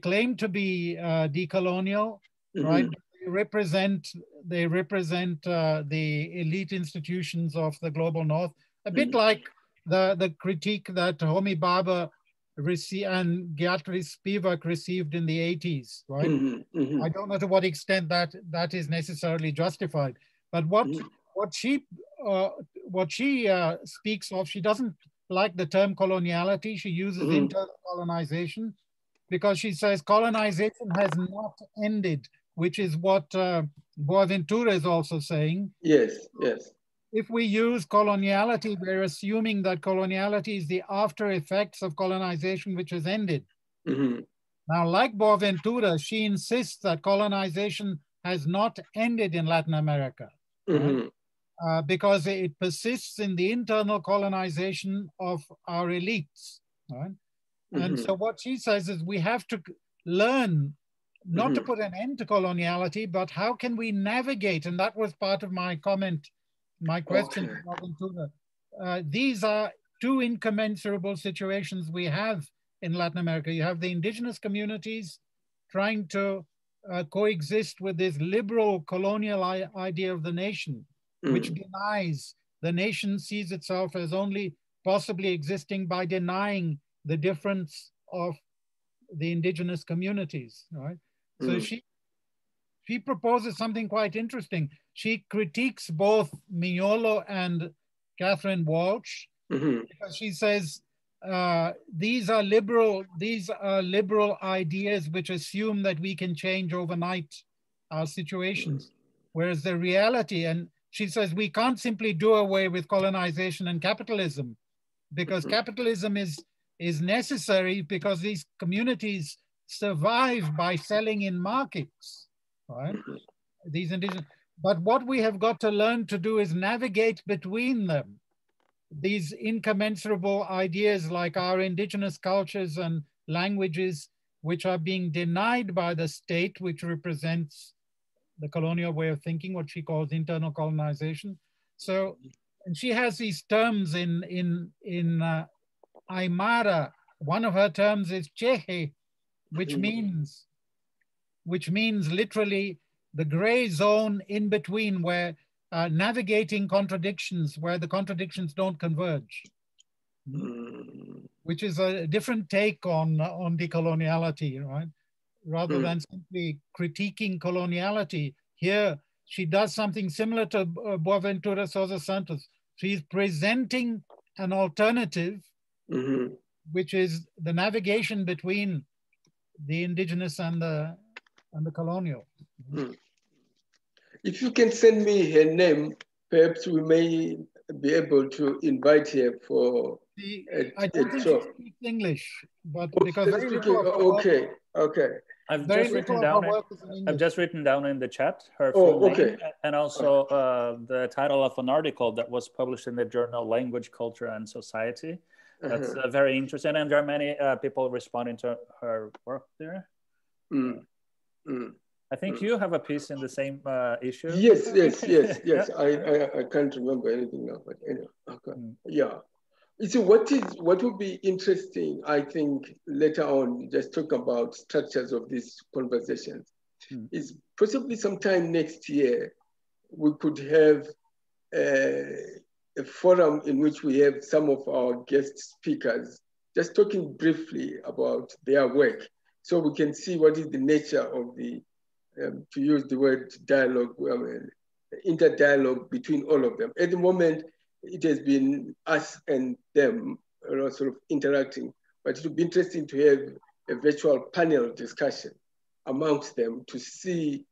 claim to be decolonial, right? They represent the elite institutions of the global North, a bit like the critique that Homi Bhabha and Gayatri Spivak received in the 80s, right? I don't know to what extent that is necessarily justified, but what she speaks of, she doesn't like the term coloniality. She uses internal colonization, because she says colonization has not ended, which is what Boaventura is also saying. Yes, yes. If we use coloniality, we're assuming that coloniality is the after effects of colonization, which has ended. Now, like Boaventura, she insists that colonization has not ended in Latin America, right? Because it persists in the internal colonization of our elites, right? And so what she says is we have to learn not to put an end to coloniality, but how can we navigate? And that was part of my comment, my question to Boaventura. These are two incommensurable situations we have in Latin America. You have the indigenous communities trying to coexist with this liberal colonial idea of the nation, which denies the nation sees itself as only possibly existing by denying the difference of the indigenous communities, right? So she proposes something quite interesting. She critiques both Mignolo and Catherine Walsh, because she says these are liberal ideas which assume that we can change overnight our situations, whereas the reality, and she says we can't simply do away with colonization and capitalism, because capitalism is necessary because these communities survive by selling in markets, right? These indigenous, but what we have got to learn to do is navigate between them. These incommensurable ideas like our indigenous cultures and languages, which are being denied by the state, which represents the colonial way of thinking, what she calls internal colonization. So, and she has these terms in Aymara. One of her terms is chehe, which means literally the gray zone in between, where navigating contradictions, where the contradictions don't converge, which is a different take on decoloniality, right? Rather than simply critiquing coloniality. Here, she does something similar to Boaventura Sousa Santos. She's presenting an alternative, which is the navigation between the indigenous and the colonial. If you can send me her name, perhaps we may be able to invite her for I don't think she speaks English, but because very little of her okay. I've just written down in the chat her full name, and also the title of an article that was published in the journal Language, Culture and Society. That's very interesting, and there are many people responding to her work there. I think you have a piece in the same issue. Yes. I can't remember anything now, but anyway, yeah. So what would be interesting, I think, later on, just talk about structures of these conversations, is possibly sometime next year, we could have a forum in which we have some of our guest speakers just talking briefly about their work, so we can see what is the nature of the, to use the word dialogue, inter-dialogue between all of them. At the moment, it has been us and them, sort of interacting, but it would be interesting to have a virtual panel discussion amongst them to see